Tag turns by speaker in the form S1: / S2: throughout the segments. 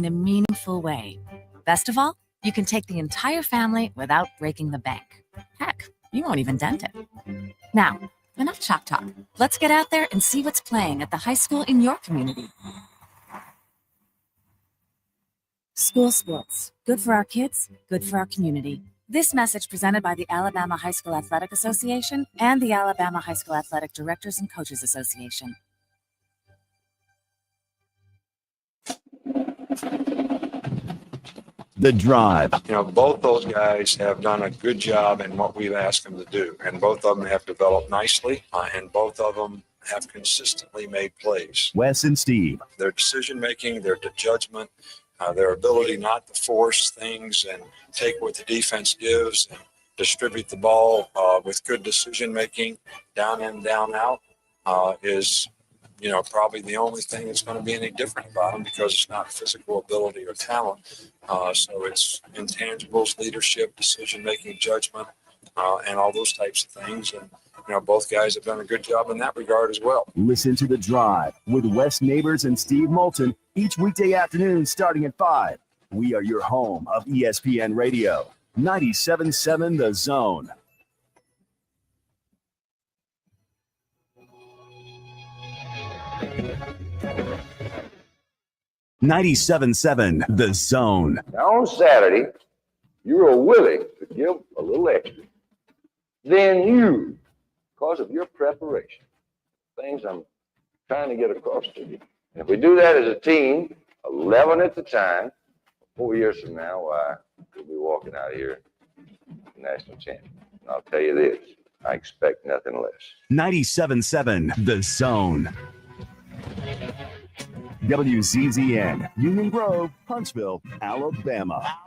S1: in a meaningful way. Best of all, you can take the entire family without breaking the bank. Heck, you won't even dent it. Now, enough chalk talk. Let's get out there and see what's playing at the high school in your community. School sports. Good for our kids, good for our community. This message presented by the Alabama High School Athletic Association and the Alabama High School Athletic Directors and Coaches Association.
S2: The Drive.
S3: Both those guys have done a good job in what we've asked them to do, and both of them have developed nicely, and both of them have consistently made plays.
S2: Wes and Steve.
S3: Their decision-making, their judgment, their ability not to force things and take what the defense gives and distribute the ball with good decision-making down in, down out is probably the only thing that's going to be any different about them, because it's not physical ability or talent. So it's intangibles, leadership, decision-making, judgment, and all those types of things. And, both guys have done a good job in that regard as well.
S2: Listen to The Drive with Wes Neighbors and Steve Moulton each weekday afternoon starting at 5. We are your home of ESPN Radio, 97.7 The Zone. .97.7 The Zone.
S4: Now on Saturday, you were willing to give a little extra. Then you, because of your preparation, things I'm trying to get across to you. And if we do that as a team, 11 at the time, 4 years from now, we'll be walking out of here national champion. And I'll tell you this, I expect nothing less.
S2: 97.7 The Zone. WZZN, Union Grove, Huntsville, Alabama.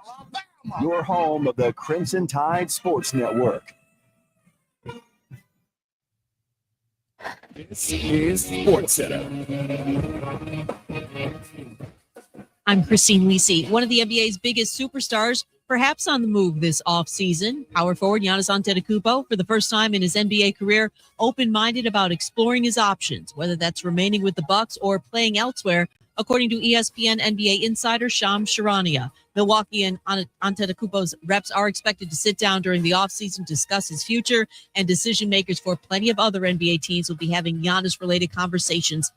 S2: Your home of the Crimson Tide Sports Network.
S5: This is Sports Center.
S6: I'm Christine Lisi. One of the NBA's biggest superstars, perhaps on the move this offseason. Power forward Giannis Antetokounmpo, for the first time in his NBA career, open-minded about exploring his options, whether that's remaining with the Bucks or playing elsewhere, according to ESPN NBA insider Shams Charania. Milwaukee and Antetokounmpo's reps are expected to sit down during the offseason to discuss his future, and decision makers for plenty of other NBA teams will be having Giannis-related conversations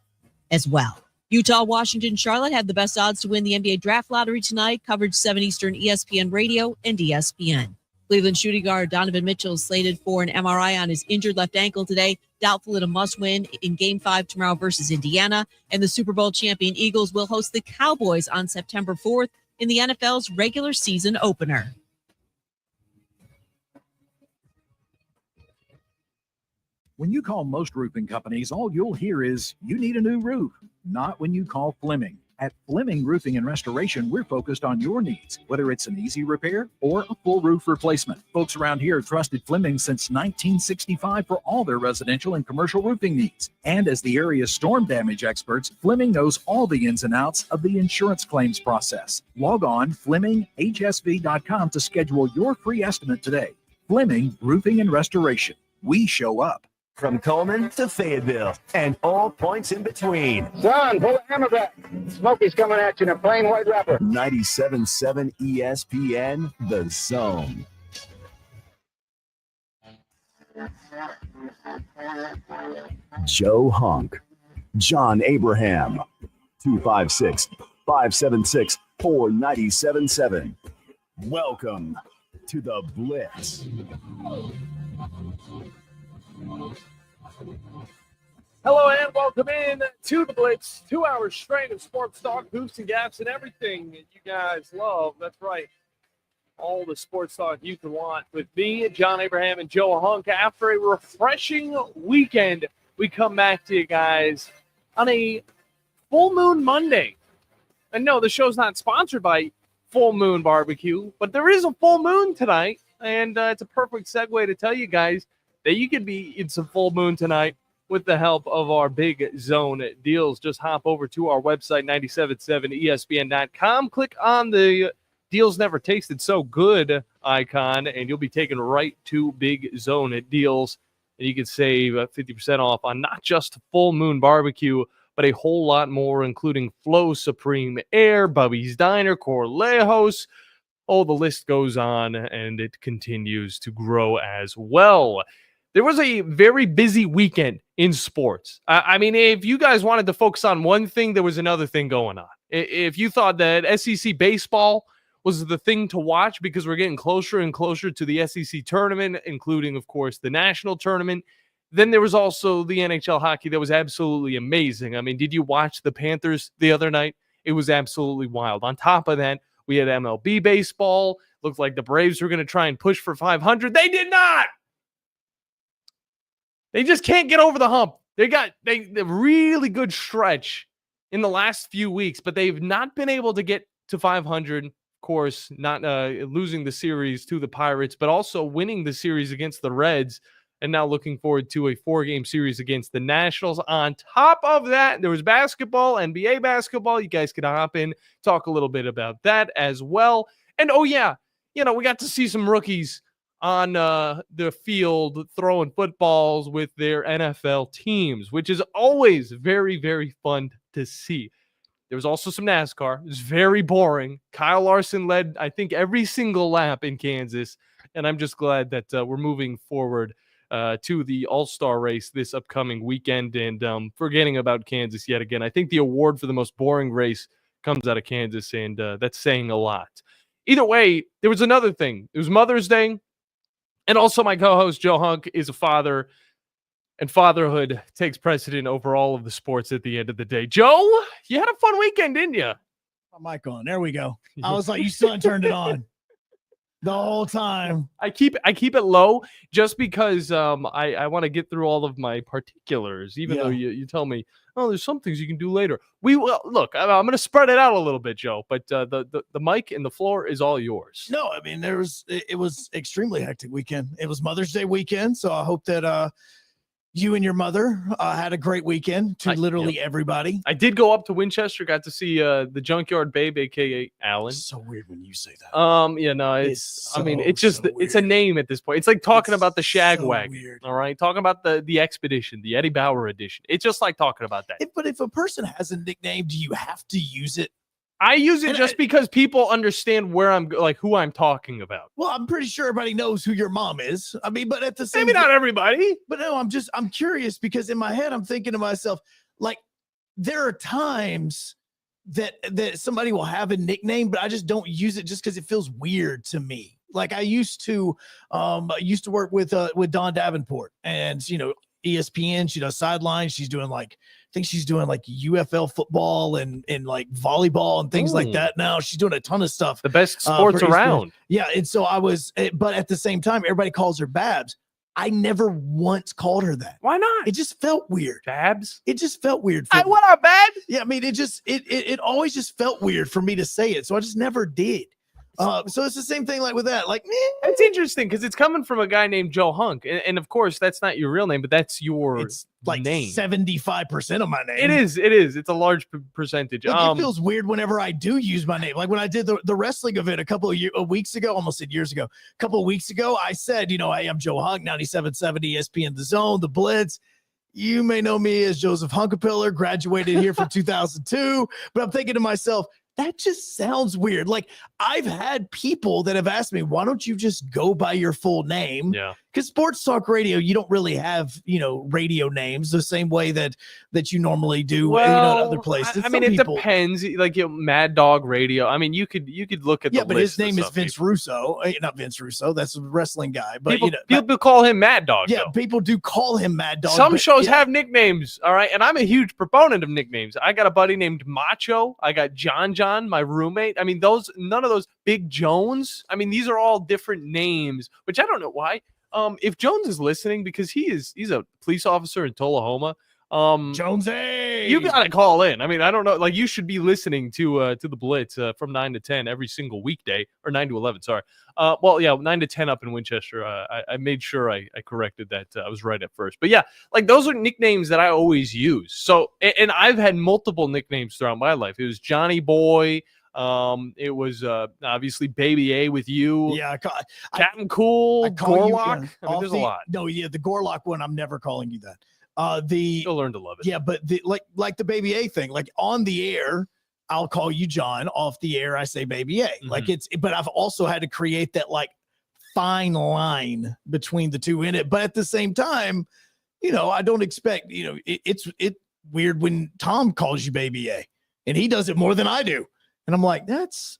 S6: as well. Utah, Washington, Charlotte have the best odds to win the NBA draft lottery tonight. Coverage 7 Eastern, ESPN Radio and ESPN. Cleveland shooting guard Donovan Mitchell is slated for an MRI on his injured left ankle today. Doubtful in a must-win in Game 5 tomorrow versus Indiana. And the Super Bowl champion Eagles will host the Cowboys on September 4th in the NFL's regular season opener.
S7: When you call most roofing companies, all you'll hear is, you need a new roof. Not when you call Fleming. At Fleming Roofing and Restoration, we're focused on your needs, whether it's an easy repair or a full roof replacement. Folks around here have trusted Fleming since 1965 for all their residential and commercial roofing needs. And as the area's storm damage experts, Fleming knows all the ins and outs of the insurance claims process. Log on FlemingHSV.com to schedule your free estimate today. Fleming Roofing and Restoration. We show up.
S2: From Coleman to Fayetteville and all points in between.
S8: Son, pull the hammer back. Smokey's coming at you in a plain white wrapper.
S2: 97.7 ESPN, The Zone. Joe Hunk, John Abraham, 256-576-4977. Welcome to the Blitz.
S9: Hello and welcome in to the Blitz. 2 hours straight of sports talk, hoops and gaps, and everything that you guys love. That's right. All the sports talk you can want with me, John Abraham, and Joe Hunk. After a refreshing weekend, we come back to you guys on a full moon Monday. And no, the show's not sponsored by Full Moon Barbecue, but there is a full moon tonight, and it's a perfect segue to tell you guys that you can be in some full moon tonight with the help of our Big Zone deals. Just hop over to our website, 977ESPN.com. Click on the Deals Never Tasted So Good icon, and you'll be taken right to Big Zone deals. And you can save 50% off on not just Full Moon Barbecue, but a whole lot more, including Flow Supreme Air, Bubby's Diner, Corlejos. Oh, the list goes on, and it continues to grow as well. There was a very busy weekend in sports. I mean, if you guys wanted to focus on one thing, there was another thing going on. If you thought that SEC baseball was the thing to watch because we're getting closer and closer to the SEC tournament, including, of course, the national tournament, then there was also the NHL hockey that was absolutely amazing. I mean, did you watch the Panthers the other night? It was absolutely wild. On top of that, we had MLB baseball. Looked like the Braves were going to try and push for 500. They did not. They just can't get over the hump. They got a really good stretch in the last few weeks, but they've not been able to get to 500. Of course, not losing the series to the Pirates, but also winning the series against the Reds, and now looking forward to a 4-game series against the Nationals. On top of that, there was basketball, NBA basketball. You guys could hop in, talk a little bit about that as well. And, oh, yeah, we got to see some rookies on the field throwing footballs with their NFL teams, which is always very, very fun to see. There was also some NASCAR. It was very boring. Kyle Larson led, I think, every single lap in Kansas, and I'm just glad that we're moving forward to the All-Star race this upcoming weekend, and forgetting about Kansas yet again. I think the award for the most boring race comes out of Kansas, and that's saying a lot. Either way, there was another thing. It was Mother's Day. And also my co-host, Joe Hunk, is a father, and fatherhood takes precedent over all of the sports at the end of the day. Joe, you had a fun weekend, didn't you?
S10: My mic on. There we go. I was like, you still haven't turned it on the whole time.
S9: I keep it low just because I want to get through all of my particulars, even though you tell me, oh, there's some things you can do later. We will look. I'm going to spread it out a little bit, Joe. But the mic and the floor is all yours.
S10: No, I mean it was extremely hectic weekend. It was Mother's Day weekend, so I hope that you and your mother had a great weekend. To literally everybody.
S9: I did go up to Winchester. Got to see the Junkyard Babe, aka Alan.
S10: It's so weird when you say that.
S9: It's a name at this point. It's like talking about the Shagwag.
S10: Weird.
S9: All right, talking about the expedition, the Eddie Bauer edition. It's just like talking about that.
S10: But if a person has a nickname, do you have to use it?
S9: I use it just because people understand where I'm like who I'm talking about.
S10: Well, I'm pretty sure everybody knows who your mom is. I mean, but at the same
S9: maybe not everybody.
S10: But no, I'm curious because in my head I'm thinking to myself, like, there are times that somebody will have a nickname, but I just don't use it just because it feels weird to me. Like I used to work with Dawn Davenport, and ESPN, she does sidelines. She's doing I think she's doing UFL football and like volleyball and things like that. Now she's doing a ton of stuff.
S9: The best sports around.
S10: Yeah. And so but at the same time, everybody calls her Babs. I never once called her that.
S9: Why not?
S10: It just felt weird.
S9: Babs?
S10: It just felt weird.
S9: What up, Babs?
S10: Yeah. I mean, it always just felt weird for me to say it. So I just never did. So it's the same thing like with that. Like,
S9: it's interesting because it's coming from a guy named Joe Hunk, and of course that's not your real name, but that's your name.
S10: 75% of my name.
S9: It is. It's a large percentage.
S10: It feels weird whenever I do use my name. Like when I did the wrestling event a couple of weeks ago, almost said years ago. A couple of weeks ago, I said, I am Joe Hunk, 97.7 ESPN, The Zone, The Blitz. You may know me as Joseph Hunkapiller, graduated here from 2002, but I'm thinking to myself, that just sounds weird. Like I've had people that have asked me, why don't you just go by your full name?
S9: Yeah.
S10: Because sports talk radio, you don't really have, radio names the same way that you normally do in other places.
S9: I mean, it depends. Like Mad Dog Radio. I mean, you could look at the
S10: but his name is Vince Russo. Not Vince Russo. That's a wrestling guy. But
S9: people call him Mad Dog.
S10: Yeah,
S9: though.
S10: People do call him Mad Dog.
S9: Some shows have nicknames. All right, and I'm a huge proponent of nicknames. I got a buddy named Macho. I got John, my roommate. I mean, none of those Big Jones. I mean, these are all different names, which I don't know why. If Jones is listening, because he's a police officer in Tullahoma,
S10: Jonesy,
S9: you gotta call in. I mean, I don't know, like you should be listening to the Blitz from 9 to 10 every single weekday, or 9 to 11. Sorry. 9 to 10 up in Winchester. I made sure I corrected that. I was right at first, but yeah, like those are nicknames that I always use. So, and I've had multiple nicknames throughout my life. It was Johnny Boy. It was obviously Baby A with you.
S10: Yeah,
S9: Captain Cool, Gorlock. I mean, there's a lot.
S10: No, yeah, the Gorlock one. I'm never calling you that.
S9: You'll learn to love it.
S10: Yeah, but like the Baby A thing, like on the air, I'll call you John. Off the air, I say Baby A. Like but I've also had to create that like fine line between the two in it. But at the same time, I don't expect, it's weird when Tom calls you Baby A, and he does it more than I do. And I'm like, that's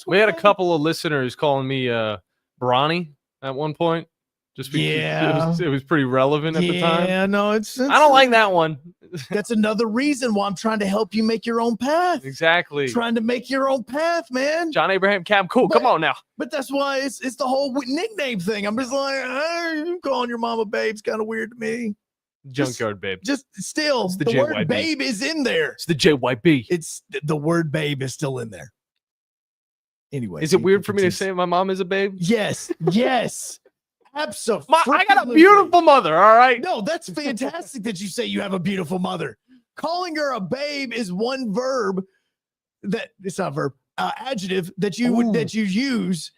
S9: we had a couple of listeners calling me Bronny at one point. Just because it was pretty relevant at the time.
S10: Yeah, no, it's
S9: I don't like that one.
S10: That's another reason why I'm trying to help you make your own path.
S9: Exactly.
S10: Trying to make your own path, man.
S9: John Abraham Cam, cool. Come on now.
S10: But that's why it's the whole nickname thing. I'm just like, you calling your mama babe's kind of weird to me.
S9: Junkyard babe.
S10: Just still,
S9: the
S10: word
S9: JYB.
S10: babe is in there.
S9: It's the JYB.
S10: It's the word babe is still in there. Anyway.
S9: Is it weird for me to say my mom is a babe?
S10: Yes. Yes. Absolutely.
S9: I got a beautiful mother, all right?
S10: No, that's fantastic that you say you have a beautiful mother. Calling her a babe is one verb it's not a verb, adjective that you use.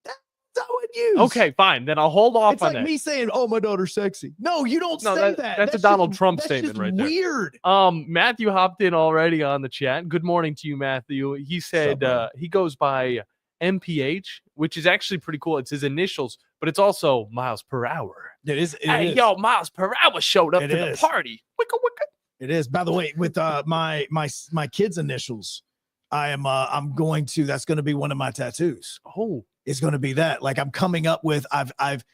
S10: That's how I would use.
S9: Okay, fine. Then I'll hold off
S10: it's
S9: on
S10: like
S9: that.
S10: me saying, "Oh, my daughter's sexy." No, you don't say that.
S9: That's a Donald Trump statement right there.
S10: Weird.
S9: Matthew hopped in already on the chat. Good morning to you, Matthew. He said he goes by MPH, which is actually pretty cool. It's his initials, but it's also miles per hour.
S10: It is.
S9: Yo, miles per hour showed up to the party. Wicka, wicka.
S10: It is. By the way, with my kids' initials, I'm going to. That's going to be one of my tattoos.
S9: Oh,
S10: it's going to be that. Like I'm coming up with. I've.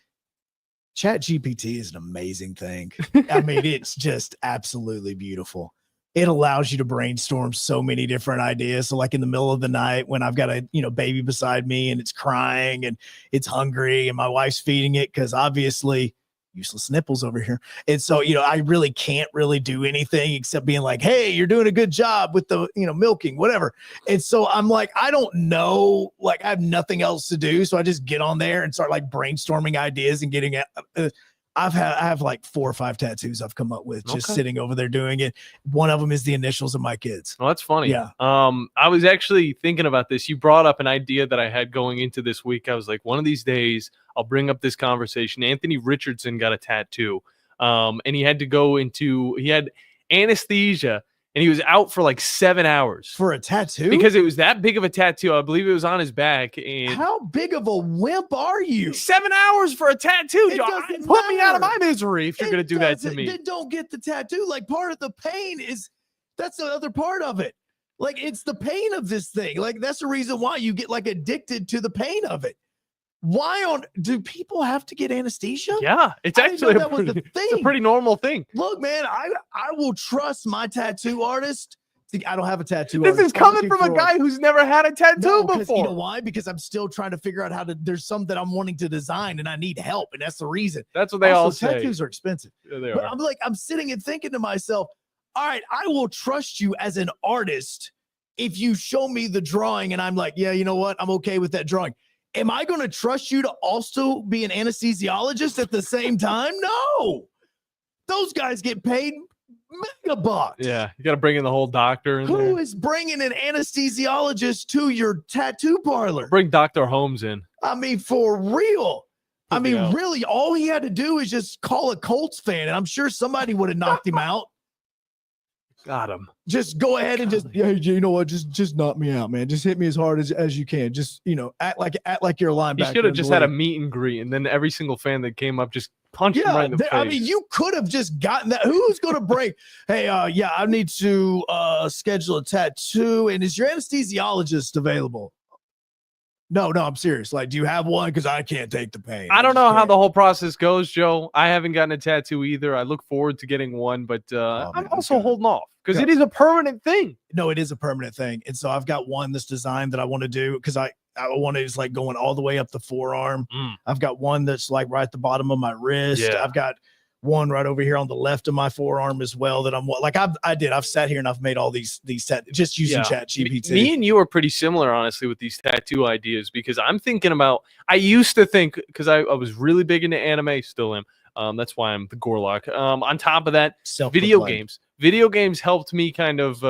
S10: Chat GPT is an amazing thing. I mean, it's just absolutely beautiful. It allows you to brainstorm so many different ideas. So like in the middle of the night when I've got a, baby beside me and it's crying and it's hungry and my wife's feeding it because obviously useless nipples over here. And so, I really can't really do anything except being like, hey, you're doing a good job with the, milking, whatever. And so I'm like, I don't know, like I have nothing else to do. So I just get on there and start like brainstorming ideas and getting I have like 4 or 5 tattoos I've come up with just sitting over there doing it. One of them is the initials of my kids.
S9: Well, that's funny.
S10: Yeah.
S9: I was actually thinking about this. You brought up an idea that I had going into this week. I was like, one of these days I'll bring up this conversation. Anthony Richardson got a tattoo. And he had anesthesia and he was out for like 7 hours
S10: for a tattoo
S9: because it was that big of a tattoo. I believe it was on his back. And
S10: how big of a wimp are you?
S9: 7 hours for a tattoo. Put me out of my misery if you're going to do that to me.
S10: Then don't get the tattoo. Like part of the pain that's the other part of it. Like it's the pain of this thing. Like that's the reason why you get like addicted to the pain of it. Do people have to get anesthesia?
S9: Yeah, it's actually a pretty normal thing.
S10: Look, man, I will trust my tattoo artist. I don't have a tattoo
S9: this
S10: artist.
S9: Is coming from a guy who's never had a tattoo before.
S10: You know why? Because I'm still trying to figure out there's some that I'm wanting to design and I need help. And that's the reason.
S9: That's what they all say.
S10: Tattoos are expensive.
S9: Yeah, they
S10: but
S9: are.
S10: I'm sitting and thinking to myself, all right, I will trust you as an artist if you show me the drawing and I'm like, yeah, you know what? I'm okay with that drawing. Am I going to trust you to also be an anesthesiologist at the same time? No. Those guys get paid mega bucks.
S9: Yeah, you got to bring in the whole doctor.
S10: Who is bringing an anesthesiologist to your tattoo parlor?
S9: Bring Dr. Holmes in.
S10: I mean, for real. Really, all he had to do is just call a Colts fan, and I'm sure somebody would have knocked him out.
S9: Got him.
S10: Just go ahead and you know what? Just knock me out, man. Just hit me as hard as you can. Just act like you're a linebacker.
S9: You should have just had a meet and greet, and then every single fan that came up just punched him right in the face.
S10: I mean, you could have just gotten that. Who's going to break? Hey, I need to schedule a tattoo, and is your anesthesiologist available? No, I'm serious. Like, do you have one? Because I can't take the pain.
S9: I don't know how the whole process goes, Joe. I haven't gotten a tattoo either. I look forward to getting one, but I'm also holding off because it is a permanent thing.
S10: No, it is a permanent thing. And so I've got one that's designed that I want to do because I want it is like going all the way up the forearm. I've got one that's like right at the bottom of my wrist.
S9: Yeah.
S10: I've got one right over here on the left of my forearm as well that I'm like I've sat here and I've made all these just using Chat GPT.
S9: Me and you are pretty similar, honestly, with these tattoo ideas because I'm thinking about. I used to think because I was really big into anime, still am. That's why I'm the Gorlock. On top of that, video games. Video games helped me kind of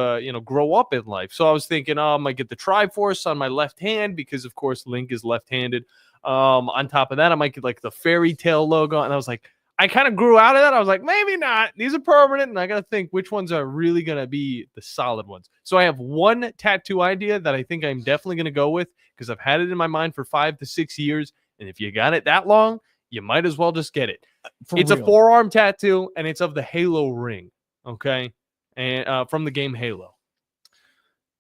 S9: grow up in life. So I was thinking, I might get the Triforce on my left hand because, of course, Link is left-handed. On top of that, I might get like the Fairy Tail logo, and I was like, I kind of grew out of that. I was like, maybe not. These are permanent, and I got to think which ones are really going to be the solid ones. So I have one tattoo idea that I think I'm definitely going to go with because I've had it in my mind for 5 to 6 years. And if you got it that long, you might as well just get it. It's
S10: real.
S9: a forearm tattoo, and it's of the Halo ring, okay? And from the game Halo.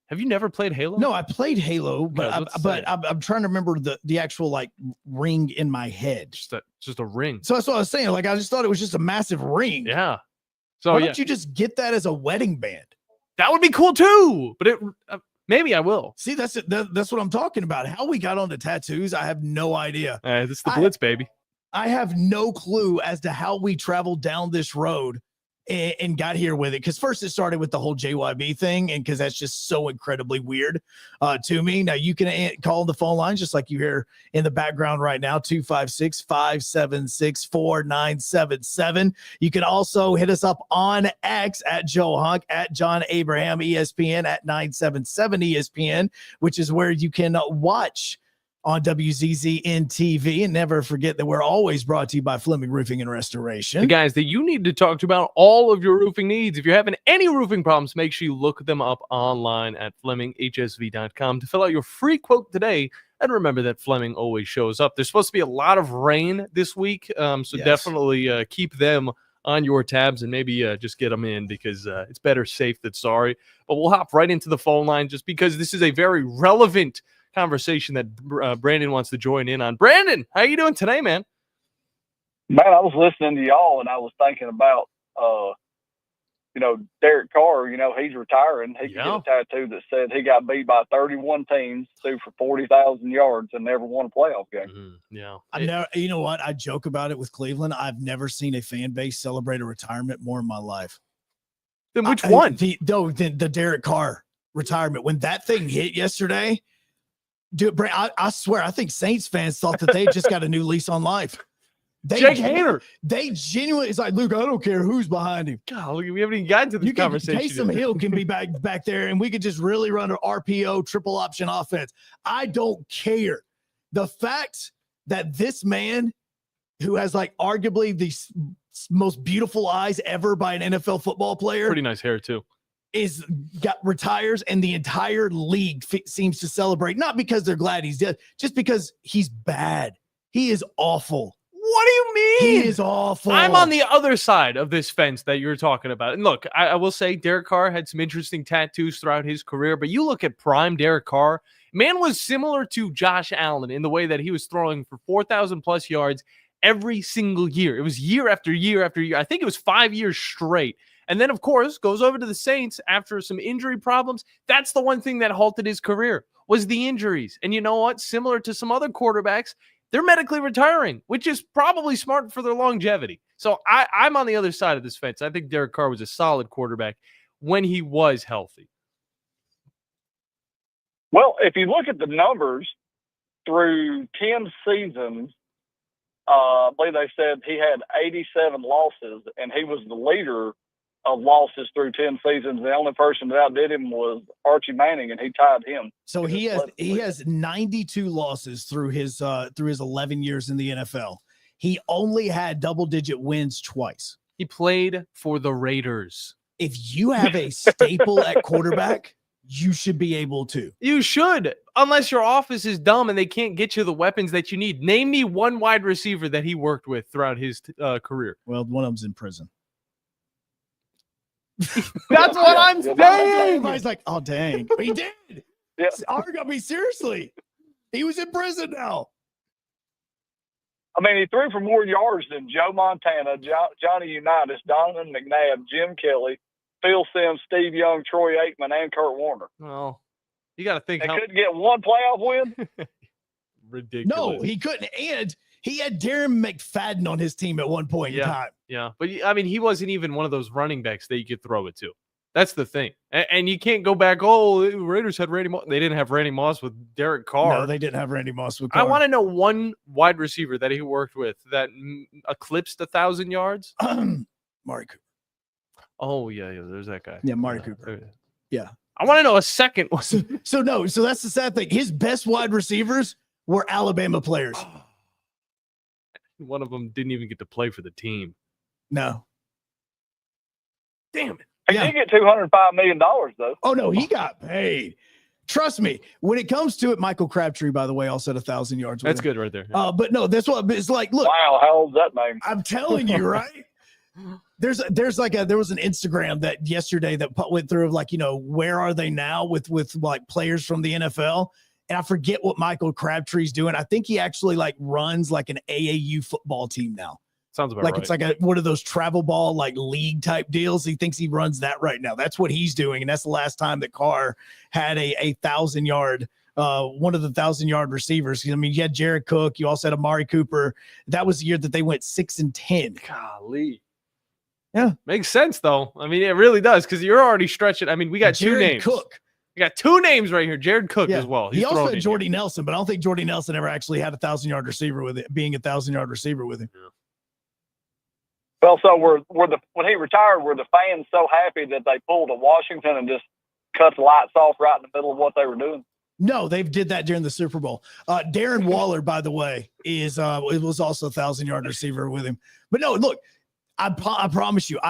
S9: Have you never played Halo?
S10: No, I played Halo, but
S9: Yeah,
S10: I'm trying to remember the actual like ring in my head.
S9: Just a ring.
S10: So that's what I was saying. Like I just thought it was just a massive ring.
S9: Yeah. So
S10: Why don't you just get that as a wedding band?
S9: That would be cool too. But it maybe I will.
S10: See, that's what I'm talking about. How we got onto tattoos, I have no idea.
S9: This is the Blitz, baby.
S10: I have no clue as to how we traveled down this road and got here with it. Because first it started with the whole JYB thing, and because that's just so incredibly weird to me. Now you can call the phone lines just like you hear in the background right now, 256-576-4977. You can also hit us up on X at Joe Hunk, at John Abraham ESPN, at 977 ESPN, which is where you can watch on WZZN TV. And never forget that we're always brought to you by Fleming Roofing and Restoration.
S9: The guys that you need to talk to about all of your roofing needs. If you're having any roofing problems, make sure you look them up online at FlemingHSV.com to fill out your free quote today. And remember that Fleming always shows up. There's supposed to be a lot of rain this week, so yes, definitely keep them on your tabs and maybe just get them in because it's better safe than sorry. But we'll hop right into the phone line just because this is a very relevant conversation that Brandon wants to join in on. Brandon, how you doing today, man?
S11: Man, I was listening to y'all and I was thinking about, Derek Carr. He's retiring. He could get a tattoo that said he got beat by 31 teams, threw for 40,000 yards, and never won a playoff game.
S9: Mm-hmm. Yeah.
S10: You know what? I joke about it with Cleveland. I've never seen a fan base celebrate a retirement more in my life.
S9: Then which one?
S10: The Derek Carr retirement. When that thing hit yesterday, dude, I swear, I think Saints fans thought that they just got a new lease on life.
S9: Jake Hader.
S10: They genuinely, it's like, Luke, I don't care who's behind him.
S9: God, we haven't even gotten to this conversation.
S10: Taysom Hill can be back there, and we could just really run an RPO triple option offense. I don't care. The fact that this man, who has like arguably the most beautiful eyes ever by an NFL football player,
S9: pretty nice hair too,
S10: retires, and the entire league seems to celebrate, not because they're glad he's dead, just because he's bad. He is awful.
S9: What do you mean?
S10: He is awful.
S9: I'm on the other side of this fence that you're talking about. And look, I will say Derek Carr had some interesting tattoos throughout his career, but you look at prime Derek Carr, man was similar to Josh Allen in the way that he was throwing for 4,000 plus yards every single year. It was year after year after year. I think it was 5 years straight. And then, of course, goes over to the Saints after some injury problems. That's the one thing that halted his career was the injuries. And you know what? Similar to some other quarterbacks, they're medically retiring, which is probably smart for their longevity. So I'm on the other side of this fence. I think Derek Carr was a solid quarterback when he was healthy.
S11: Well, if you look at the numbers through 10 seasons, I believe they said he had 87 losses, and he was the leader of losses through 10 seasons. The only person that outdid him was Archie Manning, and he tied him.
S10: So he has 92 losses through his 11 years in the NFL. He only had double-digit wins twice.
S9: He played for the Raiders.
S10: If you have a staple at quarterback, you should be able to.
S9: You should, unless your office is dumb and they can't get you the weapons that you need. Name me one wide receiver that he worked with throughout his career.
S10: Well, one of them's in prison.
S9: That's what I'm saying.
S10: Everybody's like, oh, dang. He did.
S11: Yeah.
S10: Seriously. He was in prison now.
S11: I mean, he threw for more yards than Joe Montana, Johnny Unitas, Donovan McNabb, Jim Kelly, Phil Simms, Steve Young, Troy Aikman, and Kurt Warner.
S9: Well, you got to think.
S11: They couldn't get one playoff win?
S9: Ridiculous.
S10: No, he couldn't. And he had Darren McFadden on his team at one point in time.
S9: Yeah, but I mean, he wasn't even one of those running backs that you could throw it to. That's the thing. And you can't go back, Raiders had Randy Moss. They didn't have Randy Moss with Derek Carr.
S10: No, they didn't have Randy Moss with Carr.
S9: I want to know one wide receiver that he worked with that eclipsed 1,000 yards.
S10: Mari Cooper.
S9: Oh, yeah, there's that guy.
S10: Yeah, Mari Cooper. Yeah.
S9: I want to know a second one.
S10: So that's the sad thing. His best wide receivers were Alabama players.
S9: One of them didn't even get to play for the team.
S10: No.
S9: Damn it.
S11: He did get $205 million, though.
S10: Oh, no, he got paid. Trust me, when it comes to it, Michael Crabtree, by the way, also had 1,000 yards.
S9: That's good right there.
S10: But no, that's what it's like. Look,
S11: Wow, how old's that name?
S10: I'm telling you, right? There was an Instagram that yesterday that went through of like, where are they now with like players from the NFL? And I forget what Michael Crabtree's doing. I think he actually like runs like an AAU football team now.
S9: Sounds about
S10: like
S9: right.
S10: It's like one of those travel ball like league type deals. He thinks he runs that right now. That's what he's doing, and that's the last time that Carr had a 1,000-yard, one of the 1,000-yard receivers. I mean, you had Jared Cook. You also had Amari Cooper. That was the year that they went 6-10.
S9: Golly.
S10: Yeah,
S9: makes sense though. I mean, it really does because you're already stretching. I mean, we got
S10: Jared
S9: two names.
S10: Cook.
S9: We got two names right here. Jared Cook as well.
S10: He also had Jordy Nelson, but I don't think Jordy Nelson ever actually had a 1,000-yard receiver with it, being a 1,000-yard receiver with him.
S9: Yeah.
S11: Well, so when he retired, were the fans so happy that they pulled a Washington and just cut the lights off right in the middle of what they were doing?
S10: No, they did that during the Super Bowl. Darren Waller, by the way, it was also a 1,000-yard receiver with him. But no, look, I promise you,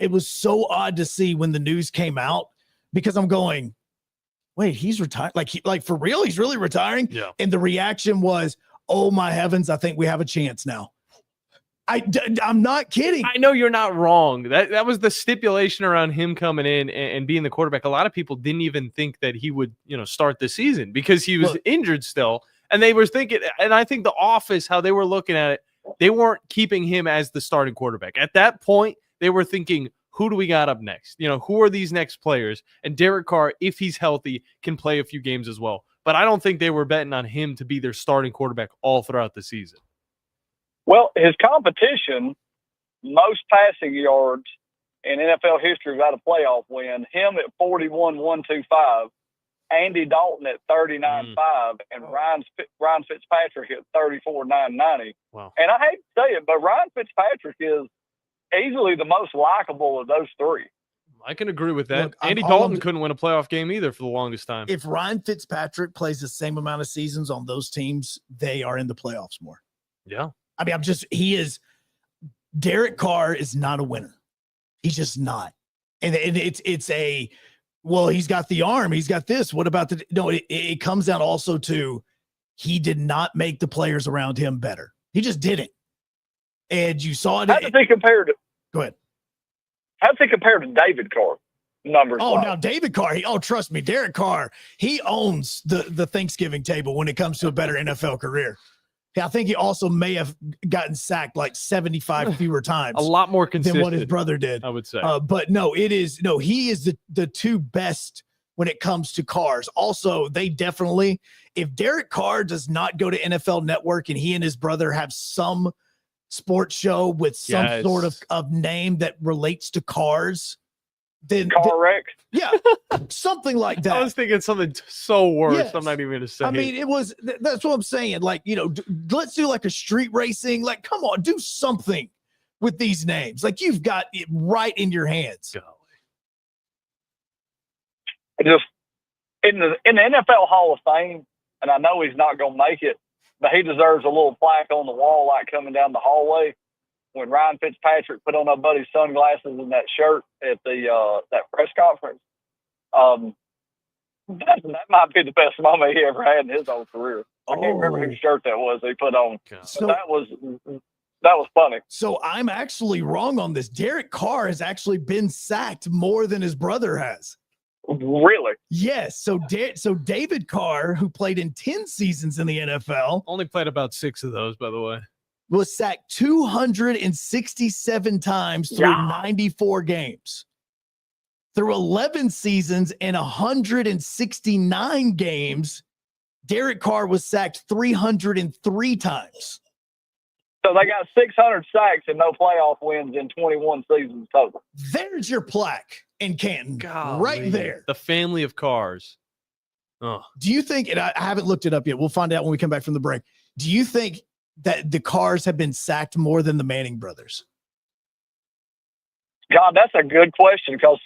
S10: it was so odd to see when the news came out because I'm going, wait, he's retired? Like for real? He's really retiring?
S9: Yeah.
S10: And the reaction was, oh my heavens, I think we have a chance now. I'm not kidding.
S9: I know you're not wrong. That was the stipulation around him coming in and being the quarterback. A lot of people didn't even think that he would, start the season because he was injured still. And they were thinking, and I think the office, how they were looking at it, they weren't keeping him as the starting quarterback. At that point, they were thinking, who do we got up next? Who are these next players? And Derek Carr, if he's healthy, can play a few games as well. But I don't think they were betting on him to be their starting quarterback all throughout the season.
S11: Well, his competition, most passing yards in NFL history without a playoff win, him at 41,125, Andy Dalton at 39.5, and Ryan Fitzpatrick at 34,990.
S9: Wow.
S11: And I hate to say it, but Ryan Fitzpatrick is easily the most likable of those three.
S9: I can agree with that.
S10: Look,
S9: Andy Dalton couldn't win a playoff game either for the longest time.
S10: If Ryan Fitzpatrick plays the same amount of seasons on those teams, they are in the playoffs more.
S9: Yeah.
S10: I mean, Derek Carr is not a winner. He's just not. And he's got the arm. He's got this. What about it comes down also to he did not make the players around him better. He just didn't. And you saw it.
S11: How does he compare to?
S10: Go ahead.
S11: How does he compare to David Carr? Numbers.
S10: Now David Carr. Trust me, Derek Carr. He owns the Thanksgiving table when it comes to a better NFL career. I think he also may have gotten sacked like 75 fewer times.
S9: A lot more consistent
S10: than what his brother did,
S9: I would say.
S10: But no, he is the two best when it comes to cars. Also, they definitely, if Derek Carr does not go to NFL Network and he and his brother have some sports show with some sort of name that relates to cars, then
S11: car wreck.
S10: Yeah, something like that.
S9: I was thinking something so worse.
S10: Yes.
S9: I'm not even going to say.
S10: I mean, that's what I'm saying. Like, let's do like a street racing. Like, come on, do something with these names. Like, you've got it right in your hands.
S11: Just in the NFL Hall of Fame, and I know he's not going to make it, but he deserves a little plaque on the wall, like coming down the hallway. When Ryan Fitzpatrick put on our buddy's sunglasses and that shirt at the that press conference, that might be the best moment he ever had in his whole career. I can't remember whose shirt that was he put on.
S10: So,
S11: that was funny.
S10: So I'm actually wrong on this. Derek Carr has actually been sacked more than his brother has.
S11: Really?
S10: Yes. So David Carr, who played in 10 seasons in the NFL,
S9: only played about 6 of those, by the way.
S10: Was sacked 267 times through 94 games. Through 11 seasons and 169 games, Derek Carr was sacked 303 times.
S11: So they got 600 sacks and no playoff wins in 21 seasons total.
S10: There's your plaque in Canton.
S9: Golly,
S10: right there.
S9: The family of cars. Oh.
S10: Do you think, and I haven't looked it up yet, we'll find out when we come back from the break. Do you think that the Cars have been sacked more than the Manning brothers?
S11: God, that's a good question because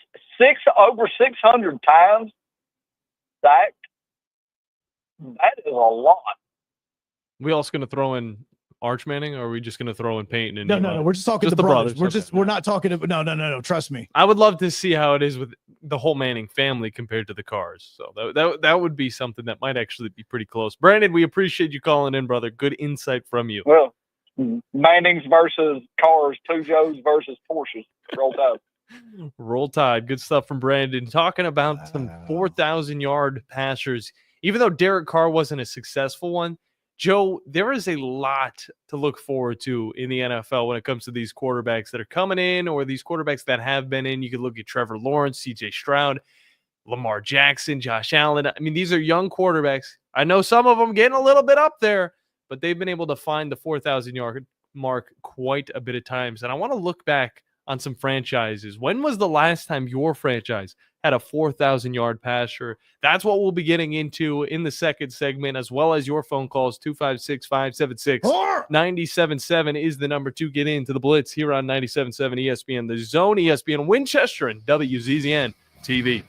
S11: over 600 times sacked, that is a lot.
S9: We also going to throw in Arch Manning, or are we just going to throw in Peyton? And
S10: No. We're just talking
S9: just
S10: the brothers.
S9: Okay.
S10: We're not talking about, no. Trust me.
S9: I would love to see how it is with the whole Manning family compared to the Carrs. So that would be something that might actually be pretty close. Brandon, we appreciate you calling in, brother. Good insight from you.
S11: Well, Mannings versus Cars, two Joes versus Porsches. Roll Tide.
S9: Roll Tide. Good stuff from Brandon. Talking about some 4,000-yard passers. Even though Derek Carr wasn't a successful one, Joe, there is a lot to look forward to in the NFL when it comes to these quarterbacks that are coming in or these quarterbacks that have been in. You could look at Trevor Lawrence, C.J. Stroud, Lamar Jackson, Josh Allen. I mean, these are young quarterbacks. I know some of them getting a little bit up there, but they've been able to find the 4,000-yard mark quite a bit of times. And I want to look back on some franchises. When was the last time your franchise had a 4,000-yard passer? That's what we'll be getting into in the second segment, as well as your phone calls. 256-576-97.7 is the number to get into the Blitz here on 97.7 ESPN, The Zone, ESPN Winchester, and WZZN TV.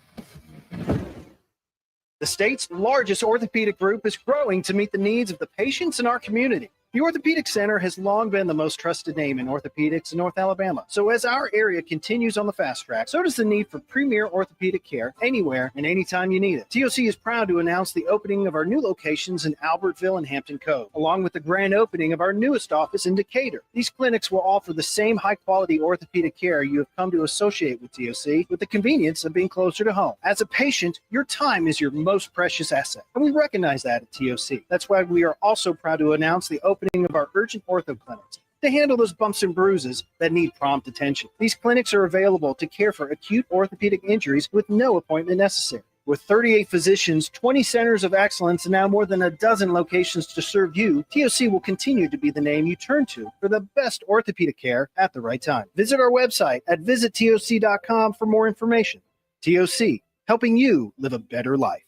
S12: The state's largest orthopedic group is growing to meet the needs of the patients in our community. The Orthopedic Center has long been the most trusted name in orthopedics in North Alabama. So as our area continues on the fast track, so does the need for premier orthopedic care anywhere and anytime you need it. TOC is proud to announce the opening of our new locations in Albertville and Hampton Cove, along with the grand opening of our newest office in Decatur. These clinics will offer the same high-quality orthopedic care you have come to associate with TOC, with the convenience of being closer to home. As a patient, your time is your most precious asset, and we recognize that at TOC. That's why we are also proud to announce the opening of our urgent ortho clinics to handle those bumps and bruises that need prompt attention. These clinics are available to care for acute orthopedic injuries with no appointment necessary. With 38 physicians, 20 centers of excellence, and now more than a dozen locations to serve you, TOC will continue to be the name you turn to for the best orthopedic care at the right time. Visit our website at visittoc.com for more information. TOC, helping you live a better life.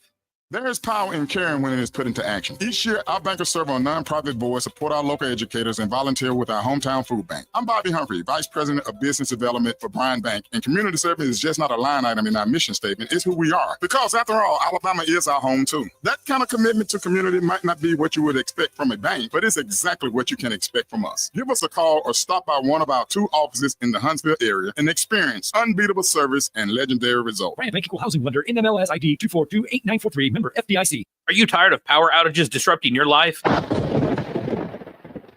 S13: There is power in caring when it is put into action. Each year, our bankers serve on nonprofit boards, support our local educators, and volunteer with our hometown food bank. I'm Bobby Humphrey, Vice President of Business Development for Bryan Bank, and community service is just not a line item in our mission statement. It's who we are. Because after all, Alabama is our home too. That kind of commitment to community might not be what you would expect from a bank, but it's exactly what you can expect from us. Give us a call or stop by one of our 2 offices in the Huntsville area and experience unbeatable service and legendary results.
S5: Bryan Bank Equal Housing Lender, NMLS ID 2428943, member FDIC.
S14: Are you tired of power outages disrupting your life?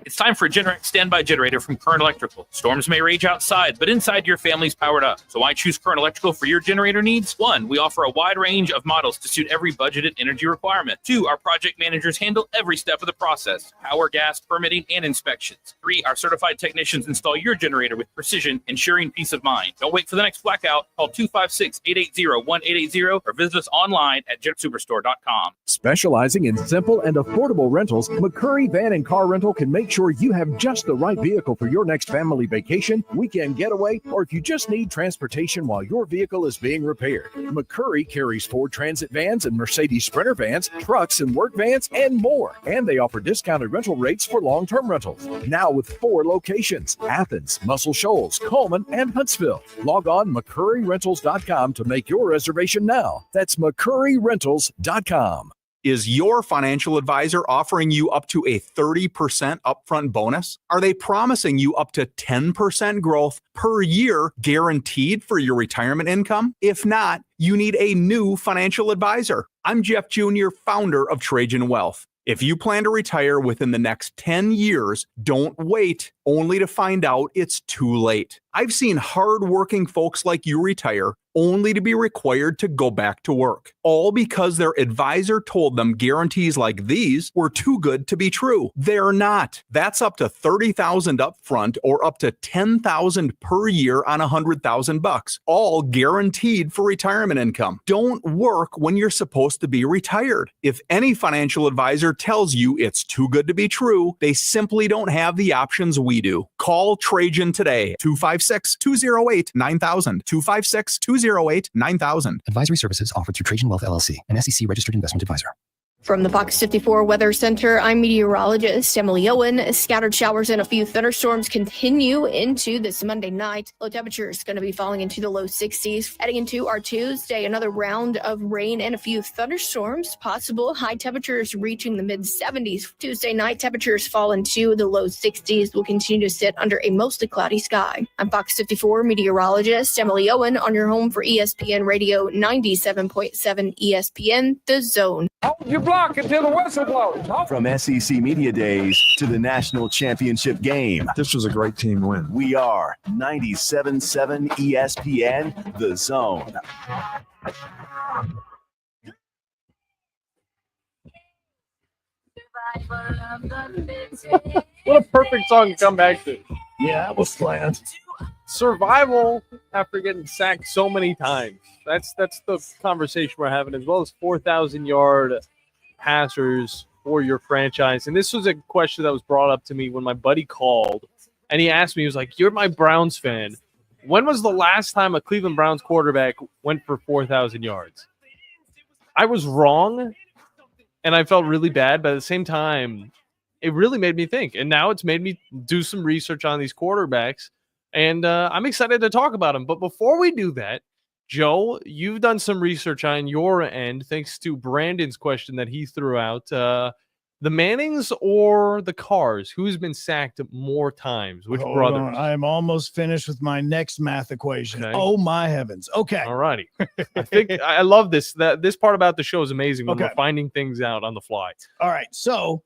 S14: It's time for a Generac standby generator from Current Electrical. Storms may rage outside, but inside your family's powered up. So why choose Current Electrical for your generator needs? 1, we offer a wide range of models to suit every budgeted energy requirement. 2, our project managers handle every step of the process: power, gas, permitting, and inspections. 3, our certified technicians install your generator with precision, ensuring peace of mind. Don't wait for the next blackout. Call 256-880-1880 or visit us online at jetsuperstore.com.
S7: Specializing in simple and affordable rentals, McCurry Van and Car Rental can make sure you have just the right vehicle for your next family vacation, weekend getaway, or if you just need transportation while your vehicle is being repaired. McCurry carries Ford Transit vans and Mercedes Sprinter vans, trucks and work vans, and more. And they offer discounted rental rates for long-term rentals. Now with 4 locations: Athens, Muscle Shoals, Coleman, and Huntsville. Log on McCurryRentals.com to make your reservation now. That's McCurryRentals.com.
S15: Is your financial advisor offering you up to a 30% upfront bonus? Are they promising you up to 10% growth per year guaranteed for your retirement income? If not, you need a new financial advisor. I'm Jeff Jr., founder of Trajan Wealth. If you plan to retire within the next 10 years, don't wait only to find out it's too late. I've seen hardworking folks like you retire only to be required to go back to work, all because their advisor told them guarantees like these were too good to be true. They're not. That's up to $30,000 up front or up to $10,000 per year on $100,000, all guaranteed for retirement income. Don't work when you're supposed to be retired. If any financial advisor tells you it's too good to be true, they simply don't have the options we do. Call Trajan today, 256-208-9000, 256-208-9000.
S16: Advisory services offered through Trajan Wealth LLC, an SEC registered investment advisor. From the Fox 54 Weather Center, I'm meteorologist Emily Owen. Scattered showers and a few thunderstorms continue into this Monday night. Low temperatures going to be falling into the low 60s. Heading into our Tuesday, another round of rain and a few thunderstorms possible. High temperatures reaching the mid 70s. Tuesday night, temperatures fall into the low 60s. Will continue to sit under a mostly cloudy sky. I'm Fox 54 meteorologist Emily Owen on your home for ESPN Radio 97.7 ESPN, The Zone.
S9: Hold your block until the whistle blows.
S2: From SEC Media Days to the National Championship Game.
S17: This was a great team win.
S2: We are 97.7 ESPN, The Zone.
S9: What a perfect song to come back to.
S10: Yeah, that was planned.
S9: Survival after getting sacked so many times. That's the conversation we're having, as well as 4,000-yard passers for your franchise. And this was a question that was brought up to me when my buddy called, and he asked me, he was like, "You're my Browns fan. When was the last time a Cleveland Browns quarterback went for 4,000 yards?" I was wrong, and I felt really bad, but at the same time, it really made me think. And now it's made me do some research on these quarterbacks, and I'm excited to talk about them. But before we do that, Joe, you've done some research on your end, thanks to Brandon's question that he threw out. The Mannings or the Carrs? Who's been sacked more times? Which brothers?
S10: I am almost finished with my next math equation.
S9: Okay.
S10: Oh, my heavens. Okay.
S9: All righty. I think I love this. This part about the show is amazing when
S10: Okay.
S9: we're finding things out on the fly.
S10: All right. So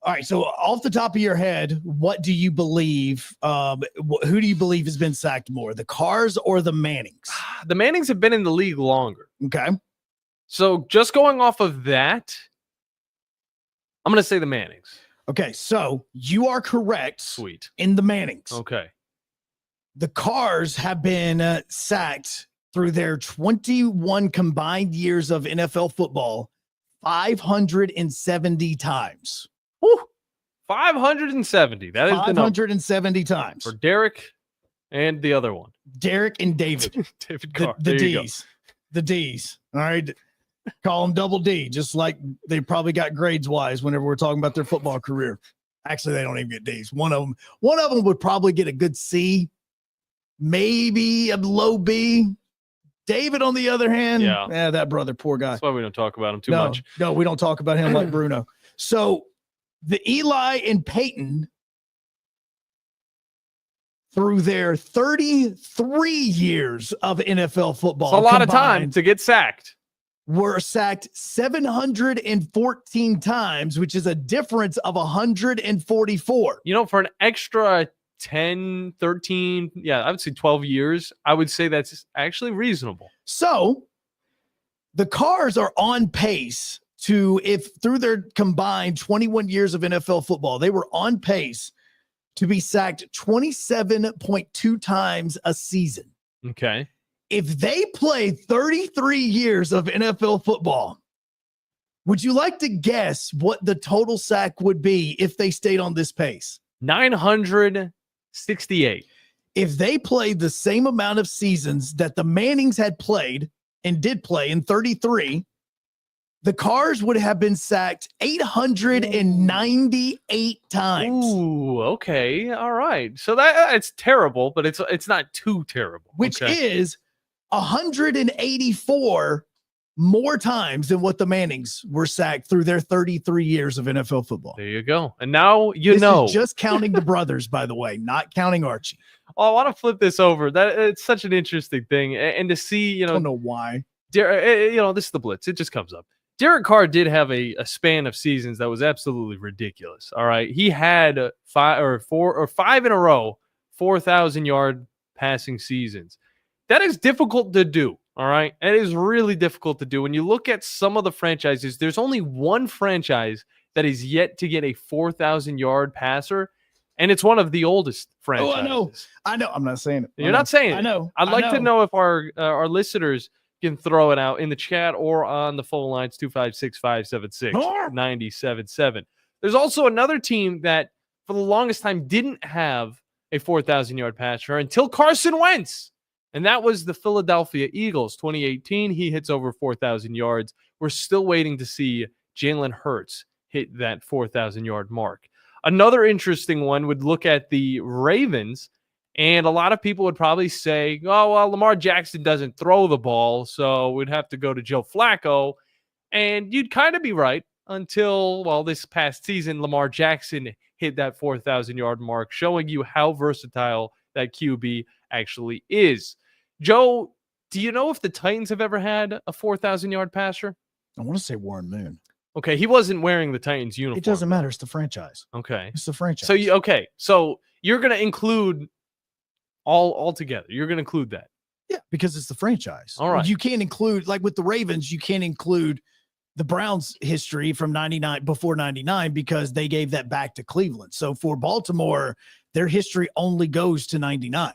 S10: off the top of your head, what do you believe? Who do you believe has been sacked more, the Carrs or the Mannings?
S9: The Mannings have been in the league longer.
S10: Okay.
S9: So just going off of that, I'm going to say the Mannings.
S10: Okay. So you are correct.
S9: Sweet.
S10: In the Mannings.
S9: Okay.
S10: The Carrs have been sacked through their 21 combined years of NFL football 570 times.
S9: Woo! 570. That is the number.
S10: 570 times.
S9: For Derek and the other one.
S10: Derek and David.
S9: David Carr.
S10: The
S9: There you go.
S10: D's. The D's. All right. Call them double D, just like they probably got grades wise whenever we're talking about their football career. Actually, they don't even get D's. One of them would probably get a good C, maybe a low B. David, on the other hand, that brother, poor guy.
S9: That's why we don't talk about him too much.
S10: No, we don't talk about him like Bruno. So the Eli and Peyton, through their 33 years of NFL football,
S9: It's a lot of time to get sacked.
S10: Were sacked 714 times, which is a difference of 144.
S9: You know, for an extra 10, 13, I would say 12 years, I would say that's actually reasonable.
S10: So the Carrs are on pace to, if through their combined 21 years of NFL football, they were on pace to be sacked 27.2 times a season.
S9: Okay.
S10: If they played 33 years of NFL football, would you like to guess what the total sack would be if they stayed on this pace?
S9: 968.
S10: If they played the same amount of seasons that the Mannings had played and did play in 33, the Carrs would have been sacked 898 times.
S9: Ooh, okay. All right. So it's terrible, but it's not too terrible.
S10: Which
S9: okay?
S10: is 184 more times than what the Mannings were sacked through their 33 years of NFL football.
S9: There you go. And now
S10: This is just counting the brothers, by the way, not counting Archie.
S9: Oh, I want to flip this over. That it's such an interesting thing, and to see,
S10: I don't know why.
S9: This is the Blitz. It just comes up. Derek Carr did have a span of seasons that was absolutely ridiculous. All right, he had 5 in a row 4,000-yard passing seasons. That is difficult to do. All right, it is really difficult to do. When you look at some of the franchises, there's only one franchise that is yet to get a 4,000-yard passer, and it's one of the oldest franchises.
S10: Oh, I know. I'm not saying it.
S9: You're not saying it.
S10: I know.
S9: I'd like to know if our listeners can throw it out in the chat or on the phone lines 256-576-97.7. There's also another team that for the longest time didn't have a 4,000-yard passer until Carson Wentz. And that was the Philadelphia Eagles. 2018, he hits over 4,000 yards. We're still waiting to see Jalen Hurts hit that 4,000-yard mark. Another interesting one would look at the Ravens, and a lot of people would probably say, oh, well, Lamar Jackson doesn't throw the ball, so we'd have to go to Joe Flacco. And you'd kind of be right until, well, this past season, Lamar Jackson hit that 4,000-yard mark, showing you how versatile that QB actually is. Joe, do you know if the Titans have ever had a 4,000-yard passer?
S10: I want to say Warren Moon.
S9: Okay, he wasn't wearing the Titans uniform.
S10: It doesn't matter. It's the franchise.
S9: Okay.
S10: It's the franchise.
S9: So you're going to include all together. You're going to include that.
S10: Yeah, because it's the franchise.
S9: All right.
S10: You can't include, like with the Ravens, you can't include the Browns' history from 99 before 99 because they gave that back to Cleveland. So for Baltimore, their history only goes to 99.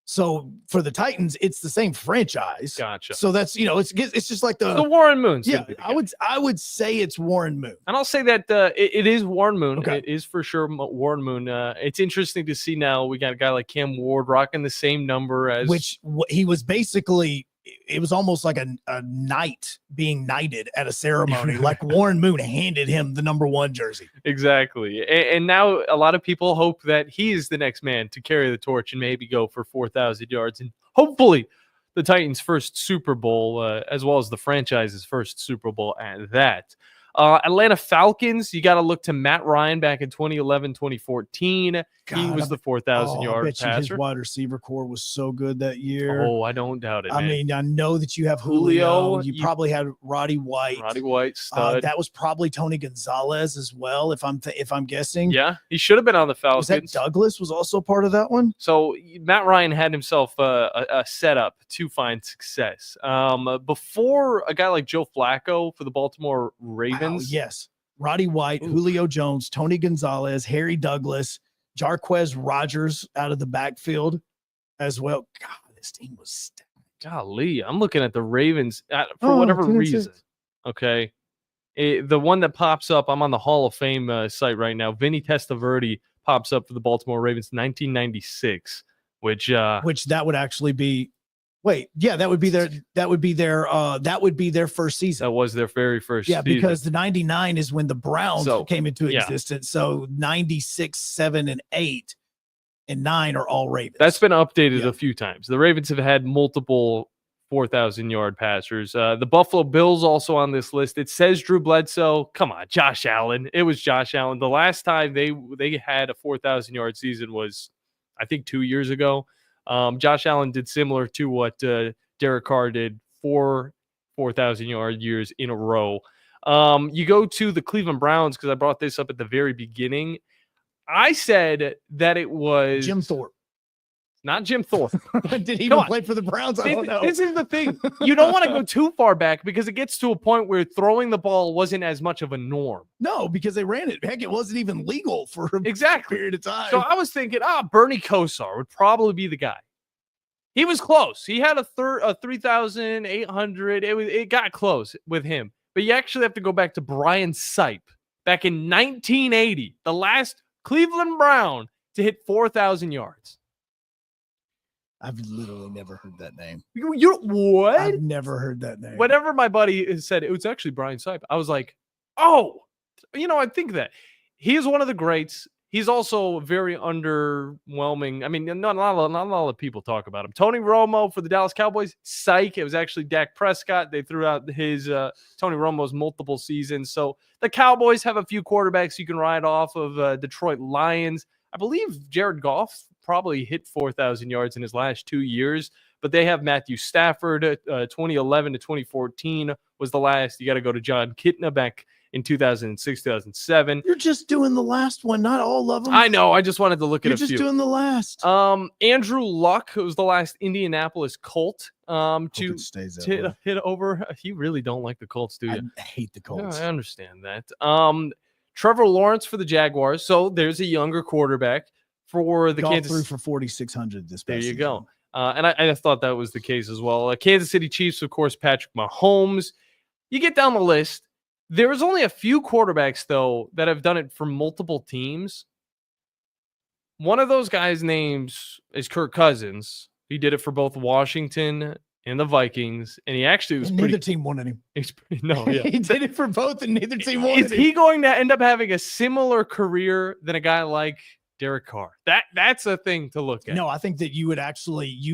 S10: So for the Titans, it's the same franchise.
S9: Gotcha.
S10: So that's, it's just like the
S9: Warren Moons.
S10: Yeah, I would say it's Warren Moon.
S9: And I'll say that it is Warren Moon.
S10: Okay.
S9: It is for sure Warren Moon. It's interesting to see now we got a guy like Cam Ward rocking the same number as
S10: he was basically. It was almost like a knight being knighted at a ceremony. Like Warren Moon handed him the number 1 jersey.
S9: Exactly. And now a lot of people hope that he is the next man to carry the torch and maybe go for 4,000 yards. And hopefully the Titans' first Super Bowl, as well as the franchise's first Super Bowl at that. Atlanta Falcons, you got to look to Matt Ryan back in 2011, 2014. He was the 4,000-yard passer.
S10: His wide receiver core was so good that year.
S9: Oh, I don't doubt it, man.
S10: I mean, I know that you have Julio. You probably had Roddy White.
S9: Stud.
S10: That was probably Tony Gonzalez as well, if I'm guessing.
S9: Yeah, he should have been on the Falcons.
S10: Was that Douglas was also part of that one?
S9: So Matt Ryan had himself a setup to find success. Before a guy like Joe Flacco for the Baltimore Ravens.
S10: Yes. Roddy White, Julio Jones, Tony Gonzalez, Harry Douglas, Jarquez Rogers out of the backfield as well. God, this team was stacked.
S9: Golly, I'm looking at the Ravens for whatever reason. Okay. The one that pops up, I'm on the Hall of Fame site right now. Vinny Testaverde pops up for the Baltimore Ravens 1996, which
S10: that would actually be that would be their first season.
S9: That was their very first
S10: season.
S9: Because
S10: the 99 is when the Browns came into existence. So 96, 7, and 8 and 9 are all Ravens.
S9: That's been updated a few times. The Ravens have had multiple 4,000-yard passers. The Buffalo Bills also on this list. It says Drew Bledsoe. Come on, Josh Allen. It was Josh Allen. The last time they had a 4,000-yard season was, I think, 2 years ago. Josh Allen did similar to what Derek Carr did, 4,000-yard years in a row. You go to the Cleveland Browns, because I brought this up at the very beginning. I said that it was
S10: Jim Thorpe.
S9: Not Jim Thorpe.
S10: Did he even play for the Browns? I don't know.
S9: This is the thing. You don't want to go too far back because it gets to a point where throwing the ball wasn't as much of a norm.
S10: No, because they ran it. Heck, it wasn't even legal for a period of time.
S9: So I was thinking, Bernie Kosar would probably be the guy. He was close. He had a 3,800. It got close with him. But you actually have to go back to Brian Sipe back in 1980, the last Cleveland Brown to hit 4,000 yards.
S10: I've literally never heard that name.
S9: You what?
S10: I've never heard that name.
S9: Whenever my buddy said it was actually Brian Sipe, I was like, oh, I think that he is one of the greats. He's also very underwhelming. I mean, not a lot of people talk about him. Tony Romo for the Dallas Cowboys, psych. It was actually Dak Prescott. They threw out his Tony Romo's multiple seasons. So the Cowboys have a few quarterbacks you can ride off of. Detroit Lions. I believe Jared Goff probably hit 4,000 yards in his last 2 years, but they have Matthew Stafford. 2011 to 2014 was the last. You got to go to John Kitna back in 2006, 2007.
S10: You're just doing the last one, not all of them.
S9: I know. I just wanted to look at a few.
S10: You're just doing the last.
S9: Andrew Luck, who was the last Indianapolis Colt to hit over. You really don't like the Colts, do you?
S10: I hate the Colts.
S9: I understand that. Trevor Lawrence for the Jaguars. So there's a younger quarterback for the Kansas.
S10: Through for 4,600 this past
S9: There you
S10: season.
S9: go. And I thought that was the case as well. Kansas City Chiefs, of course, Patrick Mahomes. You get down the list. There's only a few quarterbacks, though, that have done it for multiple teams. One of those guys' names is Kirk Cousins. He did it for both Washington and the Vikings, and he actually was
S10: neither team wanted him.
S9: No, yeah.
S10: He did it for both, and neither team wanted
S9: Is
S10: him.
S9: he going to end up having a similar career than a guy like Derek Carr? That's a thing to look at.
S10: No, I think that you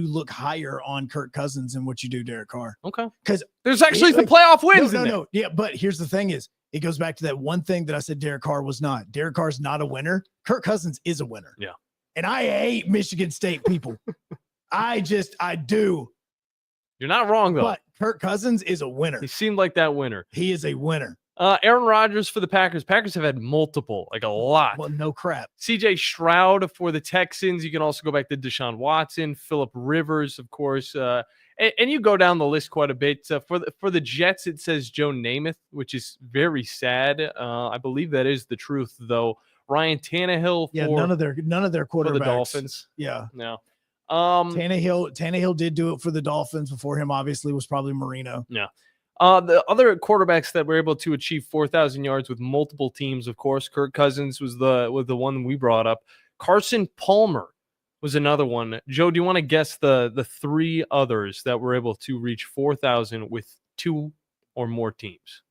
S10: look higher on Kirk Cousins than what you do Derek Carr.
S9: Okay.
S10: Because
S9: there's actually some playoff wins in there.
S10: No. Yeah, but here's the thing is, it goes back to that one thing that I said Derek Carr was not. Derek Carr's not a winner. Kirk Cousins is a winner.
S9: Yeah.
S10: And I hate Michigan State people. I do.
S9: You're not wrong, though.
S10: But Kirk Cousins is a winner.
S9: He seemed like that winner.
S10: He is a winner.
S9: Aaron Rodgers for the Packers. Packers have had multiple, like a lot.
S10: Well, no crap.
S9: CJ Stroud for the Texans. You can also go back to Deshaun Watson, Phillip Rivers, of course. And you go down the list quite a bit. For the Jets, it says Joe Namath, which is very sad. I believe that is the truth, though. Ryan Tannehill for
S10: none of their quarterbacks.
S9: For the Dolphins.
S10: Yeah.
S9: No.
S10: Tannehill did do it for the Dolphins. Before him, obviously, was probably Marino.
S9: Yeah. The other quarterbacks that were able to achieve 4,000 yards with multiple teams, of course, Kirk Cousins was the one we brought up. Carson Palmer was another one. Joe, do you want to guess the three others that were able to reach 4,000 with two or more teams?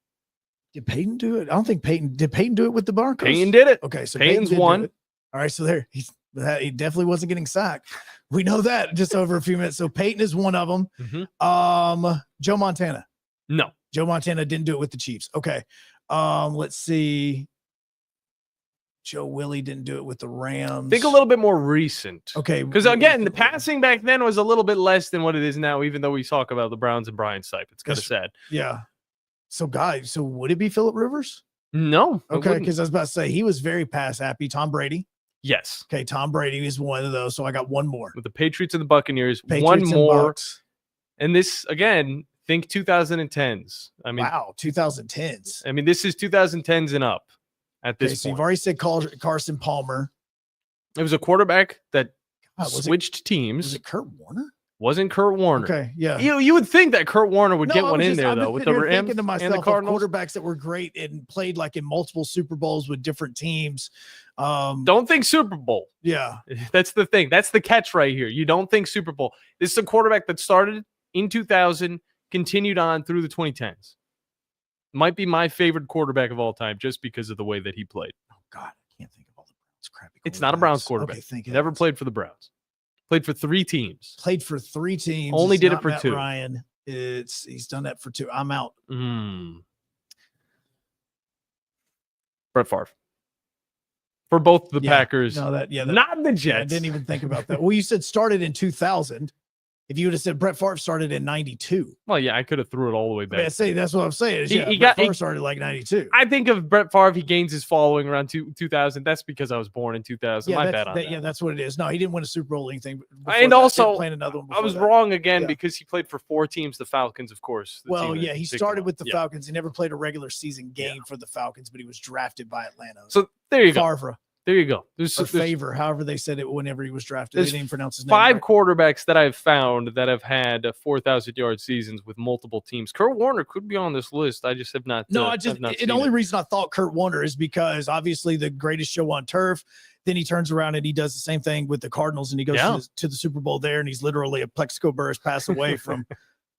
S10: Did Peyton do it? I don't think Peyton did. Peyton do it with the Broncos?
S9: Peyton did it.
S10: Okay, so
S9: Peyton's
S10: Peyton did
S9: one.
S10: do it. All right, so there he definitely wasn't getting sacked. We know that just over a few minutes. So Peyton is one of them.
S9: Mm-hmm.
S10: Joe Montana.
S9: No.
S10: Joe Montana didn't do it with the Chiefs. Okay. Let's see. Joe Willie didn't do it with the Rams.
S9: Think a little bit more recent.
S10: Okay.
S9: Because again, the passing back then was a little bit less than what it is now, even though we talk about the Browns and Brian Sipe. It's kind of sad.
S10: Yeah. So would it be Phillip Rivers?
S9: No.
S10: Okay, because I was about to say he was very pass happy. Tom Brady.
S9: Yes.
S10: Okay, Tom Brady is one of those. So I got one more.
S9: With the Patriots and the Buccaneers,
S10: Patriots
S9: one
S10: and
S9: more.
S10: Bucks.
S9: And this, again, think 2010s. I mean,
S10: wow, 2010s.
S9: I mean, this is 2010s and up at this
S10: Okay, so
S9: point.
S10: you've already said Carson Palmer.
S9: It was a quarterback that
S10: was
S9: switched teams.
S10: Was it Kurt Warner?
S9: Wasn't Kurt Warner.
S10: Okay, yeah.
S9: You would think that Kurt Warner would get
S10: I
S9: one
S10: was
S9: in
S10: just-
S9: there,
S10: I've
S9: though,
S10: been
S9: with
S10: sitting
S9: the
S10: here
S9: Rams
S10: thinking to
S9: and
S10: myself
S9: the
S10: of
S9: Cardinals.
S10: quarterbacks that were great and played like in multiple Super Bowls with different teams.
S9: Don't think Super Bowl.
S10: Yeah.
S9: That's the thing. That's the catch right here. You don't think Super Bowl. This is a quarterback that started in 2000, continued on through the 2010s. Might be my favorite quarterback of all time just because of the way that he played.
S10: Oh, God. I can't think of all the Browns crappy.
S9: It's not a Browns quarterback.
S10: Okay, thank you.
S9: Never played for the Browns. Played for 3 teams.
S10: Played for 3 teams.
S9: Only
S10: It's
S9: did it
S10: not
S9: for
S10: Matt
S9: 2.
S10: Ryan. He's done that for 2. I'm out.
S9: Brett Favre. For both the Packers.
S10: No, not
S9: the Jets.
S10: I didn't even think about that. Well, you said started in 2000. If you would have said Brett Favre started in 92.
S9: Well, yeah, I could have threw it all the way
S10: I
S9: back.
S10: mean, I say that's what I'm saying. Is,
S9: He
S10: Brett Favre started like 92.
S9: I think of Brett Favre, he gains his following around 2000. That's because I was born in 2000. My bad on that.
S10: Yeah, that's what it is. No, he didn't win a Super Bowl or anything. before
S9: And
S10: that.
S9: also,
S10: Didn't play in another one
S9: I was
S10: before that.
S9: wrong again
S10: Yeah.
S9: because he played for 4 teams, the Falcons, of course. the
S10: Well,
S9: team that
S10: yeah, he
S9: picked him
S10: started
S9: up.
S10: with the
S9: Yeah.
S10: Falcons. He never played a regular season game for the Falcons, but he was drafted by Atlanta.
S9: So there you go.
S10: Favre.
S9: There you go.
S10: Or Favre, however they said it whenever he was drafted. They
S9: There's
S10: didn't even pronounce his name.
S9: 5
S10: right.
S9: quarterbacks that I've found that have had 4,000-yard seasons with multiple teams. Kurt Warner could be on this list. I just have not.
S10: No,
S9: have not
S10: the
S9: seen
S10: only
S9: it.
S10: reason I thought Kurt Warner is because obviously the greatest show on turf. Then he turns around and he does the same thing with the Cardinals and he goes to the Super Bowl there and he's literally a Plexico burst pass away from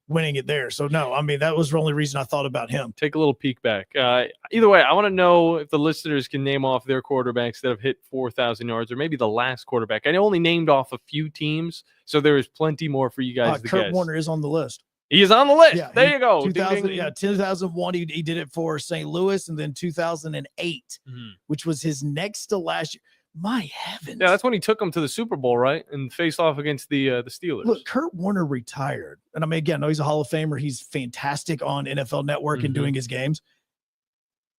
S10: winning it there. So no, I mean, that was the only reason I thought about him.
S9: Take a little peek back. Either way, I want to know if the listeners can name off their quarterbacks that have hit 4,000 yards or maybe the last quarterback. I only named off a few teams, so there is plenty more for you guys to
S10: Kurt
S9: guess.
S10: Warner is on the list.
S9: He is on the list.
S10: Yeah,
S9: there you go. Ding,
S10: 2000,
S9: ding, ding.
S10: yeah, 2001, he did it for St. Louis, and then 2008, which was his next to last year. My heavens.
S9: Yeah, that's when he took him to the Super Bowl, right? And faced off against the Steelers.
S10: Look, Kurt Warner retired. And I mean, again, I know he's a Hall of Famer. He's fantastic on NFL Network and doing his games.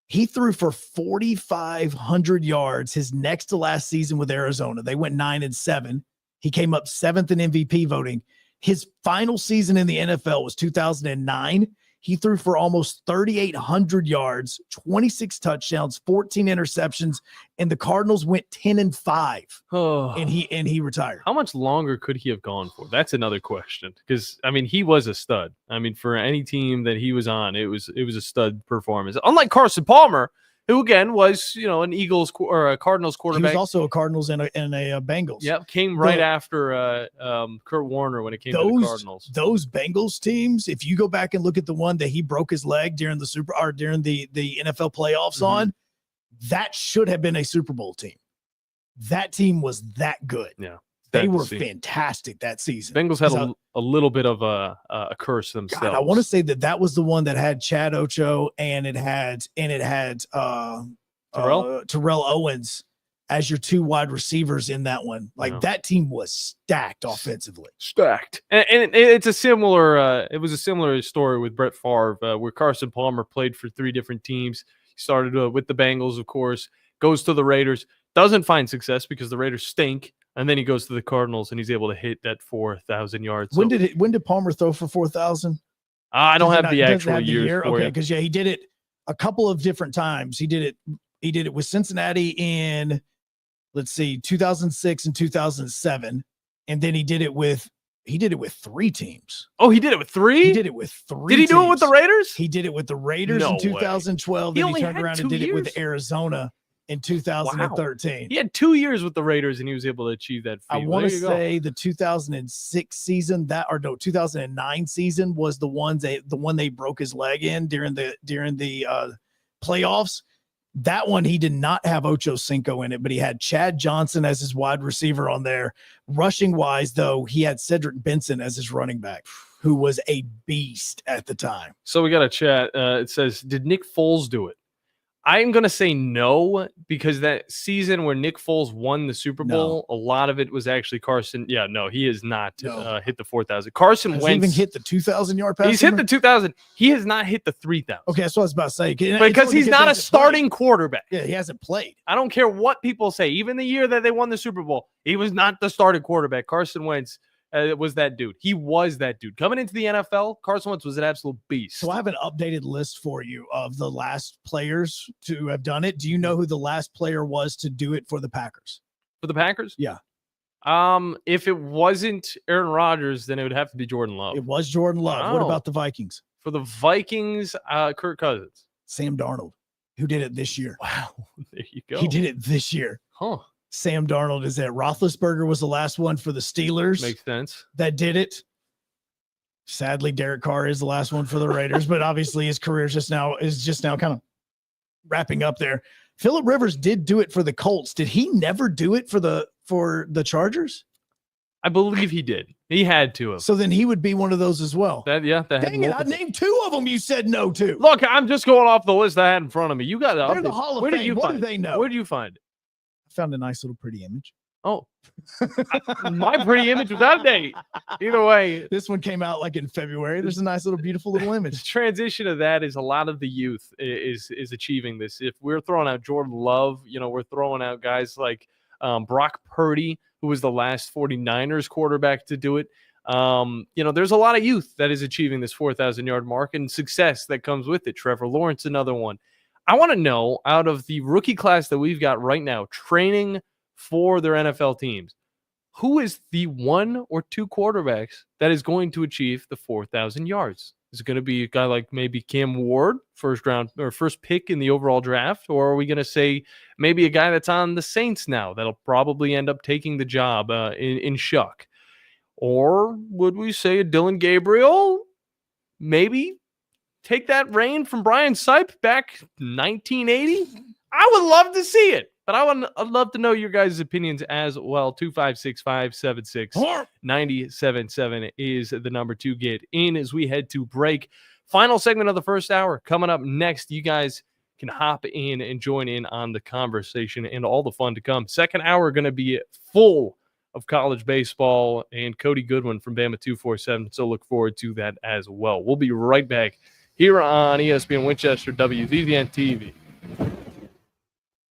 S10: He threw for 4,500 yards his next to last season with Arizona. They went 9-7. He came up 7th in MVP voting. His final season in the NFL was 2009. He threw for almost 3,800 yards, 26 touchdowns, 14 interceptions, and the Cardinals went 10-5. And he retired.
S9: How much longer could he have gone for? That's another question. Because I mean, he was a stud. I mean, for any team that he was on, it was a stud performance. Unlike Carson Palmer, who again was, an Eagles or a Cardinals
S10: He
S9: quarterback.
S10: was also a Cardinals and a Bengals.
S9: Yep, came right after Kurt Warner when it came to the Cardinals.
S10: Those Bengals teams, if you go back and look at the one that he broke his leg during the NFL playoffs on, that should have been a Super Bowl team. That team was that good.
S9: Yeah.
S10: They were fantastic that season.
S9: Bengals had a little bit of a curse themselves.
S10: God, I want to say that was the one that had Chad Ocho and it had Terrell Owens as your two wide receivers in that one. Like that team was stacked offensively.
S9: Stacked. And it's a similar it was a similar story with Brett Favre where Carson Palmer played for 3 different teams. He started with the Bengals, of course, goes to the Raiders, doesn't find success because the Raiders stink. And then he goes to the Cardinals and he's able to hit that 4,000 yards.
S10: When did Palmer throw for 4,000?
S9: I don't have the actual year.
S10: Okay, because he did it a couple of different times. He did it with Cincinnati in 2006 and 2007, and then he did it with 3 teams.
S9: Oh, he did it with 3?
S10: He did it with 3.
S9: Did he do it with the Raiders?
S10: He did it with the Raiders in 2012. Then he turned around and did it with Arizona in 2013.
S9: Wow. He had 2 years with the Raiders and he was able to achieve that feat.
S10: I want to say the 2006 season 2009 season was the one they broke his leg in during the playoffs. That one he did not have Ocho Cinco in it, but he had Chad Johnson as his wide receiver on there. Rushing wise, though, he had Cedric Benson as his running back, who was a beast at the time.
S9: So we got a chat. It says, did Nick Foles do it? I'm going to say no, because that season where Nick Foles won the Super Bowl, a lot of it was actually Carson. Yeah, no, he has not hit the 4,000. Carson
S10: Has
S9: Wentz
S10: he even hit the 2,000-yard pass?
S9: He's hit the 2,000. He has not hit the 3,000.
S10: Okay, that's what I was about to say.
S9: Because he's not a starting quarterback.
S10: Yeah, he hasn't played.
S9: I don't care what people say. Even the year that they won the Super Bowl, he was not the starting quarterback. Carson Wentz was that dude. He was that dude. Coming into the NFL, Carson Wentz was an absolute beast.
S10: So I have an updated list for you of the last players to have done it. Do you know who the last player was to do it for the Packers?
S9: For the Packers?
S10: Yeah.
S9: If it wasn't Aaron Rodgers, then it would have to be Jordan Love.
S10: It was Jordan Love. What about the Vikings?
S9: For the Vikings, Kirk Cousins.
S10: Sam Darnold, who did it this year.
S9: Wow. There you go.
S10: He did it this year.
S9: Huh.
S10: Sam Darnold is that. Roethlisberger was the last one for the Steelers.
S9: Makes sense.
S10: That did it. Sadly, Derek Carr is the last one for the Raiders, but obviously his career is just now kind of wrapping up there. Phillip Rivers did do it for the Colts. Did he never do it for the Chargers?
S9: I believe he did. He had to have.
S10: So then he would be one of those as well.
S9: Dang it!
S10: I named 2 of them. You said no to.
S9: Look, I'm just going off the list I had in front of me. You got to.
S10: They're the Hall of Fame. What do they know?
S9: Where do you find it?
S10: Found a nice little pretty image.
S9: Oh, my pretty image was out of date. Either way,
S10: this one came out like in February. There's a nice little beautiful little image.
S9: The transition of that is a lot of the youth is achieving this. If we're throwing out Jordan Love, we're throwing out guys like Brock Purdy, who was the last 49ers quarterback to do it. There's a lot of youth that is achieving this 4,000-yard mark and success that comes with it. Trevor Lawrence, another one. I want to know, out of the rookie class that we've got right now, training for their NFL teams, who is the 1 or 2 quarterbacks that is going to achieve the 4,000 yards? Is it going to be a guy like maybe Cam Ward, first pick in the overall draft? Or are we going to say maybe a guy that's on the Saints now that'll probably end up taking the job in Shuck? Or would we say a Dylan Gabriel? Maybe take that reign from Brian Sipe back 1980? I would love to see it, but I'd love to know your guys' opinions as well. 256-576-977 is the number to get in as we head to break. Final segment of the first hour coming up next. You guys can hop in and join in on the conversation and all the fun to come. Second hour going to be full of college baseball and Cody Goodwin from Bama 247. So look forward to that as well. We'll be right back here on ESPN Winchester, WVVN TV.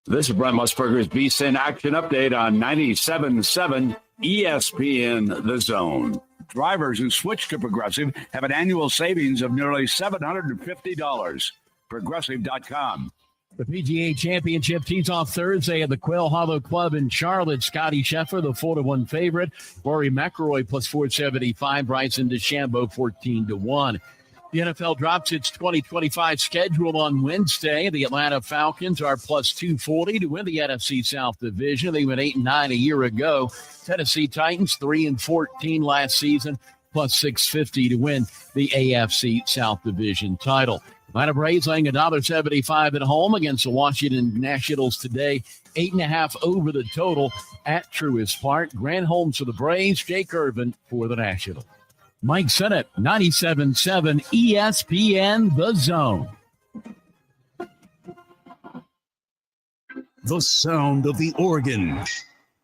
S17: This is Brent Musburger's VSiN Action Update on 97.7 ESPN The Zone. Drivers who switch to Progressive have an annual savings of nearly $750. Progressive.com.
S18: The PGA Championship tees off Thursday at the Quail Hollow Club in Charlotte. Scotty Scheffler, the 4-1 favorite. Rory McIlroy plus 475. Bryson DeChambeau 14-1. The NFL drops its 2025 schedule on Wednesday. The Atlanta Falcons are plus 240 to win the NFC South Division. They went 8-9 a year ago. Tennessee Titans 3-14 last season, plus 650 to win the AFC South Division title. Atlanta Braves laying $1.75 at home against the Washington Nationals today. 8.5 over the total at Truist Park. Grand homes for the Braves. Jake Irvin for the Nationals. Mike Sennett, 97.7 ESPN, The Zone.
S19: The sound of the organ.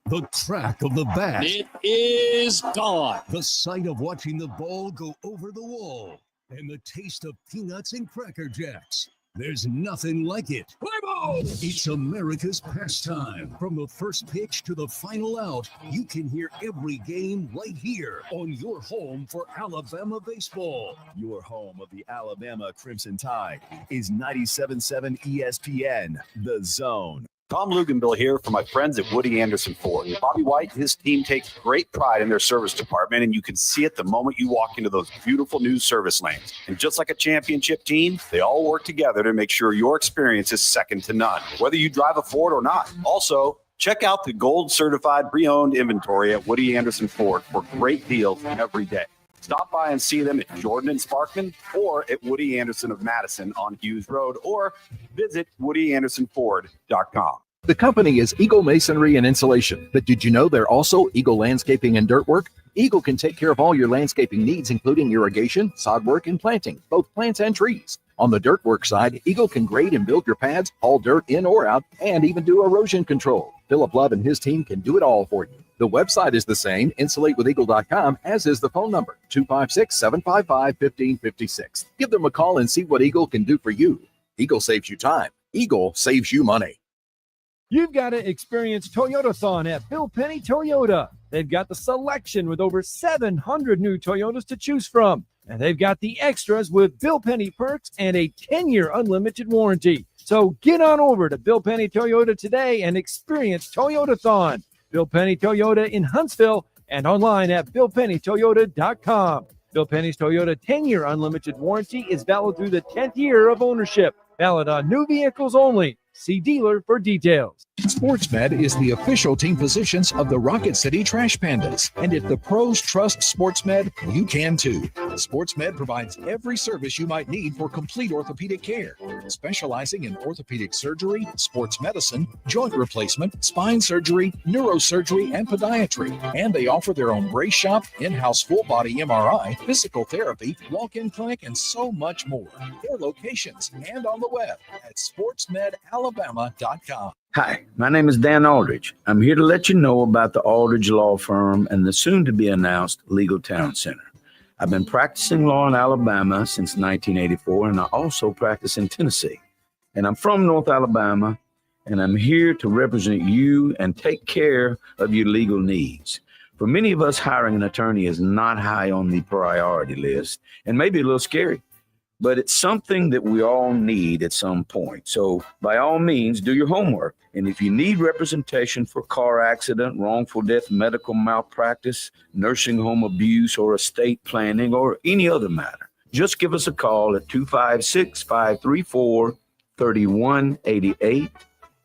S19: The crack of the bat.
S18: It is gone.
S19: The sight of watching the ball go over the wall. And the taste of peanuts and Cracker Jacks. There's nothing like it. Play ball! It's America's pastime. From the first pitch to the final out, you can hear every game right here on your home for Alabama baseball.
S2: Your home of the Alabama Crimson Tide is 97.7 ESPN, The Zone.
S20: Tom Luganville here for my friends at Woody Anderson Ford. Bobby White and his team take great pride in their service department, and you can see it the moment you walk into those beautiful new service lanes. And just like a championship team, they all work together to make sure your experience is second to none, whether you drive a Ford or not. Also, check out the gold certified pre-owned inventory at Woody Anderson Ford for great deals every day. Stop by and see them at Jordan and Sparkman or at Woody Anderson of Madison on Hughes Road, or visit WoodyAndersonFord.com.
S7: The company is Eagle Masonry and Insulation, but did you know they're also Eagle Landscaping and Dirt Work? Eagle can take care of all your landscaping needs, including irrigation, sod work, and planting, both plants and trees. On the dirt work side, Eagle can grade and build your pads, haul dirt in or out, and even do erosion control. Philip Love and his team can do it all for you. The website is the same, insulatewitheagle.com, as is the phone number, 256-755-1556. Give them a call and see what Eagle can do for you. Eagle saves you time. Eagle saves you money.
S9: You've got to experience Toyotathon at Bill Penny Toyota. They've got the selection with over 700 new Toyotas to choose from. And they've got the extras with Bill Penny perks and a 10-year unlimited warranty. So get on over to Bill Penny Toyota today and experience Toyotathon. Bill Penny Toyota in Huntsville and online at BillPennyToyota.com. Bill Penny's Toyota 10-year unlimited warranty is valid through the 10th year of ownership. Valid on new vehicles only. See dealer for details.
S7: SportsMed is the official team physicians of the Rocket City Trash Pandas. And if the pros trust SportsMed, you can too. SportsMed provides every service you might need for complete orthopedic care, specializing in orthopedic surgery, sports medicine, joint replacement, spine surgery, neurosurgery, and podiatry. And they offer their own brace shop, in-house full-body MRI, physical therapy, walk-in clinic, and so much more. Their locations and on the web at sportsmedalabama.com.
S21: Hi, my name is Dan Aldridge. I'm here to let you know about the Aldridge Law Firm and the soon-to-be-announced Legal Town Center. I've been practicing law in Alabama since 1984, and I also practice in Tennessee. And I'm from North Alabama, and I'm here to represent you and take care of your legal needs. For many of us, hiring an attorney is not high on the priority list and maybe a little scary. But it's something that we all need at some point. So by all means, do your homework. And if you need representation for car accident, wrongful death, medical malpractice, nursing home abuse, or estate planning, or any other matter, just give us a call at 256-534-3188.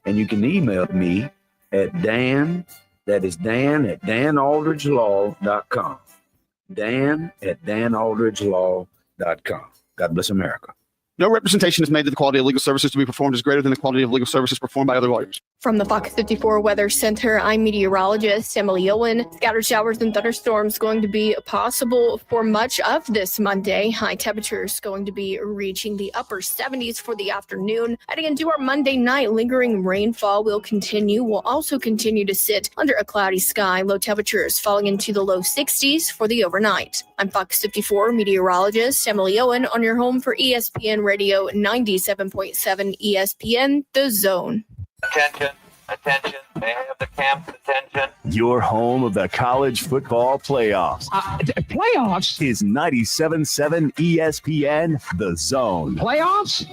S21: And you can email me at Dan, that is Dan at danaldridgelaw.com. Dan at danaldridgelaw.com. God bless America.
S22: No representation is made that the quality of legal services to be performed is greater than the quality of legal services performed by other lawyers.
S16: From the Fox 54 Weather Center, I'm meteorologist Emily Owen. Scattered showers and thunderstorms going to be possible for much of this Monday. High temperatures going to be reaching the upper 70s for the afternoon. Heading into our Monday night, lingering rainfall will continue. We'll also continue to sit under a cloudy sky. Low temperatures falling into the low 60s for the overnight. I'm Fox 54 meteorologist Emily Owen on your home for ESPN Radio 97.7 ESPN, The Zone.
S23: Attention, may I have the camp's attention?
S2: Your home of the college football playoffs.
S18: Playoffs?
S2: Is 97.7 ESPN, The Zone.
S18: Playoffs?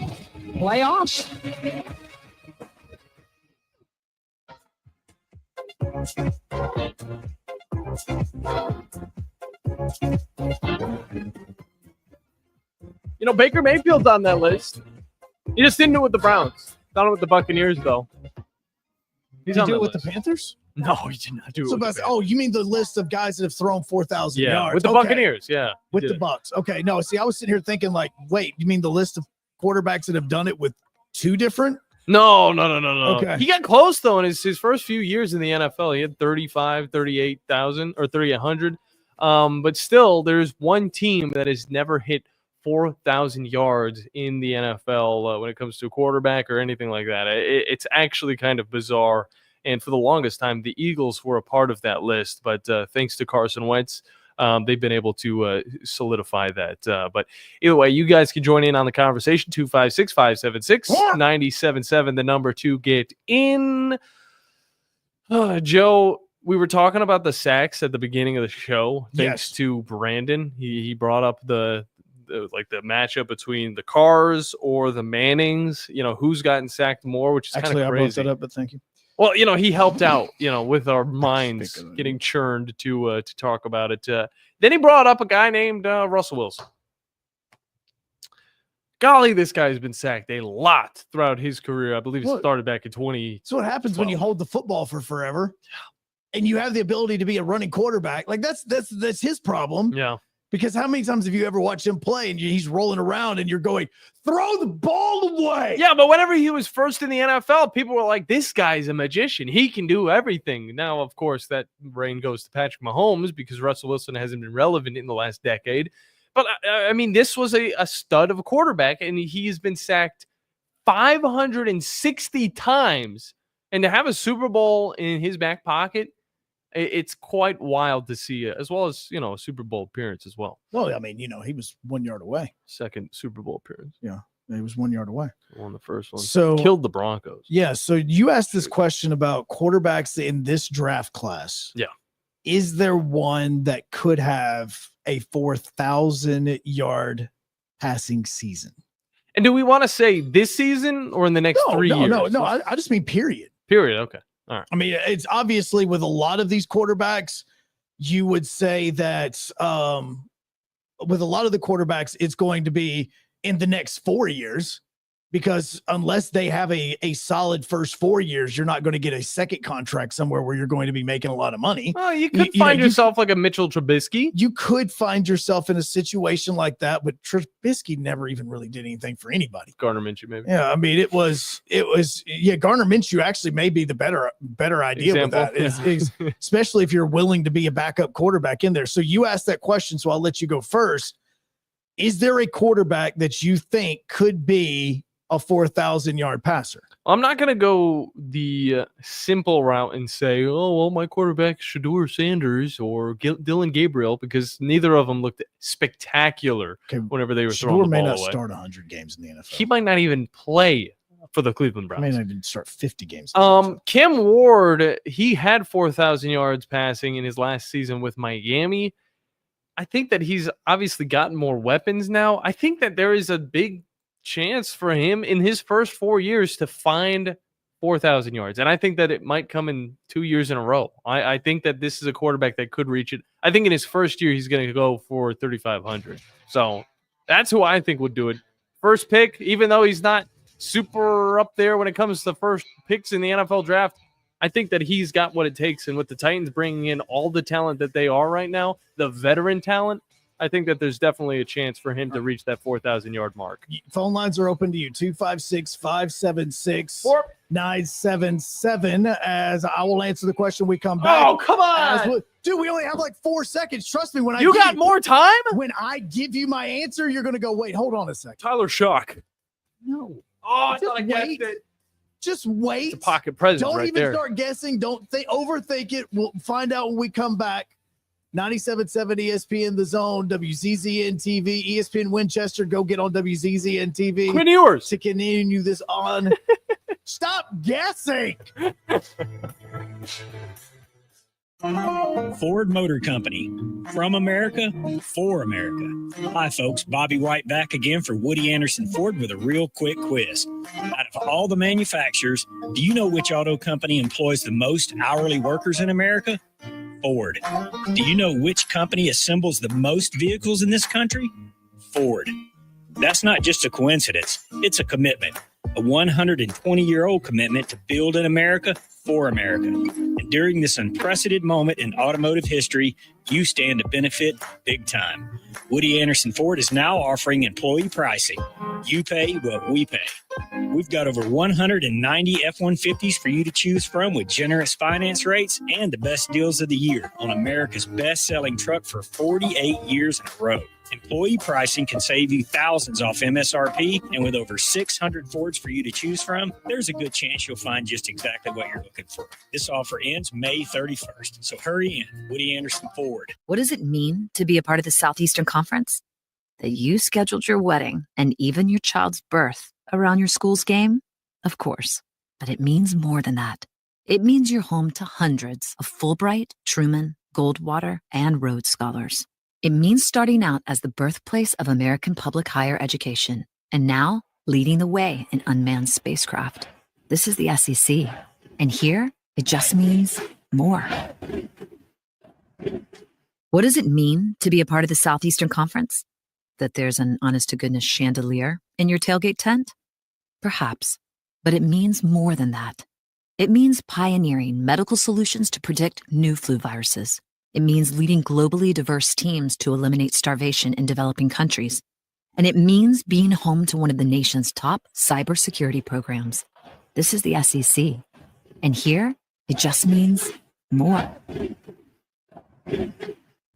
S9: Baker Mayfield's on that list. He just didn't do it with the Browns. Done it with the Buccaneers, though. He's
S10: Did
S9: on
S10: he do it
S9: that
S10: with
S9: list.
S10: the Panthers?
S9: No, he did not do it.
S10: So
S9: with the
S10: you mean the list of guys that have thrown 4,000
S9: Yeah,
S10: yards?
S9: with the
S10: Okay.
S9: Buccaneers, yeah.
S10: With
S9: He
S10: the
S9: did.
S10: Bucs. Okay, no, see, I was sitting here thinking like, wait, you mean the list of quarterbacks that have done it with two different?
S9: No.
S10: Okay.
S9: He got close, though, in his first few years in the NFL. He had 38,000 or 3,800. But still, there's one team that has never hit 4,000 yards in the NFL when it comes to a quarterback or anything like that. It's actually kind of bizarre. And for the longest time, the Eagles were a part of that list. But thanks to Carson Wentz, they've been able to solidify that. But either way, you guys can join in on the conversation. 256-576-97.7, the number to get in. Joe, we were talking about the sacks at the beginning of the show. Thanks to Brandon. He brought up the matchup between the Carrs or the Mannings. Who's gotten sacked more, which is kind of crazy.
S10: I brought that up, but thank you.
S9: Well, he helped out, with our minds getting churned to talk about it. Then he brought up a guy named Russell Wilson. Golly, this guy's been sacked a lot throughout his career. I believe it started back in 20.
S10: So what happens when you hold the football for forever and you have the ability to be a running quarterback? Like that's his problem.
S9: Yeah.
S10: Because how many times have you ever watched him play and he's rolling around and you're going, throw the ball away?
S9: Yeah, but whenever he was first in the NFL, people were like, this guy's a magician. He can do everything. Now, of course, that reign goes to Patrick Mahomes because Russell Wilson hasn't been relevant in the last decade. But, I mean, this was a stud of a quarterback, and he's been sacked 560 times. And to have a Super Bowl in his back pocket, it's quite wild to see, as well as, a Super Bowl appearance as well.
S10: Well, I mean, he was 1 yard away.
S9: Second Super Bowl appearance.
S10: Yeah, he was 1 yard away.
S9: Won the first one.
S10: So
S9: killed the Broncos.
S10: Yeah, so you asked this question about quarterbacks in this draft class.
S9: Yeah.
S10: Is there one that could have a 4,000-yard passing season?
S9: And do we want to say this season or in the next 3 years?
S10: No. I just mean period.
S9: Period. Okay. All right.
S10: I mean, it's obviously with a lot of these quarterbacks, you would say that with a lot of the quarterbacks, it's going to be in the next 4 years, because unless they have a solid first 4 years, you're not going to get a second contract somewhere where you're going to be making a lot of money.
S9: Well, you could find yourself like a Mitchell Trubisky.
S10: You could find yourself in a situation like that, but Trubisky never even really did anything for anybody.
S9: Gardner Minshew, maybe.
S10: Yeah, I mean, it was Gardner Minshew actually may be the better idea
S9: Example.
S10: with that, is especially if you're willing to be a backup quarterback in there. So you asked that question, so I'll let you go first. Is there a quarterback that you think could be a 4,000-yard passer?
S9: I'm not going to go the simple route and say, oh, well, my quarterback Shedeur Sanders or Dylan Gabriel, because neither of them looked spectacular whenever they were throwing the ball
S10: may not
S9: away.
S10: start 100 games in the NFL.
S9: He might not even play for the Cleveland Browns.
S10: May not even start 50 games.
S9: Cam Ward, he had 4,000 yards passing in his last season with Miami. I think that he's obviously gotten more weapons now. I think that there is a big chance for him in his first 4 years to find 4,000 yards. And I think that it might come in 2 years in a row. I think that this is a quarterback that could reach it. I think in his first year, he's going to go for 3,500. So that's who I think would do it. First pick, even though he's not super up there when it comes to first picks in the NFL draft, I think that he's got what it takes. And with the Titans bringing in all the talent that they are right now, the veteran talent, I think that there's definitely a chance for him to reach that 4,000-yard mark.
S10: Phone lines are open to you, 256-576-977, as I will answer the question when we come back.
S9: Oh, come on.
S10: Dude, we only have like 4 seconds. Trust me.
S9: You got more time?
S10: When I give you my answer, you're going to go, wait, hold on a second.
S9: Tyler Shock.
S10: No.
S9: Oh, I thought I guessed it.
S10: Just wait.
S9: It's a pocket present
S10: Don't
S9: right
S10: even
S9: there.
S10: start guessing. Don't overthink it. We'll find out when we come back. 97.7 ESPN The Zone, WZZN TV, ESPN Winchester. Go get on WZZN TV.
S9: Quinn Ewers.
S10: To continue this on. Stop guessing.
S1: Ford Motor Company. From America, for America. Hi, folks. Bobby White back again for Woody Anderson Ford with a real quick quiz. Out of all the manufacturers, do you know which auto company employs the most hourly workers in America? Ford. Do you know which company assembles the most vehicles in this country? Ford. That's not just a coincidence, it's a commitment. A 120-year-old commitment to build in America for America. And during this unprecedented moment in automotive history, you stand to benefit big time. Woody Anderson Ford is now offering employee pricing. You pay what we pay. We've got over 190 F-150s for you to choose from with generous finance rates and the best deals of the year on America's best-selling truck for 48 years in a row. Employee pricing can save you thousands off MSRP, and with over 600 Fords for you to choose from, there's a good chance you'll find just exactly what you're looking for. This offer ends May 31st, so hurry in. Woody Anderson Ford.
S3: What does it mean to be a part of the Southeastern Conference? That you scheduled your wedding and even your child's birth around your school's game? Of course, but it means more than that. It means you're home to hundreds of Fulbright, Truman, Goldwater, and Rhodes Scholars. It means starting out as the birthplace of American public higher education, and now leading the way in unmanned spacecraft. This is the SEC, and here it just means more. What does it mean to be a part of the Southeastern Conference? That there's an honest-to-goodness chandelier in your tailgate tent? Perhaps, but it means more than that. It means pioneering medical solutions to predict new flu viruses. It means leading globally diverse teams to eliminate starvation in developing countries. And it means being home to one of the nation's top cybersecurity programs. This is the SEC. And here, it just means more.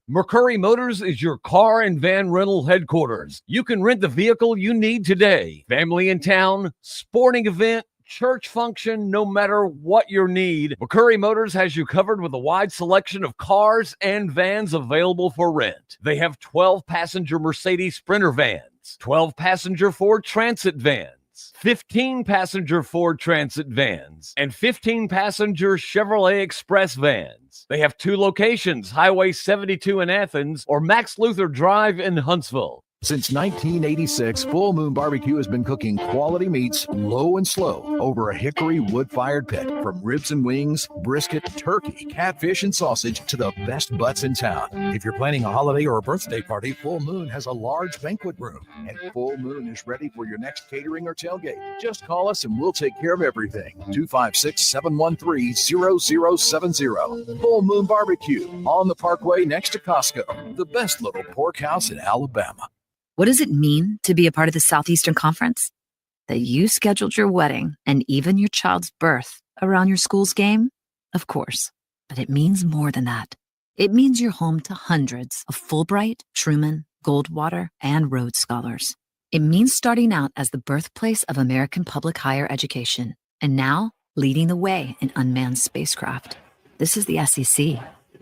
S4: McCurry Motors is your car and van rental headquarters. You can rent the vehicle you need today. Family in town, sporting event, church function, no matter what your need, McCurry Motors has you covered with a wide selection of cars and vans available for rent. They have 12-passenger Mercedes Sprinter vans, 12-passenger Ford Transit vans, 15-passenger Ford Transit vans, and 15-passenger Chevrolet Express vans. They have 2 locations, Highway 72 in Athens or Max Luther Drive in Huntsville.
S7: Since 1986, Full Moon Barbecue has been cooking quality meats low and slow over a hickory wood-fired pit. From ribs and wings, brisket, turkey, catfish, and sausage to the best butts in town. If you're planning a holiday or a birthday party, Full Moon has a large banquet room. And Full Moon is ready for your next catering or tailgate. Just call us and we'll take care of everything. 256-713-0070. Full Moon Barbecue on the Parkway next to Costco. The best little pork house in Alabama.
S3: What does it mean to be a part of the Southeastern Conference? That you scheduled your wedding and even your child's birth around your school's game? Of course, but it means more than that. It means you're home to hundreds of Fulbright, Truman, Goldwater, and Rhodes Scholars. It means starting out as the birthplace of American public higher education, and now leading the way in unmanned spacecraft. This is the SEC,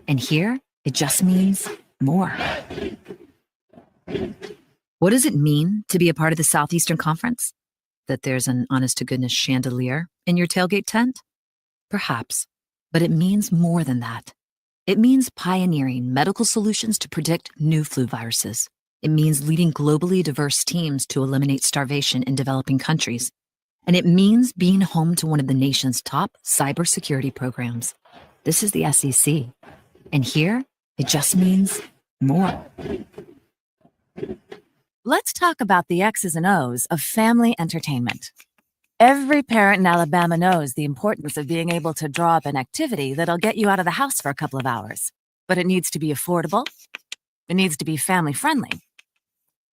S3: and here it just means more. What does it mean to be a part of the Southeastern Conference? That there's an honest-to-goodness chandelier in your tailgate tent? Perhaps, but it means more than that. It means pioneering medical solutions to predict new flu viruses. It means leading globally diverse teams to eliminate starvation in developing countries. And it means being home to one of the nation's top cybersecurity programs. This is the SEC. And here, it just means more.
S6: Let's talk about the X's and O's of family entertainment. Every parent in Alabama knows the importance of being able to draw up an activity that'll get you out of the house for a couple of hours. But it needs to be affordable. It needs to be family-friendly.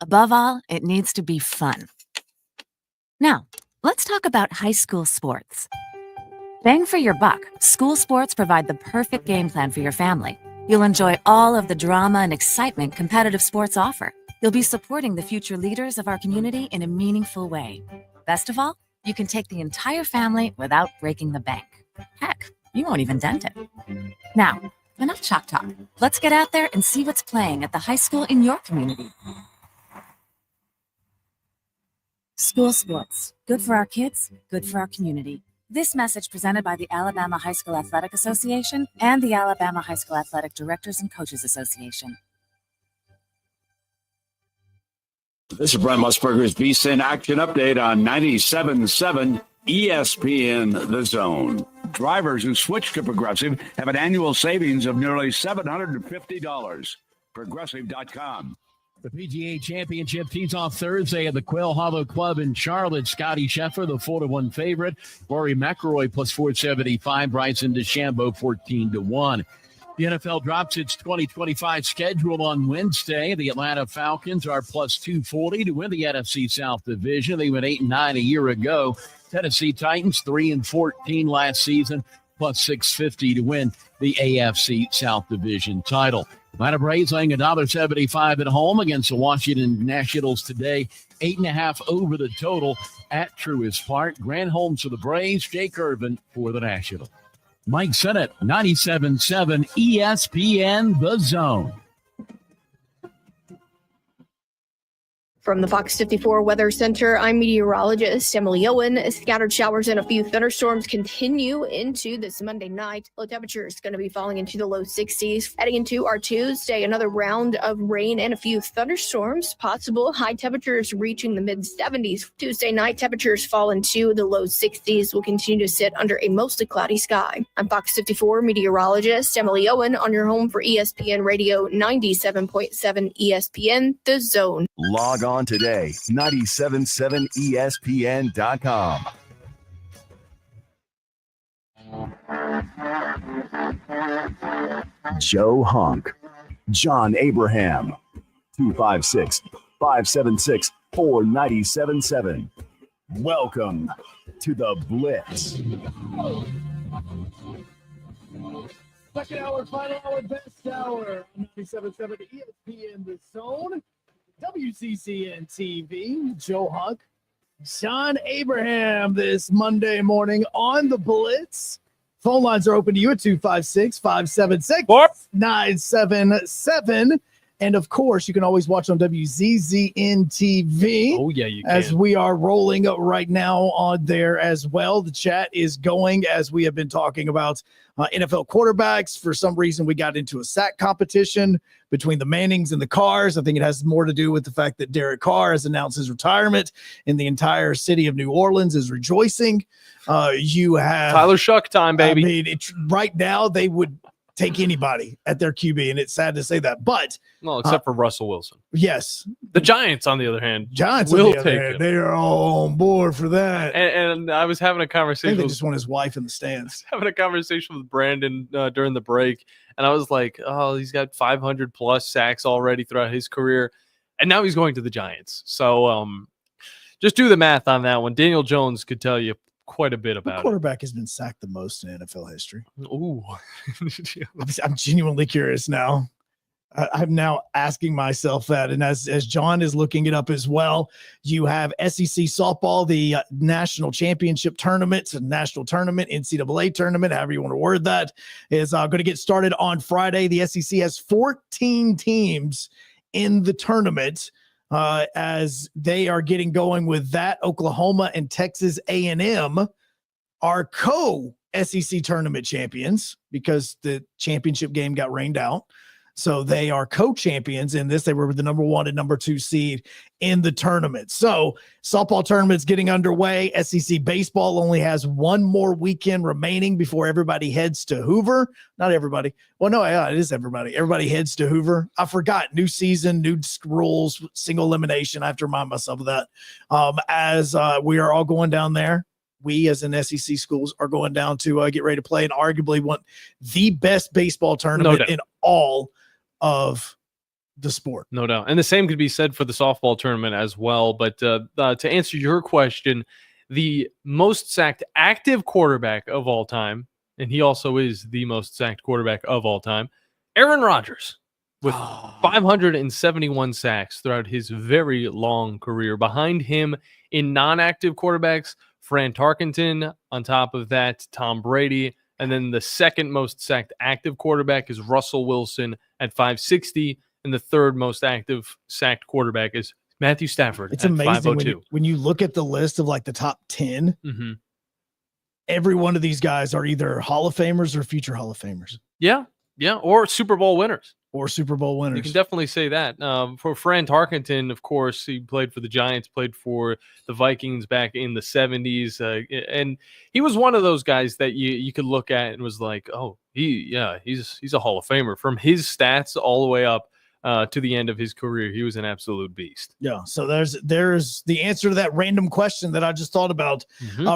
S6: Above all, it needs to be fun. Now, let's talk about high school sports. Bang for your buck, school sports provide the perfect game plan for your family. You'll enjoy all of the drama and excitement competitive sports offer. You'll be supporting the future leaders of our community in a meaningful way. Best of all, you can take the entire family without breaking the bank. Heck, you won't even dent it. Now, enough chalk talk. Let's get out there and see what's playing at the high school in your community. School sports. Good for our kids, good for our community. This message presented by the Alabama High School Athletic Association and the Alabama High School Athletic Directors and Coaches Association.
S17: This is Brent Musburger's VSiN Action Update on 97.7 ESPN The Zone. Drivers who switch to Progressive have an annual savings of nearly $750. Progressive.com.
S18: The PGA Championship tees off Thursday at the Quail Hollow Club in Charlotte. Scotty Scheffler, the 4-1 favorite. Rory McIlroy plus 475. Bryson DeChambeau 14-1. The NFL drops its 2025 schedule on Wednesday. The Atlanta Falcons are plus 240 to win the NFC South Division. They went 8-9 a year ago. Tennessee Titans 3-14 last season, plus 650 to win the AFC South Division title. Atlanta Braves laying $1.75 at home against the Washington Nationals today. 8.5 over the total at Truist Park. Grant Holmes for the Braves, Jake Irvin for the Nationals. Mike Sennett, 97.7 ESPN The Zone.
S16: From the Fox 54 Weather Center, I'm meteorologist Emily Owen. Scattered showers and a few thunderstorms continue into this Monday night. Low temperature is going to be falling into the low 60s. Heading into our Tuesday, another round of rain and a few thunderstorms possible. High temperatures reaching the mid-70s. Tuesday night, temperatures fall into the low 60s. Will continue to sit under a mostly cloudy sky. I'm Fox 54 meteorologist Emily Owen on your home for ESPN Radio 97.7 ESPN The Zone.
S2: Log on today, 977ESPN.com. Joe Hunk, John Abraham, 256-576-4977. Welcome to the Blitz.
S9: Second hour, final hour, best hour. 97.7 ESPN The Zone. WCCN TV, Joe Hunk, John Abraham this Monday morning on the Blitz. Phone lines are open to you at 256-576-977. And of course, you can always watch on WZZN TV. Oh, yeah, you can.
S10: As we are rolling right now on there as well. The chat is going as we have been talking about NFL quarterbacks. For some reason, we got into a sack competition between the Mannings and the Carrs. I think it has more to do with the fact that Derek Carr has announced his retirement and the entire city of New Orleans is rejoicing. You have
S9: Tyler Shuck time, baby.
S10: I mean, right now they would take anybody at their QB, and it's sad to say that, but
S9: Well, except for Russell Wilson.
S10: yes,
S9: The Giants, on the other hand,
S10: Giants
S9: will
S10: on the other
S9: take
S10: hand,
S9: him.
S10: they are all on board for that.
S9: And I was having a
S10: I think
S9: conversation
S10: they
S9: with
S10: just want his wife in the stands.
S9: having a conversation with Brandon during the break, and I was like, "Oh, he's got 500 plus sacks already throughout his career, and now he's going to the Giants." So, just do the math on that one. Daniel Jones could tell you quite a bit
S10: What
S9: about it.
S10: quarterback has been sacked the most in NFL history?
S9: Ooh,
S10: I'm genuinely curious now. I'm now asking myself that. And as John is looking it up as well, you have SEC softball, the national championship tournament, national tournament, NCAA tournament, however you want to word that, is going to get started on Friday. The SEC has 14 teams in the tournament. As they are getting going with that, Oklahoma and Texas A&M are co-SEC tournament champions because the championship game got rained out. So they are co-champions in this. They were the number 1 and number 2 seed in the tournament. So softball tournament's getting underway. SEC baseball only has one more weekend remaining before everybody heads to Hoover. Not everybody. Well, no, yeah, it is everybody. Everybody heads to Hoover. I forgot. New season, new rules, single elimination. I have to remind myself of that. As we are all going down there. We, as in SEC schools, are going down to get ready to play and arguably want the best baseball tournament in all of the sport.
S9: no doubt. And the same could be said for the softball tournament as well. But to answer your question, the most sacked active quarterback of all time, and he also is the most sacked quarterback of all time, Aaron Rodgers, with 571 sacks throughout his very long career. Behind him in non-active quarterbacks, Fran Tarkenton. On top of that, Tom Brady. And then the second most sacked active quarterback is Russell Wilson at 560. And the third most active sacked quarterback is Matthew Stafford
S10: It's
S9: at
S10: amazing
S9: 502.
S10: when you look at the list of like the top 10,
S9: Mm-hmm.
S10: every one of these guys are either Hall of Famers or future Hall of Famers.
S9: Yeah. Or Super Bowl winners.
S10: Or Super Bowl winners.
S9: You can definitely say that. For Fran Tarkenton, of course, he played for the Giants, played for the Vikings back in the 70s. And he was one of those guys that you could look at and was like, oh, he's a Hall of Famer. From his stats all the way up to the end of his career. He was an absolute beast.
S10: Yeah. So there's the answer to that random question that I just thought about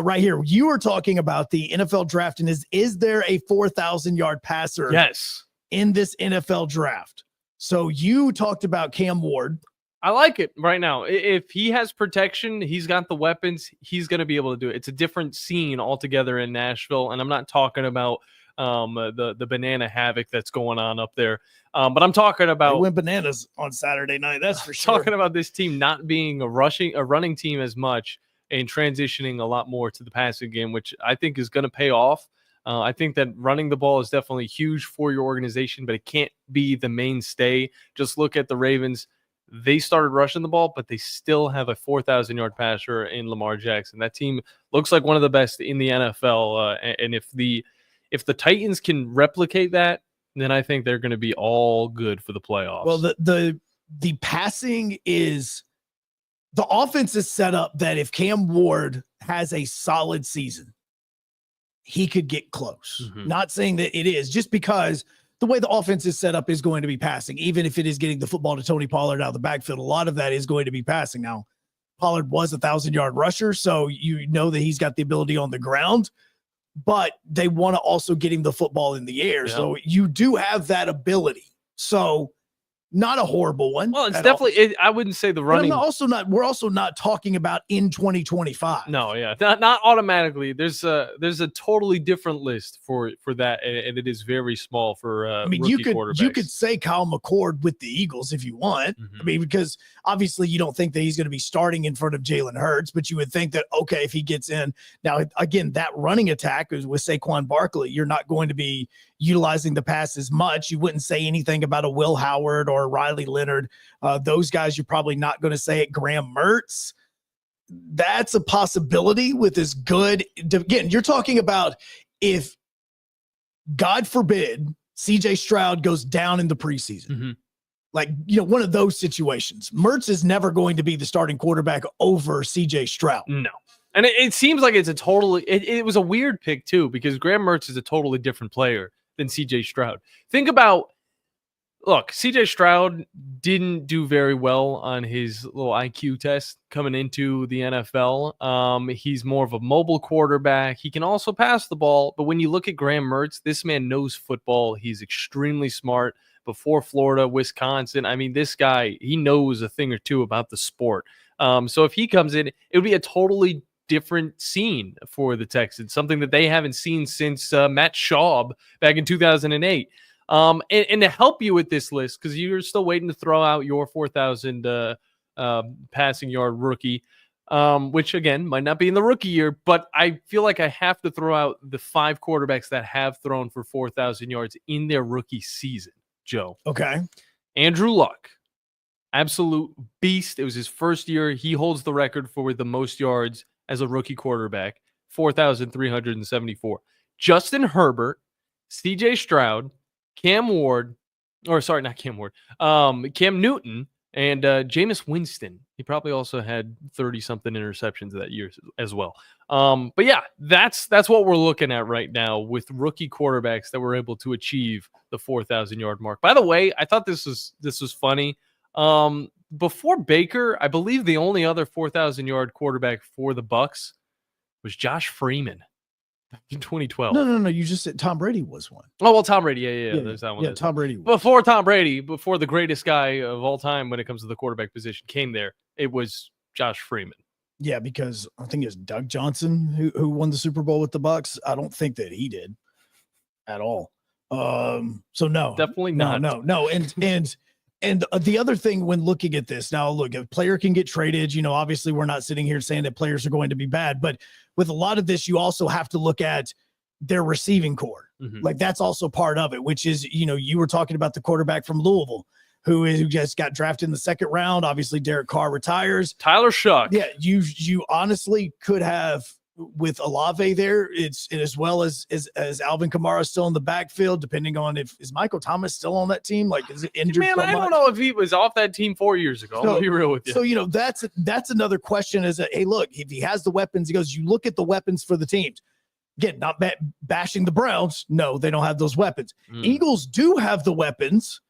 S10: right here. You were talking about the NFL draft, and is there a 4,000-yard passer?
S9: Yes.
S10: In this NFL draft. So you talked about Cam Ward.
S9: I like it right now. If he has protection, he's got the weapons, he's going to be able to do it. It's a different scene altogether in Nashville, and I'm not talking about the banana havoc that's going on up there. But I'm talking about
S10: they went bananas on Saturday night. That's for sure.
S9: Talking about this team not being a running team as much and transitioning a lot more to the passing game, which I think is going to pay off. I think that running the ball is definitely huge for your organization, but it can't be the mainstay. Just look at the Ravens. They started rushing the ball, but they still have a 4,000-yard passer in Lamar Jackson. That team looks like one of the best in the NFL. And if the Titans can replicate that, then I think they're going to be all good for the playoffs.
S10: Well, the passing is – the offense is set up that if Cam Ward has a solid season, he could get close. Not saying that it is, just because – the way the offense is set up is going to be passing, even if it is getting the football to Tony Pollard out of the backfield. A lot of that is going to be passing. Now, Pollard was a 1,000-yard rusher, so you know that he's got the ability on the ground, but they want to also get him the football in the air. Yeah. So you do have that ability. So not a horrible one.
S9: Well, it's definitely, I wouldn't say the running.
S10: We're also not talking about in 2025.
S9: No, yeah, not automatically. There's a totally different list for that, and it is very small for
S10: you could say Kyle McCord with the Eagles if you want. I mean, because obviously you don't think that he's going to be starting in front of Jalen Hurts, but you would think that, okay, if he gets in now, again, that running attack is with Saquon Barkley. You're not going to be utilizing the pass as much. You wouldn't say anything about a Will Howard or Riley Leonard. Those guys you're probably not going to say it. Graham Mertz. That's a possibility with as good. Again, you're talking about if, God forbid, CJ Stroud goes down in the preseason. Like, one of those situations. Mertz is never going to be the starting quarterback over CJ Stroud.
S9: No. And it seems like it's a totally, it was a weird pick too, because Graham Mertz is a totally different player than CJ Stroud. Think about, look, CJ Stroud didn't do very well on his little IQ test coming into the NFL. He's more of a mobile quarterback. He can also pass the ball. But when you look at Graham Mertz, this man knows football. He's extremely smart. Before Florida, Wisconsin, I mean, this guy, he knows a thing or two about the sport. So if he comes in, it would be a totally different scene for the Texans, something that they haven't seen since Matt Schaub back in 2008. And to help you with this list, because you're still waiting to throw out your 4,000 passing yard rookie, which again might not be in the rookie year, but I feel like I have to throw out the 5 quarterbacks that have thrown for 4,000 yards in their rookie season. Joe.
S10: Okay.
S9: Andrew Luck, absolute beast. It was his first year. He holds the record for the most yards as a rookie quarterback, 4,374. Justin Herbert, CJ Stroud, Cam Newton, and Jameis Winston. He probably also had 30-something interceptions that year as well. But yeah, that's what we're looking at right now with rookie quarterbacks that were able to achieve the 4,000-yard mark. By the way, I thought this was funny. Before Baker, I believe the only other 4,000-yard quarterback for the Bucs was Josh Freeman in 2012.
S10: No. You just said Tom Brady was one.
S9: Oh, well, Tom Brady. Yeah. There's that one.
S10: Yeah, Tom Brady.
S9: Before Tom Brady, before the greatest guy of all time when it comes to the quarterback position came there, it was Josh Freeman.
S10: Yeah, because I think it was Doug Johnson who won the Super Bowl with the Bucs. I don't think that he did at all. So no.
S9: Definitely not.
S10: No. And the other thing when looking at this, now look, if a player can get traded, obviously we're not sitting here saying that players are going to be bad, but with a lot of this, you also have to look at their receiving core. Like that's also part of it, which is, you were talking about the quarterback from Louisville who just got drafted in the 2nd round. Obviously Derek Carr retires.
S9: Tyler Shuck.
S10: Yeah. You honestly could have with Olave there, it's as well as Alvin Kamara still in the backfield, depending on is Michael Thomas still on that team? Like, is it injured?
S9: Man, I don't know if he was off that team 4 years ago. I'll be real with you.
S10: So, that's another question is hey, look, if he has the weapons, he goes, you look at the weapons for the teams. Again, not bashing the Browns. No, they don't have those weapons. Eagles do have the weapons,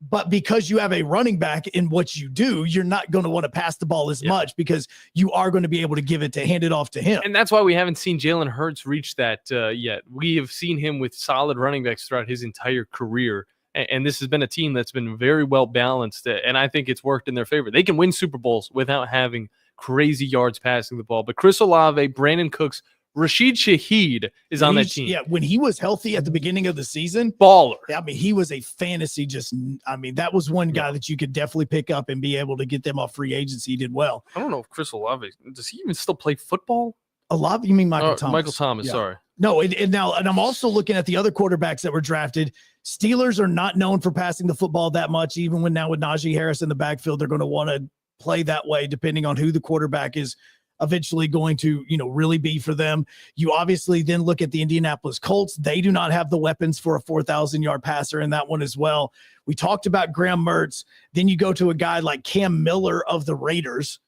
S10: But because you have a running back in what you do, you're not going to want to pass the ball as much because you are going to be able to hand it off to him.
S9: And that's why we haven't seen Jalen Hurts reach that yet. We have seen him with solid running backs throughout his entire career. And this has been a team that's been very well balanced. And I think it's worked in their favor. They can win Super Bowls without having crazy yards passing the ball. But Chris Olave, Brandon Cooks, Rashid Shaheed is on that team.
S10: Yeah, when he was healthy at the beginning of the season,
S9: baller.
S10: I mean, he was a fantasy. That was one guy that you could definitely pick up and be able to get them off free agency. He did well.
S9: I don't know if Chris Olave, does he even still play football?
S10: Olave, you mean Michael Thomas?
S9: Michael Thomas, sorry.
S10: No, and I'm also looking at the other quarterbacks that were drafted. Steelers are not known for passing the football that much, even when now with Najee Harris in the backfield, they're going to want to play that way depending on who the quarterback is eventually going to, really be for them. You obviously then look at the Indianapolis Colts. They do not have the weapons for a 4,000-yard passer in that one as well. We talked about Graham Mertz. Then you go to a guy like Cam Miller of the Raiders.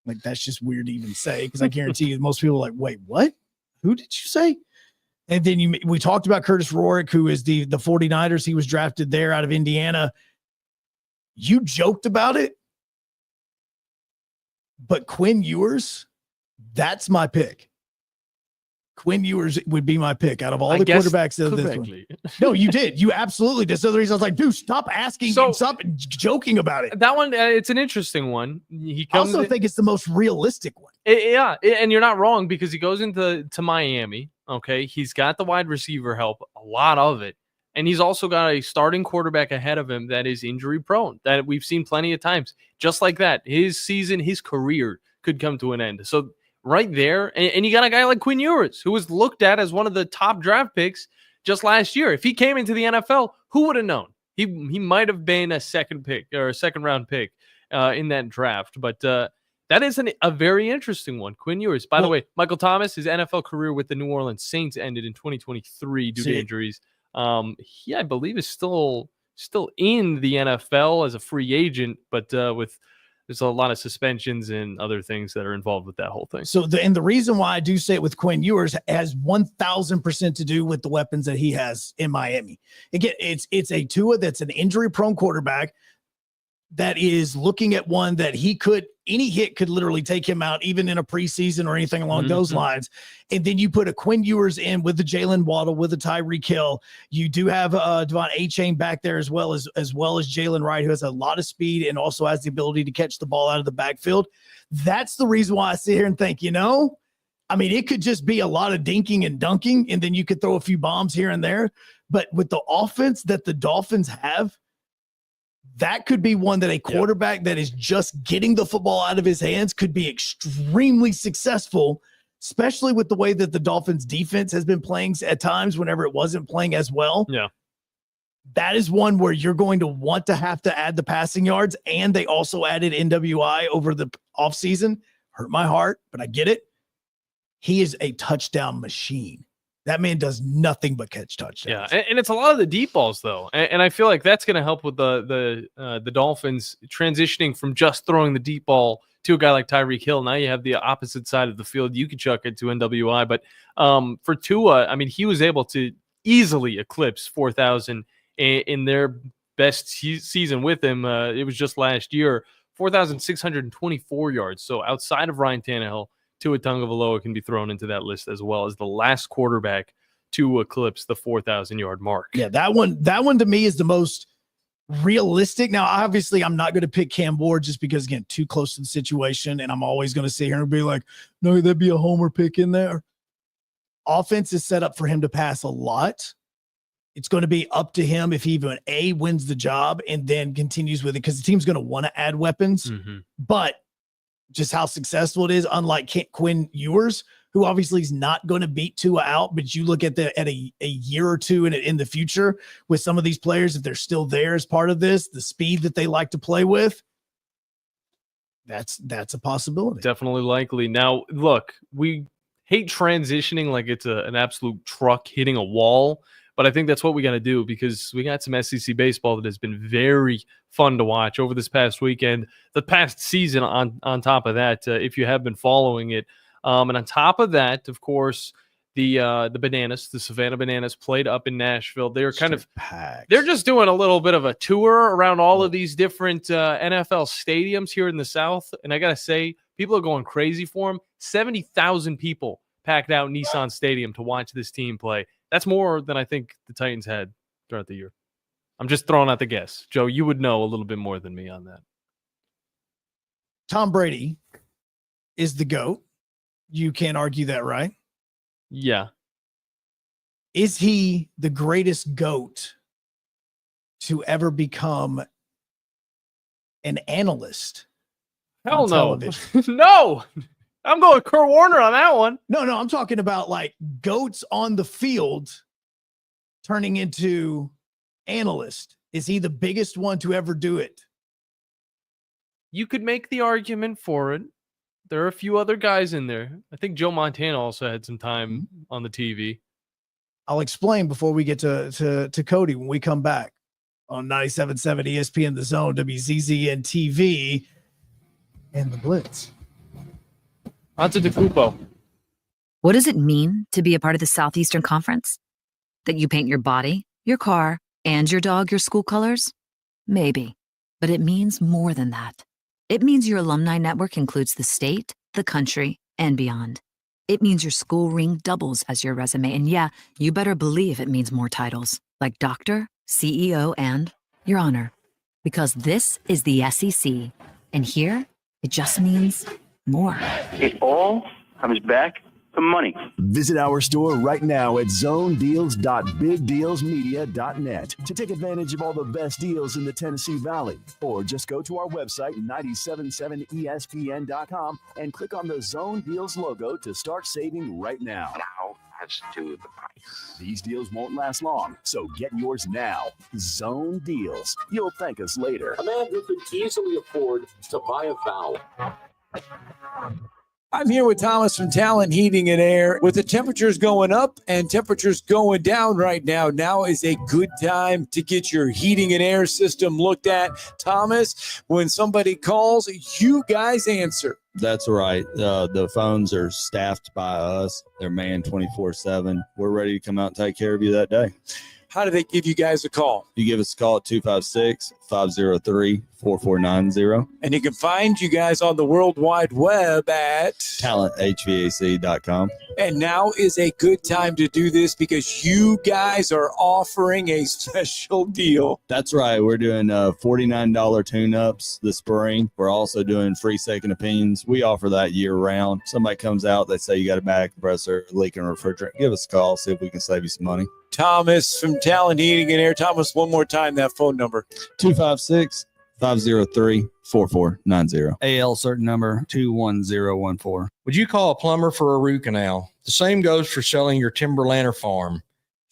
S10: Like, that's just weird to even say because I guarantee you most people are like, wait, what? Who did you say? And then we talked about Curtis Rorick, who is the 49ers. He was drafted there out of Indiana. You joked about it, but Quinn Ewers, that's my pick. Quinn Ewers would be my pick out of all the quarterbacks of this one. No, you did. You absolutely did. So the reason I was like, dude, stop asking, stop joking about it.
S9: That one, it's an interesting one. I
S10: also think it's the most realistic one.
S9: And you're not wrong because he goes into Miami. Okay, he's got the wide receiver help, a lot of it, and he's also got a starting quarterback ahead of him that is injury prone. That we've seen plenty of times. Just like that, his season, his career could come to an end. So right there, and you got a guy like Quinn Ewers, who was looked at as one of the top draft picks just last year. If he came into the NFL, who would have known? He might have been a second round pick in that draft. But that is a very interesting one. Quinn Ewers. By the way, Michael Thomas, his NFL career with the New Orleans Saints ended in 2023 due to injuries. He, I believe, is still in the NFL as a free agent, but there's a lot of suspensions and other things that are involved with that whole thing.
S10: So the reason why I do say it with Quinn Ewers has 1,000% to do with the weapons that he has in Miami. Again, it's a Tua that's an injury-prone quarterback that is looking at one that any hit could literally take him out, even in a preseason or anything along those lines. And then you put a Quinn Ewers in with the Jalen Waddle, with the Tyreek Hill. You do have Devon A-Chain back there as well as Jalen Wright, who has a lot of speed and also has the ability to catch the ball out of the backfield. That's the reason why I sit here and think, it could just be a lot of dinking and dunking, and then you could throw a few bombs here and there. But with the offense that the Dolphins have, that could be one that a quarterback that is just getting the football out of his hands could be extremely successful, especially with the way that the Dolphins defense has been playing at times whenever it wasn't playing as well.
S9: Yeah.
S10: That is one where you're going to want to have to add the passing yards, and they also added NWI over the offseason. Hurt my heart, but I get it. He is a touchdown machine. That man does nothing but catch touchdowns.
S9: Yeah, and it's a lot of the deep balls, though. And I feel like that's going to help with the Dolphins transitioning from just throwing the deep ball to a guy like Tyreek Hill. Now you have the opposite side of the field. You can chuck it to NWI. But for Tua, he was able to easily eclipse 4,000 in their best season with him. It was just last year, 4,624 yards. So outside of Ryan Tannehill, Tua Tagovailoa can be thrown into that list as well as the last quarterback to eclipse the 4,000-yard mark.
S10: Yeah, that one to me is the most realistic. Now, obviously, I'm not going to pick Cam Ward just because, again, too close to the situation, and I'm always going to sit here and be like, no, that'd be a homer pick in there. Offense is set up for him to pass a lot. It's going to be up to him if he even wins the job and then continues with it because the team's going to want to add weapons. But just how successful it is, unlike Quinn Ewers, who obviously is not going to beat Tua out, but you look at a year or two in the future with some of these players, if they're still there as part of this, the speed that they like to play with, that's a possibility.
S9: Definitely likely. Now, look, we hate transitioning like it's an absolute truck hitting a wall, but I think that's what we got to do because we got some SEC baseball that has been very fun to watch over this past weekend, the past season on top of that, if you have been following it. And on top of that, of course, the Bananas, the Savannah Bananas, played up in Nashville. They're they're just doing a little bit of a tour around all of these different NFL stadiums here in the South. And I got to say, people are going crazy for them. 70,000 people packed out Nissan Stadium to watch this team play. That's more than I think the Titans had throughout the year. I'm just throwing out the guess. Joe, you would know a little bit more than me on that.
S10: Tom Brady is the GOAT. You can't argue that, right?
S9: Yeah.
S10: Is he the greatest GOAT to ever become an analyst?
S9: Hell no. No. I'm going Kurt Warner on that one.
S10: No, I'm talking about like GOATs on the field turning into analyst. Is he the biggest one to ever do it?
S9: You could make the argument for it. There are a few other guys in there. I think Joe Montana also had some time on the TV.
S10: I'll explain before we get to Cody when we come back on 97.7 ESPN The Zone, WZZN TV, and the Blitz.
S9: Antetokounmpo.
S3: What does it mean to be a part of the Southeastern Conference? That you paint your body, your car, and your dog your school colors? Maybe. But it means more than that. It means your alumni network includes the state, the country, and beyond. It means your school ring doubles as your resume. And yeah, you better believe it means more titles, like doctor, CEO, and your honor. Because this is the SEC. And here, it just means more.
S8: It all comes back to money.
S2: Visit our store right now at zonedeals.bigdealsmedia.net to take advantage of all the best deals in the Tennessee Valley. Or just go to our website, 977ESPN.com, and click on the Zone Deals logo to start saving right now.
S8: Now, as to the price.
S2: These deals won't last long, so get yours now. Zone Deals. You'll thank us later.
S11: A man who could easily afford to buy a vowel.
S12: I'm here with Thomas from Talent Heating and Air. With the temperatures going up and temperatures going down right now, now is a good time to get your heating and air system looked at. Thomas, when somebody calls, you guys answer.
S24: That's right. The phones are staffed by us. They're manned 24/7. We're ready to come out and take care of you that day.
S12: How do they give you guys a call?
S24: You give us a call at 256-503-4490.
S12: And you can find you guys on the World Wide Web at
S24: talenthvac.com.
S12: And now is a good time to do this because you guys are offering a special deal.
S24: That's right. We're doing $49 tune-ups this spring. We're also doing free second opinions. We offer that year-round. Somebody comes out, they say you got a back compressor, leaking refrigerant. Give us a call, see if we can save you some money.
S12: Thomas from Talent Heating and Air. Thomas, one more time, that phone number.
S24: 256-503-4490.
S25: AL certain number 21014.
S26: Would you call a plumber for a root canal? The same goes for selling your timberland or farm.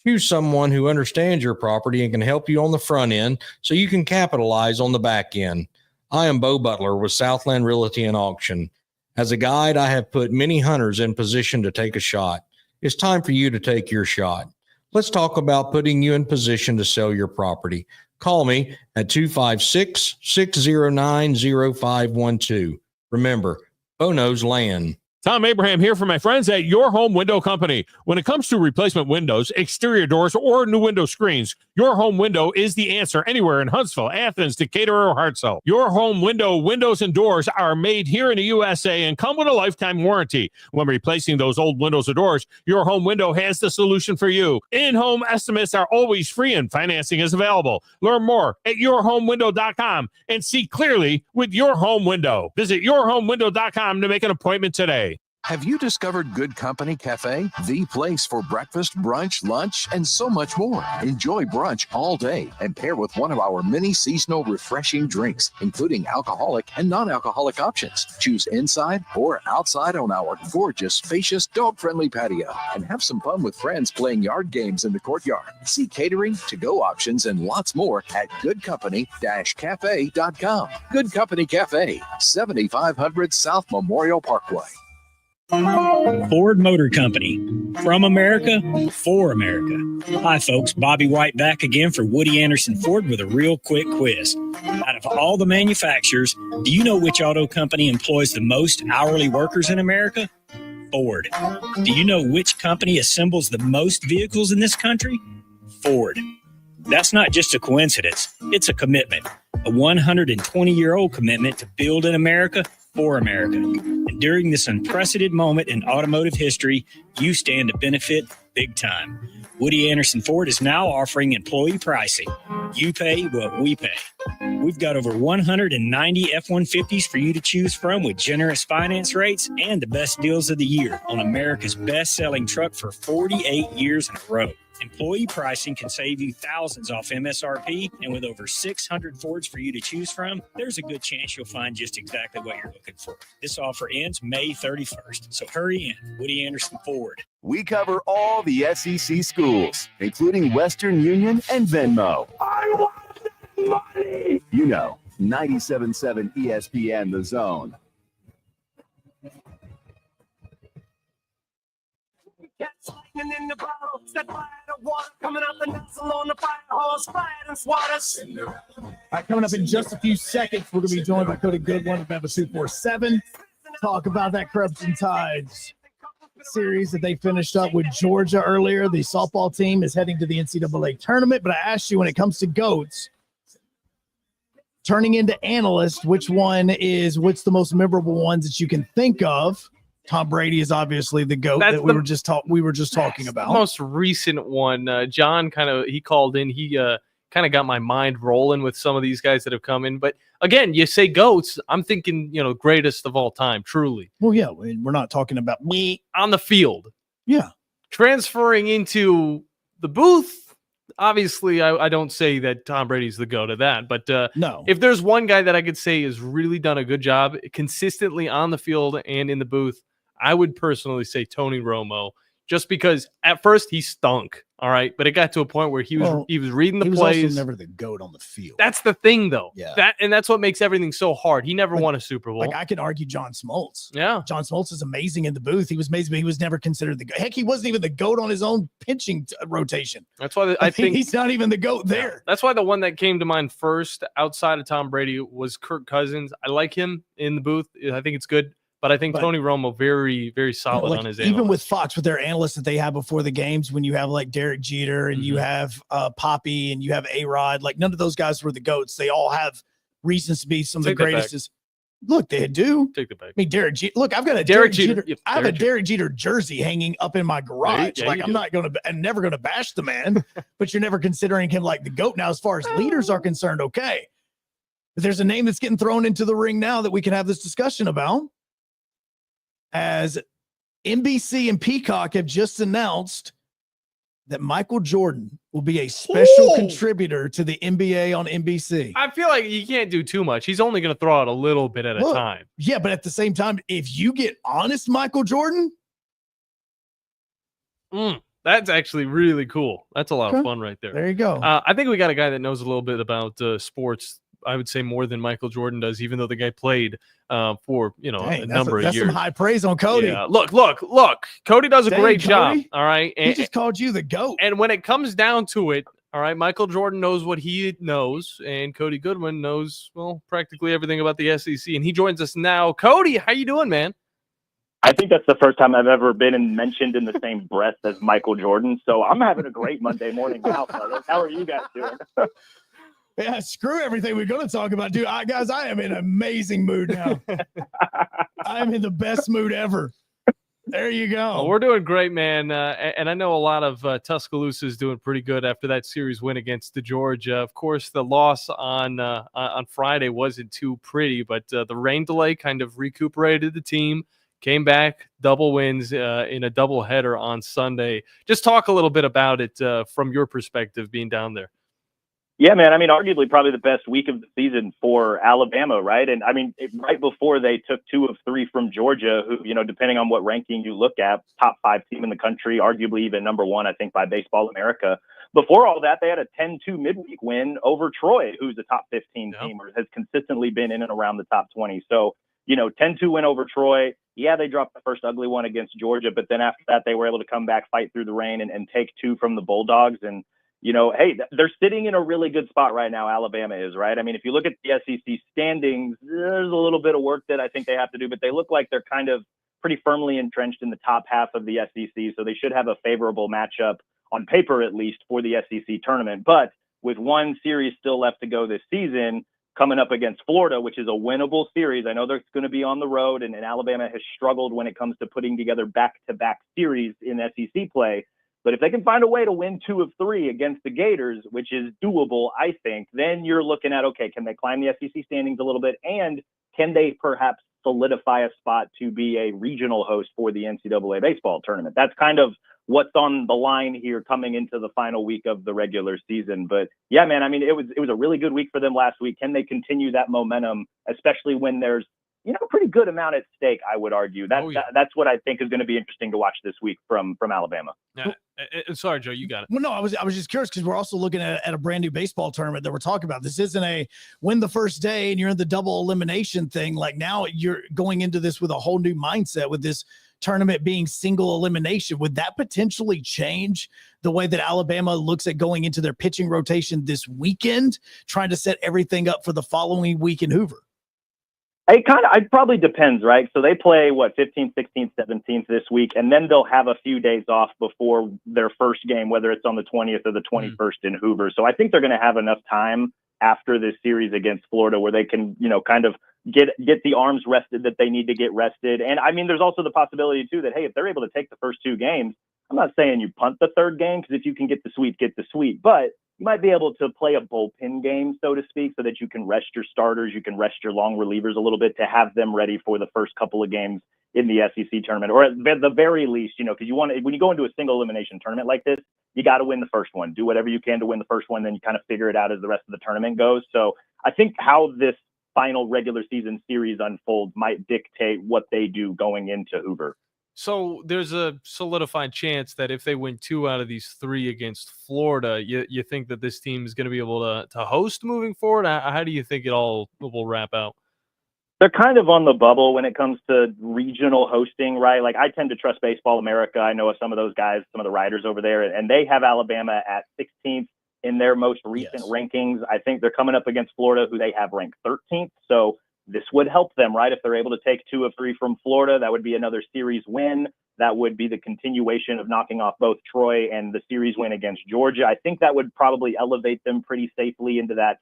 S26: Choose someone who understands your property and can help you on the front end so you can capitalize on the back end. I am Bo Butler with Southland Realty and Auction. As a guide, I have put many hunters in position to take a shot. It's time for you to take your shot. Let's talk about putting you in position to sell your property. Call me at 256-609-0512. Remember, Bo knows land.
S27: Tom Abraham here for my friends at Your Home Window Company. When it comes to replacement windows, exterior doors, or new window screens, Your Home Window is the answer anywhere in Huntsville, Athens, Decatur, or Hartselle. Your Home Window windows and doors are made here in the USA and come with a lifetime warranty. When replacing those old windows or doors, Your Home Window has the solution for you. In-home estimates are always free and financing is available. Learn more at yourhomewindow.com and see clearly with Your Home Window. Visit yourhomewindow.com to make an appointment today.
S28: Have you discovered Good Company Cafe? The place for breakfast, brunch, lunch, and so much more. Enjoy brunch all day and pair with one of our many seasonal refreshing drinks, including alcoholic and non-alcoholic options. Choose inside or outside on our gorgeous, spacious, dog-friendly patio and have some fun with friends playing yard games in the courtyard. See catering, to-go options, and lots more at goodcompany-cafe.com. Good Company Cafe, 7500 South Memorial Parkway.
S1: Ford Motor Company. From America, for America. Hi, folks. Bobby White back again for Woody Anderson Ford with a real quick quiz. Out of all the manufacturers, do you know which auto company employs the most hourly workers in America? Ford. Do you know which company assembles the most vehicles in this country? Ford. That's not just a coincidence. It's a commitment, a 120-year-old commitment to build in America for America. And during this unprecedented moment in automotive history, you stand to benefit big time. Woody Anderson Ford is now offering employee pricing. You pay what we pay. We've got over 190 F-150s for you to choose from with generous finance rates and the best deals of the year on America's best-selling truck for 48 years in a row. Employee pricing can save you thousands off MSRP, and with over 600 Fords for you to choose from, there's a good chance you'll find just exactly what you're looking for. This offer ends May 31st, so hurry in. Woody Anderson Ford.
S2: We cover all the SEC schools, including Western Union and Venmo. I want money. You know, 97.7 ESPN The Zone.
S5: In the bottle, step by the water, coming out the nozzle on the fire hose, fire and swatters.
S10: All right, coming up in just a few seconds, we're going to be joined by Cody Goodwin of Memphis 247. Talk about that Crimson Tides series that they finished up with Georgia earlier. The softball team is heading to the NCAA tournament, but I asked you when it comes to GOATs, turning into analysts, what's the most memorable ones that you can think of? Tom Brady is obviously the GOAT that we were just talking about.
S9: The most recent one. John he called in. He kind of got my mind rolling with some of these guys that have come in. But again, you say GOATs, I'm thinking, greatest of all time, truly.
S10: Well, yeah, we're not talking about
S9: me on the field.
S10: Yeah.
S9: Transferring into the booth, obviously, I don't say that Tom Brady's the GOAT of that. But
S10: no,
S9: if there's one guy that I could say has really done a good job consistently on the field and in the booth, I would personally say Tony Romo, just because at first he stunk, all right, but it got to a point where he was reading the plays.
S10: He was also never the GOAT on the field.
S9: That's the thing, though.
S10: Yeah,
S9: that's what makes everything so hard. He never won a Super Bowl.
S10: Like I could argue John Smoltz.
S9: Yeah,
S10: John Smoltz is amazing in the booth. He was amazing, but he was never considered the GOAT. Heck, he wasn't even the GOAT on his own pitching rotation.
S9: That's why I think
S10: he's not even the GOAT there.
S9: That's why the one that came to mind first, outside of Tom Brady, was Kirk Cousins. I like him in the booth. I think it's good. But I think Tony Romo very, very solid on his analysis.
S10: Even with Fox, with their analysts that they have before the games, when you have like Derek Jeter and you have Poppy and you have A-Rod, like none of those guys were the GOATs. They all have reasons to be some of the greatest. Look, they do.
S9: Take the back.
S10: I mean, Derek Jeter. Look, I've got a Derek Jeter. I have a Derek Jeter jersey hanging up in my garage. I'm not going to, and never going to bash the man, but you're never considering him like the GOAT. Now, as far as leaders are concerned, okay. But there's a name that's getting thrown into the ring now that we can have this discussion about. As NBC and Peacock have just announced that Michael Jordan will be a special contributor to the NBA on NBC.
S9: I feel like you can't do too much. He's only going to throw out a little bit at a time.
S10: Yeah, but at the same time, if you get honest Michael Jordan,
S9: that's actually really cool. That's a lot of fun right there.
S10: There you go.
S9: I think we got a guy that knows a little bit about sports. I would say more than Michael Jordan does, even though the guy played for a number of years.
S10: That's some high praise on Cody.
S9: Yeah. Look. Cody does a great job. All right.
S10: He just called you the GOAT.
S9: And when it comes down to it, all right, Michael Jordan knows what he knows, and Cody Goodwin knows, practically everything about the SEC. And he joins us now. Cody, how you doing, man?
S13: I think that's the first time I've ever been mentioned in the same breath as Michael Jordan. So I'm having a great Monday morning now, fellas. How are you guys doing?
S10: Yeah, screw everything we're going to talk about, dude. Guys, I am in an amazing mood now. I'm in the best mood ever. There you go.
S9: Well, we're doing great, man. And I know a lot of Tuscaloosa is doing pretty good after that series win against Georgia. Of course, the loss on Friday wasn't too pretty, but the rain delay kind of recuperated the team. Came back, double wins in a doubleheader on Sunday. Just talk a little bit about it from your perspective being down there.
S13: Yeah, man. I mean, arguably probably the best week of the season for Alabama, right? And I mean, right before they took 2 of 3 from Georgia, who, depending on what ranking you look at, top 5 team in the country, arguably even number 1, I think, by Baseball America. Before all that, they had a 10-2 midweek win over Troy, who's a top 15 team or has consistently been in and around the top 20. So, 10-2 win over Troy. Yeah, they dropped the first ugly one against Georgia, but then after that, they were able to come back, fight through the rain, and take 2 from the Bulldogs. And hey, they're sitting in a really good spot right now. Alabama is, right? I mean, if you look at the SEC standings, there's a little bit of work that I think they have to do, but they look like they're kind of pretty firmly entrenched in the top half of the SEC, so they should have a favorable matchup on paper, at least, for the SEC tournament. But with one series still left to go this season, coming up against Florida, which is a winnable series. I know they're going to be on the road, and Alabama has struggled when it comes to putting together back-to-back series in SEC play. But if they can find a way to win 2 of 3 against the Gators, which is doable, I think, then you're looking at, okay, can they climb the SEC standings a little bit? And can they perhaps solidify a spot to be a regional host for the NCAA baseball tournament? That's kind of what's on the line here coming into the final week of the regular season. But yeah, man, I mean, it was a really good week for them last week. Can they continue that momentum, especially when there's, a pretty good amount at stake, I would argue. That's what I think is going to be interesting to watch this week from Alabama.
S27: Yeah. Sorry, Joe, you got it.
S10: Well, no, I was just curious because we're also looking at a brand new baseball tournament that we're talking about. This isn't a win the first day and you're in the double elimination thing. Like now you're going into this with a whole new mindset with this tournament being single elimination. Would that potentially change the way that Alabama looks at going into their pitching rotation this weekend, trying to set everything up for the following week in Hoover?
S13: It probably depends, right? So they play 15th, 16th, 17th this week, and then they'll have a few days off before their first game, whether it's on the 20th or the 21st in Hoover. So I think they're going to have enough time after this series against Florida where they can, kind of get the arms rested that they need to get rested. And I mean, there's also the possibility too that, hey, if they're able to take the first 2 games, I'm not saying you punt the third game, because if you can get the sweep, but you might be able to play a bullpen game, so to speak, so that you can rest your starters, you can rest your long relievers a little bit to have them ready for the first couple of games in the SEC tournament, or at the very least, because when you go into a single elimination tournament like this, you got to win the first one. Do whatever you can to win the first one, then you kind of figure it out as the rest of the tournament goes. So I think how this final regular season series unfolds might dictate what they do going into Hoover.
S27: So there's a solidified chance that if they win 2 out of these 3 against Florida, you think that this team is going to be able to host moving forward? How do you think it all will wrap out?
S13: They're kind of on the bubble when it comes to regional hosting, right? Like I tend to trust Baseball America. I know some of those guys, some of the writers over there, and they have Alabama at 16th in their most recent rankings. I think they're coming up against Florida, who they have ranked 13th. So this would help them, right? If they're able to take 2 of 3 from Florida, that would be another series win. That would be the continuation of knocking off both Troy and the series win against Georgia. I think that would probably elevate them pretty safely into that,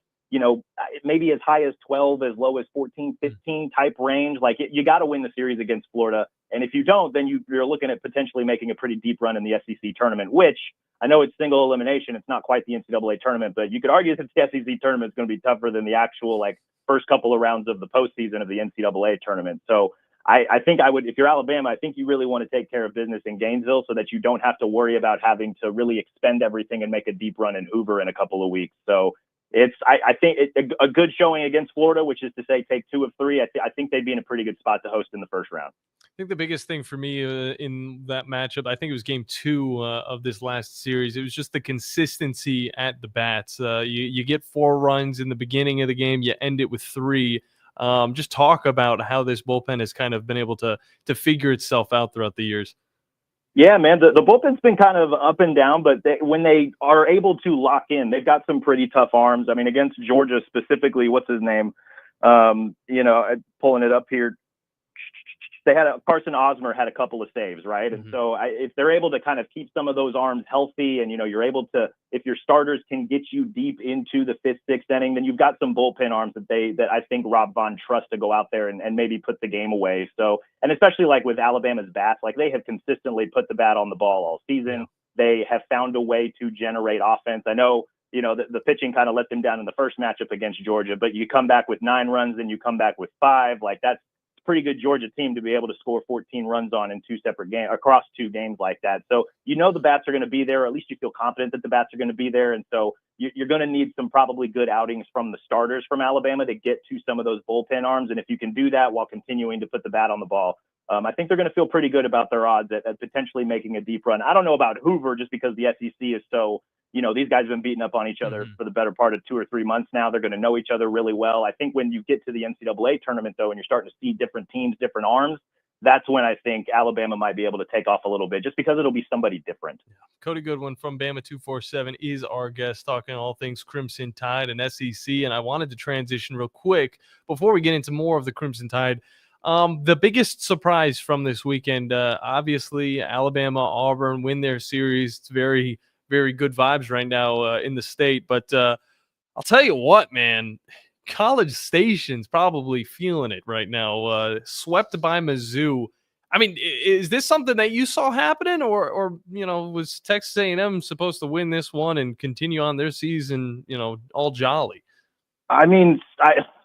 S13: maybe as high as 12, as low as 14, 15 type range. Like you got to win the series against Florida. And if you don't, then you're looking at potentially making a pretty deep run in the SEC tournament, which I know it's single elimination. It's not quite the NCAA tournament, but you could argue that the SEC tournament is going to be tougher than the actual first couple of rounds of the postseason of the NCAA tournament. So I think I would, if you're Alabama, I think you really want to take care of business in Gainesville so that you don't have to worry about having to really expend everything and make a deep run in Hoover in a couple of weeks. So I think a good showing against Florida, which is to say take 2 of 3. I think they'd be in a pretty good spot to host in the first round.
S27: I think the biggest thing for me in that matchup, I think it was game 2 of this last series. It was just the consistency at the bats. You get 4 runs in the beginning of the game, you end it with 3. Just talk about how this bullpen has kind of been able to figure itself out throughout the years.
S13: Yeah, man, the bullpen's been kind of up and down, but when they are able to lock in, they've got some pretty tough arms. I mean, against Georgia specifically, what's his name? Pulling it up here. They had Carson Osmer had a couple of saves, right? And so if they're able to kind of keep some of those arms healthy and, you're able to, if your starters can get you deep into the 5th, 6th inning, then you've got some bullpen arms that I think Rob Vaughn trusts to go out there and maybe put the game away. So, and especially with Alabama's bats, they have consistently put the bat on the ball all season. They have found a way to generate offense. I know, the pitching kind of let them down in the first matchup against Georgia, but you come back with 9 runs, then you come back with 5. That's pretty good Georgia team to be able to score 14 runs on in 2 separate games across 2 games like that. So, the bats are going to be there, or at least you feel confident that the bats are going to be there. And so you're going to need some probably good outings from the starters from Alabama to get to some of those bullpen arms. And if you can do that while continuing to put the bat on the ball, I think they're going to feel pretty good about their odds at potentially making a deep run. I don't know about Hoover just because the SEC is so, these guys have been beating up on each other for the better part of 2 or 3 months now. They're going to know each other really well. I think when you get to the NCAA tournament, though, and you're starting to see different teams, different arms, that's when I think Alabama might be able to take off a little bit just because it'll be somebody different.
S27: Cody Goodwin from Bama 247 is our guest, talking all things Crimson Tide and SEC. And I wanted to transition real quick before we get into more of the Crimson Tide.
S9: The biggest surprise from this weekend, obviously, Alabama, Auburn win their series. It's very, very good vibes right now in the state. But I'll tell you what, man, College Station's probably feeling it right now. Swept by Mizzou. I mean, is this something that you saw happening, or was Texas A&M supposed to win this one and continue on their season, all jolly?
S13: I mean,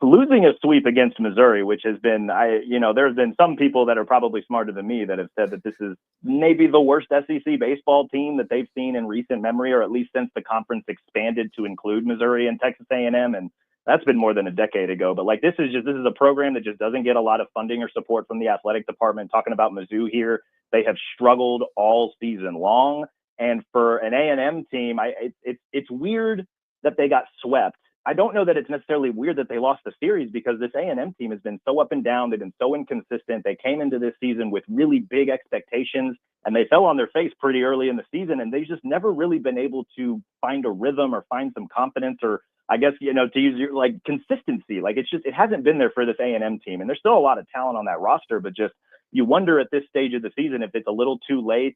S13: losing a sweep against Missouri, which has been, there's been some people that are probably smarter than me that have said that this is maybe the worst SEC baseball team that they've seen in recent memory, or at least since the conference expanded to include Missouri and Texas A&M. And that's been more than a decade ago. But like, this is a program that just doesn't get a lot of funding or support from the athletic department. Talking about Mizzou here, they have struggled all season long. And for an A&M team, it's weird that they got swept. I don't know that it's necessarily weird that they lost the series, because this A&M team has been so up and down. They've been so inconsistent. They came into this season with really big expectations, and they fell on their face pretty early in the season. And they've just never really been able to find a rhythm or find some confidence, or I guess, to use your consistency. Like, it hasn't been there for this A&M team. And there's still a lot of talent on that roster, but just, you wonder at this stage of the season if it's a little too late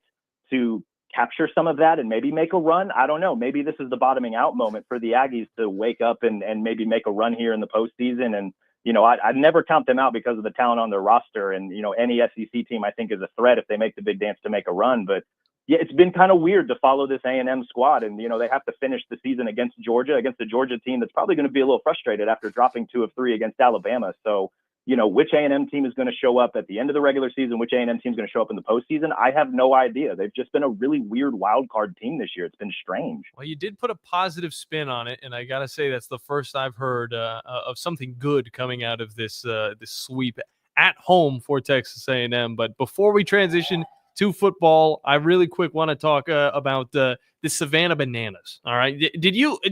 S13: to capture some of that and maybe make a run. I don't know. Maybe this is the bottoming out moment for the Aggies to wake up and maybe make a run here in the postseason. And, I'd never count them out because of the talent on their roster. And, any SEC team I think is a threat if they make the big dance to make a run. But yeah, it's been kind of weird to follow this A&M squad. And, they have to finish the season against the Georgia team that's probably going to be a little frustrated after dropping 2 of 3 against Alabama. So, which A&M team is going to show up at the end of the regular season, which A&M team is going to show up in the postseason, I have no idea. They've just been a really weird wild card team this year. It's been strange.
S9: Well, you did put a positive spin on it, and I got to say that's the first I've heard of something good coming out of this sweep at home for Texas A&M. But before we transition to football, I really quick want to talk about the Savannah Bananas. All right,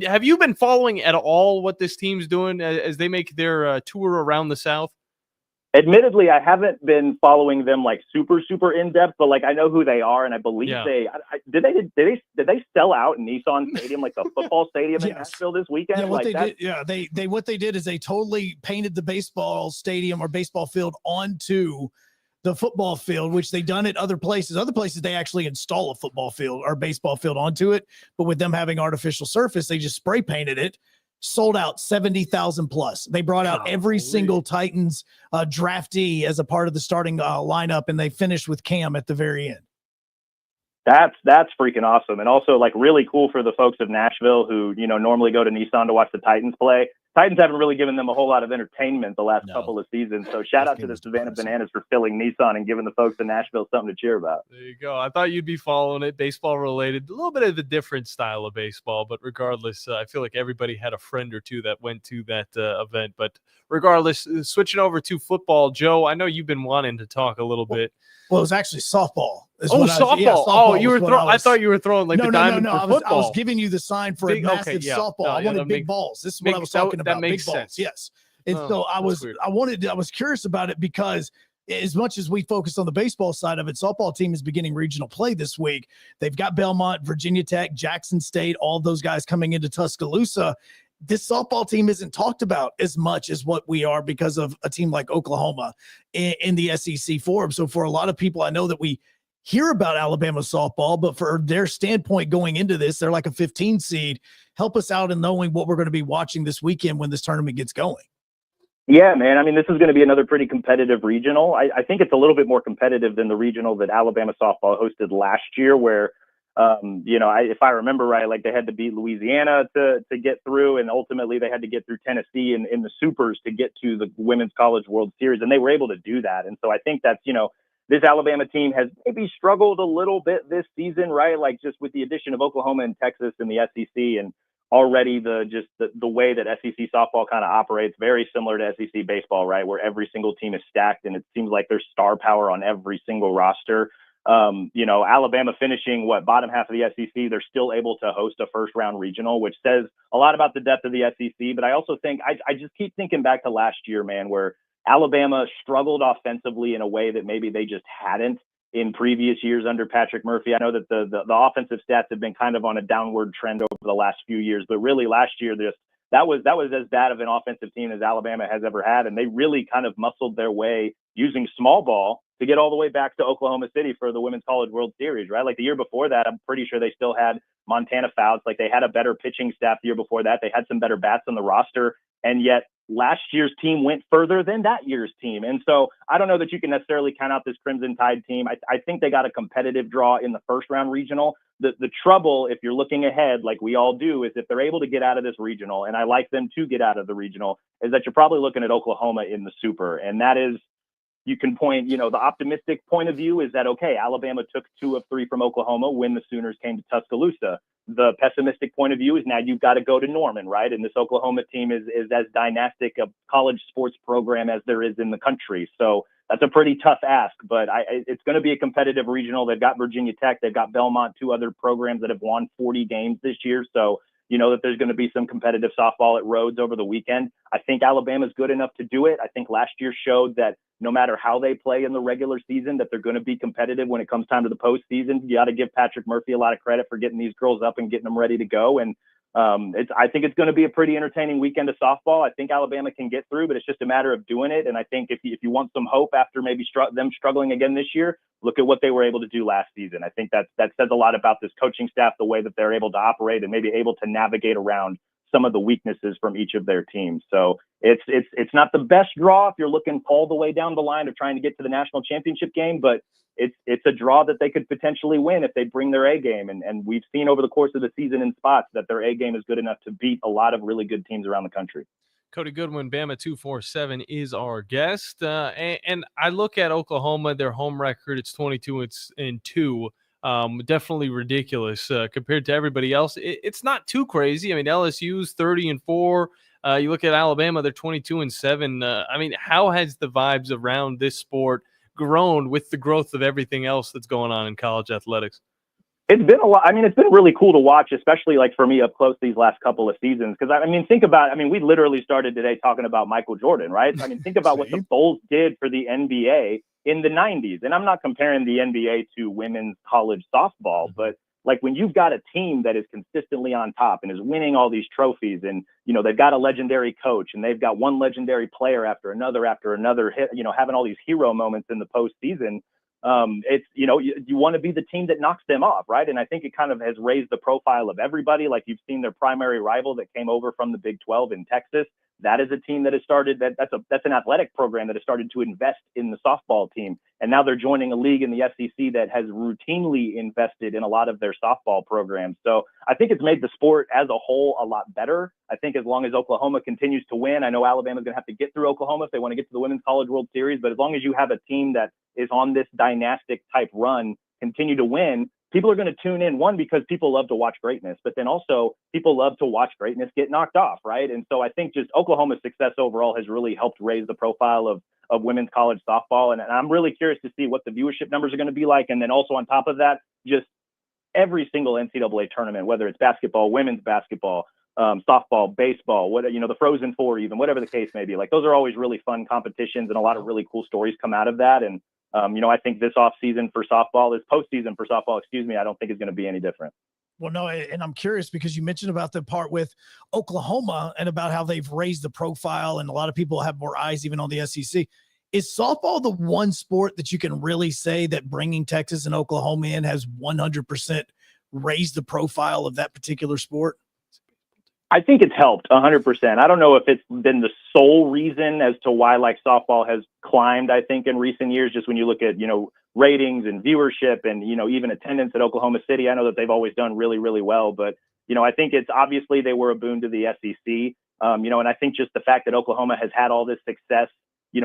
S9: have you been following at all what this team's doing as they make their tour around the South?
S13: Admittedly, I haven't been following them like super in depth, but like I know who they are, and I believe did they sell out Nissan Stadium, like the football stadium in Nashville this weekend?
S10: What they did is they totally painted the baseball stadium or baseball field onto the football field, which they done at other places. Other places they actually install a football field or baseball field onto it, but with them having artificial surface, they just spray painted it. Sold out 70,000 plus. They brought out every single Titans draftee as a part of the starting lineup, and they finished with Cam at the very end.
S13: That's freaking awesome. And also like really cool for the folks of Nashville who, normally go to Nissan to watch the Titans play. Titans haven't really given them a whole lot of entertainment the last couple of seasons. So shout out to the Savannah Bananas for filling Nissan and giving the folks in Nashville something to cheer about.
S9: There you go. I thought you'd be following it, baseball related, a little bit of a different style of baseball, but regardless, I feel like everybody had a friend or two that went to that event. But regardless, switching over to football, Joe, I know you've been wanting to talk a little bit.
S10: Well, it was actually softball.
S9: Softball. You were throwing. I thought you were throwing like the diamond for football.
S10: I was giving you the sign for a massive softball. I wanted big balls. This is what I was talking about. Big balls. Yes. And so I was curious about it because as much as we focused on the baseball side of it, softball team is beginning regional play this week. They've got Belmont, Virginia Tech, Jackson State, all those guys coming into Tuscaloosa. This softball team isn't talked about as much as what we are because of a team like Oklahoma in the SEC forum. So for a lot of people, I know that we hear about Alabama softball, but for their standpoint going into this, they're like a 15 seed. Help us out in knowing what we're going to be watching this weekend when this tournament gets going.
S13: Yeah, man. I mean, this is going to be another pretty competitive regional. I think it's a little bit more competitive than the regional that Alabama softball hosted last year, where if I remember right, like they had to beat Louisiana to get through, and ultimately they had to get through Tennessee in the supers to get to the Women's College World Series, and they were able to do that. And so I think that's, this Alabama team has maybe struggled a little bit this season, right? Like just with the addition of Oklahoma and Texas in the SEC, and already the way that SEC softball kind of operates, very similar to SEC baseball, right? Where every single team is stacked, and it seems like there's star power on every single roster. Alabama finishing bottom half of the SEC, they're still able to host a first round regional, which says a lot about the depth of the SEC. But I also think I just keep thinking back to last year, man, where Alabama struggled offensively in a way that maybe they just hadn't in previous years under Patrick Murphy. I know that the offensive stats have been kind of on a downward trend over the last few years, but really last year, that was as bad of an offensive team as Alabama has ever had. And they really kind of muscled their way using small ball to get all the way back to Oklahoma City for the Women's College World Series, right? Like the year before that, I'm pretty sure they still had Montana Fouts. Like they had a better pitching staff the year before that. They had some better bats on the roster. And yet last year's team went further than that year's team. And so I don't know that you can necessarily count out this Crimson Tide team. I think they got a competitive draw in the first round regional. The trouble, if you're looking ahead, like we all do, is if they're able to get out of this regional, and I like them to get out of the regional, is that you're probably looking at Oklahoma in the Super. And that is, you can point, the optimistic point of view is that, okay, Alabama took 2 of 3 from Oklahoma when the Sooners came to Tuscaloosa. The pessimistic point of view is now you've got to go to Norman, right? And this Oklahoma team is as dynastic a college sports program as there is in the country. So that's a pretty tough ask, but it's going to be a competitive regional. They've got Virginia Tech, they've got Belmont, 2 other programs that have won 40 games this year. So you know that there's going to be some competitive softball at Rhodes over the weekend. I think Alabama's good enough to do it. I think last year showed that no matter how they play in the regular season, that they're going to be competitive when it comes time to the postseason. You got to give Patrick Murphy a lot of credit for getting these girls up and getting them ready to go. And I think it's going to be a pretty entertaining weekend of softball. I think Alabama can get through, but it's just a matter of doing it. And I think if you want some hope after maybe them struggling again this year, look at what they were able to do last season. I think that says a lot about this coaching staff, the way that they're able to operate and maybe able to navigate around some of the weaknesses from each of their teams. So it's not the best draw if you're looking all the way down the line of trying to get to the national championship game, but it's a draw that they could potentially win if they bring their A game. And we've seen over the course of the season in spots that their A game is good enough to beat a lot of really good teams around the country.
S9: Cody Goodwin, Bama 247 is our guest. And I look at Oklahoma, their home record, it's 22-2. Definitely ridiculous compared to everybody else. It's not too crazy. I mean, LSU's 30-4. You look at Alabama, they're 22-7. I mean, how has the vibes around this sport grown with the growth of everything else that's going on in college athletics?
S13: It's been a lot. I mean, it's been really cool to watch, especially like for me up close these last couple of seasons. Because think about, we literally started today talking about Michael Jordan, right? I mean, think about what the Bulls did for the NBA in the 90s. And I'm not comparing the NBA to women's college softball, but like when you've got a team that is consistently on top and is winning all these trophies, and, they've got a legendary coach and they've got one legendary player after another, having all these hero moments in the postseason. It's, you want to be the team that knocks them off, right? And I think it kind of has raised the profile of everybody. Like you've seen their primary rival that came over from the Big 12 in Texas. That is a team that has started, that's an athletic program that has started to invest in the softball team. And now they're joining a league in the SEC that has routinely invested in a lot of their softball programs. So I think it's made the sport as a whole a lot better. I think as long as Oklahoma continues to win, I know Alabama's going to have to get through Oklahoma if they want to get to the Women's College World Series, but as long as you have a team that is on this dynastic type run, continue to win, people are going to tune in, one, because people love to watch greatness, but then also people love to watch greatness get knocked off, right? And so I think just Oklahoma's success overall has really helped raise the profile of women's college softball. And I'm really curious to see what the viewership numbers are going to be like. And then also on top of that, just every single NCAA tournament, whether it's basketball, women's basketball, softball, baseball, the Frozen Four, even whatever the case may be, like those are always really fun competitions and a lot of really cool stories come out of that. And I think this postseason for softball, I don't think is going to be any different.
S10: Well, no, and I'm curious because you mentioned about the part with Oklahoma and about how they've raised the profile and a lot of people have more eyes even on the SEC. Is softball the one sport that you can really say that bringing Texas and Oklahoma in has 100% raised the profile of that particular sport?
S13: I think it's helped 100%. I don't know if it's been the sole reason as to why like softball has climbed, I think, in recent years, just when you look at, ratings and viewership and, even attendance at Oklahoma City. I know that they've always done really, really well, but, I think it's obviously they were a boon to the SEC. And I think just the fact that Oklahoma has had all this success,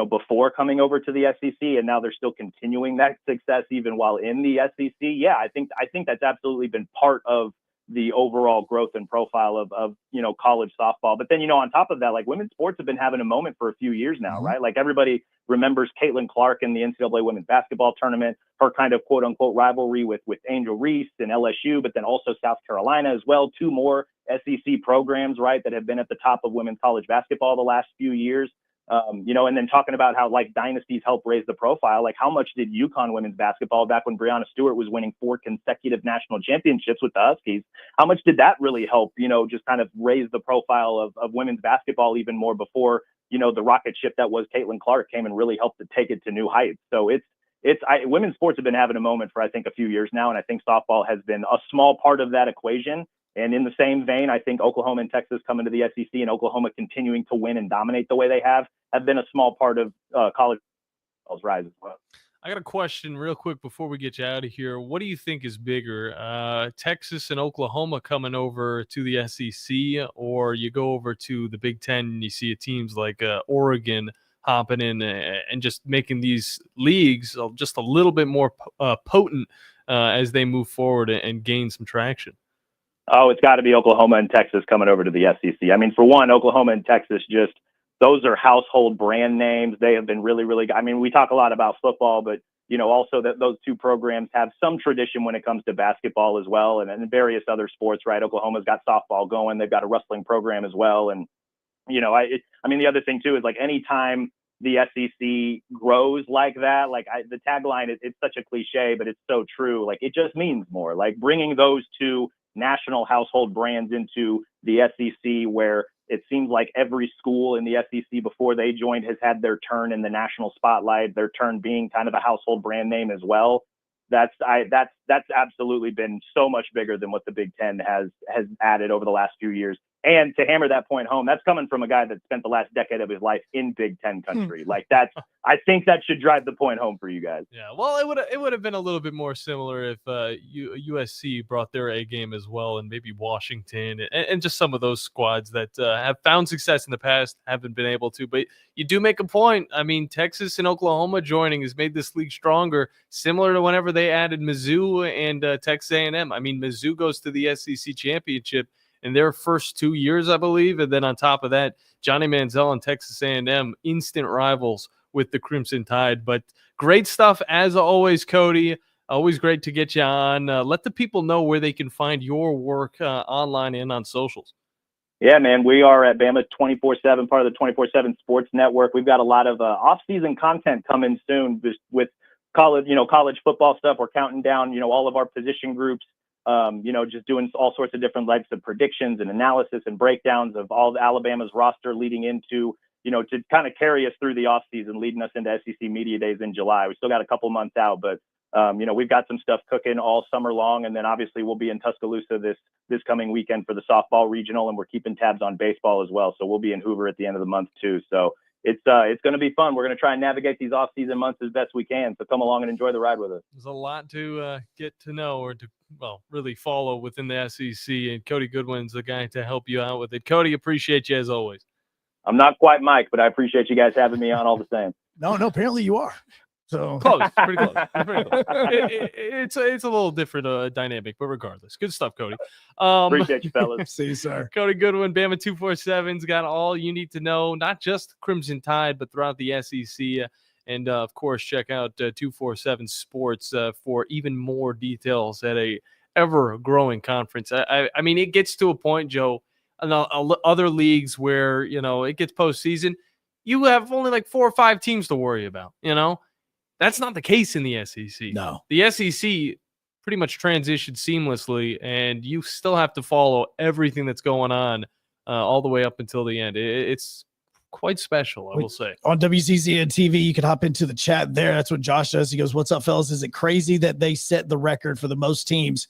S13: before coming over to the SEC, and now they're still continuing that success even while in the SEC. Yeah, I think that's absolutely been part of the overall growth and profile of college softball. But then, on top of that, like women's sports have been having a moment for a few years now, right? Like everybody remembers Caitlin Clark in the NCAA women's basketball tournament, her kind of quote unquote rivalry with Angel Reese and LSU, but then also South Carolina as well. 2 more SEC programs, right, that have been at the top of women's college basketball the last few years. And then talking about how like dynasties help raise the profile. Like how much did UConn women's basketball back when Breonna Stewart was winning 4 consecutive national championships with the Huskies? How much did that really help, just kind of raise the profile of women's basketball even more before, the rocket ship that was Caitlin Clark came and really helped to take it to new heights. So women's sports have been having a moment for, I think, a few years now. And I think softball has been a small part of that equation. And in the same vein, I think Oklahoma and Texas coming to the SEC and Oklahoma continuing to win and dominate the way they have been a small part of college rise as well.
S9: I got a question real quick before we get you out of here. What do you think is bigger, Texas and Oklahoma coming over to the SEC, or you go over to the Big Ten and you see teams like Oregon hopping in and just making these leagues just a little bit more potent as they move forward and gain some traction?
S13: Oh, it's got to be Oklahoma and Texas coming over to the SEC. I mean, for one, Oklahoma and Texas, just those are household brand names. They have been really, really good. I mean, we talk a lot about football, but, also that those two programs have some tradition when it comes to basketball as well, and various other sports, right? Oklahoma's got softball going. They've got a wrestling program as well. And, the other thing too is like anytime the SEC grows like that, the tagline, it's such a cliche, but it's so true. Like it just means more. Like bringing those two national household brands into the SEC, where it seems like every school in the SEC before they joined has had their turn in the national spotlight, their turn being kind of a household brand name as well. That's absolutely been so much bigger than what the Big Ten has added over the last few years. And to hammer that point home, that's coming from a guy that spent the last decade of his life in Big Ten country. I think that should drive the point home for you guys.
S9: Yeah, well, it would have been a little bit more similar if USC brought their A game as well, and maybe Washington and just some of those squads that have found success in the past haven't been able to. But you do make a point. I mean, Texas and Oklahoma joining has made this league stronger, similar to whenever they added Mizzou and Texas A&M. I mean, Mizzou goes to the SEC championship in their first 2 years, I believe. And then on top of that, Johnny Manziel and Texas A&M, instant rivals with the Crimson Tide. But great stuff as always, Cody. Always great to get you on. Let the people know where they can find your work online and on socials.
S13: Yeah, man, we are at Bama 24/7, part of the 24/7 Sports Network. We've got a lot of off-season content coming soon with college football stuff. We're counting down, all of our position groups. Just doing all sorts of different types of predictions and analysis and breakdowns of all the Alabama's roster leading into, to kind of carry us through the offseason, leading us into SEC Media Days in July. We still got a couple months out, but, we've got some stuff cooking all summer long. And then obviously we'll be in Tuscaloosa this coming weekend for the softball regional, and we're keeping tabs on baseball as well. So we'll be in Hoover at the end of the month too. So it's going to be fun. We're going to try and navigate these off-season months as best we can. So come along and enjoy the ride with us.
S9: There's a lot to get to know or to, really follow within the SEC. And Cody Goodwin's the guy to help you out with it. Cody, appreciate you as always.
S13: I'm not quite Mike, but I appreciate you guys having me on all the same.
S10: No, apparently you are. So
S9: close, pretty close. Pretty close. It's a little different dynamic, but regardless, good stuff, Cody.
S13: Appreciate you, fellas.
S10: See you, sir.
S9: Cody Goodwin, Bama 247's got all you need to know, not just Crimson Tide, but throughout the SEC. And of course, check out 247 Sports for even more details at a ever-growing conference. I mean, it gets to a point, Joe, in other leagues where it gets postseason, you have only like 4 or 5 teams to worry about. That's not the case in the SEC.
S10: No.
S9: The SEC pretty much transitioned seamlessly, and you still have to follow everything that's going on all the way up until the end. It's quite special, I will say.
S10: On WCCN TV, you can hop into the chat there. That's what Josh does. He goes, "What's up, fellas? Is it crazy that they set the record for the most teams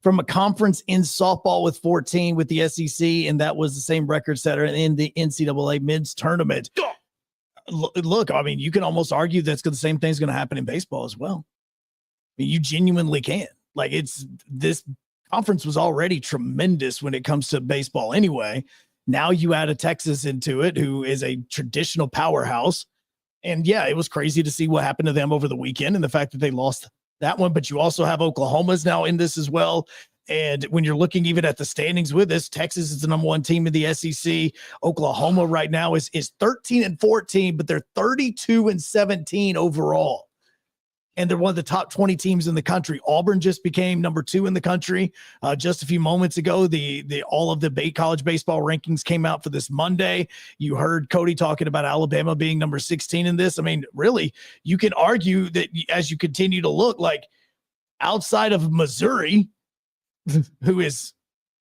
S10: from a conference in softball with 14 with the SEC, and that was the same record setter in the NCAA men's tournament?" Look, I mean, you can almost argue that's the same thing's going to happen in baseball as well. I mean, you genuinely can. Like, this conference was already tremendous when it comes to baseball anyway. Now you add a Texas into it, who is a traditional powerhouse. And yeah, it was crazy to see what happened to them over the weekend and the fact that they lost that one. But you also have Oklahoma's now in this as well. And when you're looking even at the standings with this, Texas is the number 1 team in the SEC. Oklahoma right now is 13-14, but they're 32-17 overall. and they're one of the top 20 teams in the country. Auburn just became number 2 in the country just a few moments ago. All of the college baseball rankings came out for this Monday. You heard Cody talking about Alabama being number 16 in this. I mean, really, you can argue that as you continue to look, like outside of Missouri, who is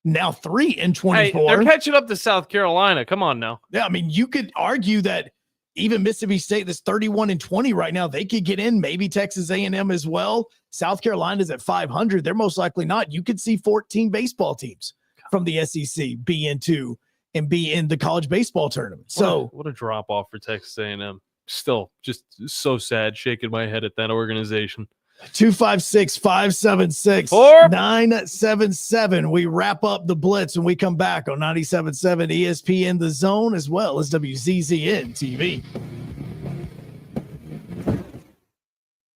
S10: now 3 in 24.
S9: Hey, they're catching up to South Carolina. Come on now.
S10: Yeah, I mean, you could argue that even Mississippi State, that's 31 and 20 right now, they could get in. Maybe Texas A&M as well. South Carolina's at 500. They're most likely not. You could see 14 baseball teams from the SEC be into and be in the college baseball tournament. So
S9: what a drop off for Texas A&M. Still just so sad, shaking my head at that organization.
S10: 256-576-977. We wrap up the Blitz when we come back on 97.7 ESPN The Zone, as well as WZZN TV.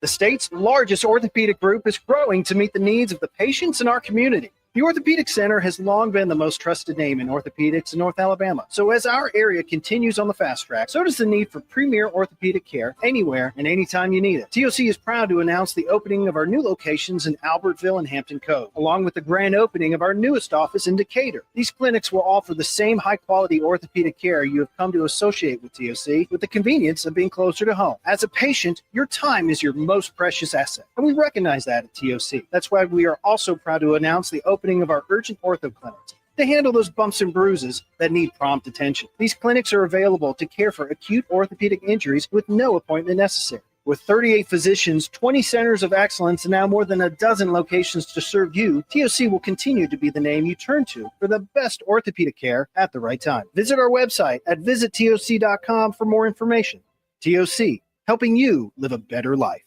S4: The state's largest orthopedic group is growing to meet the needs of the patients in our community. The Orthopedic Center has long been the most trusted name in orthopedics in North Alabama. So as our area continues on the fast track, so does the need for premier orthopedic care anywhere and anytime you need it. TOC is proud to announce the opening of our new locations in Albertville and Hampton Cove, along with the grand opening of our newest office in Decatur. These clinics will offer the same high-quality orthopedic care you have come to associate with TOC, with the convenience of being closer to home. As a patient, your time is your most precious asset, and we recognize that at TOC. That's why we are also proud to announce the opening of our urgent ortho clinics to handle those bumps and bruises that need prompt attention. These clinics are available to care for acute orthopedic injuries with no appointment necessary. With 38 physicians, 20 centers of excellence, and now more than a dozen locations to serve you, TOC will continue to be the name you turn to for the best orthopedic care at the right time. Visit our website at visittoc.com for more information. TOC, helping you live a better life.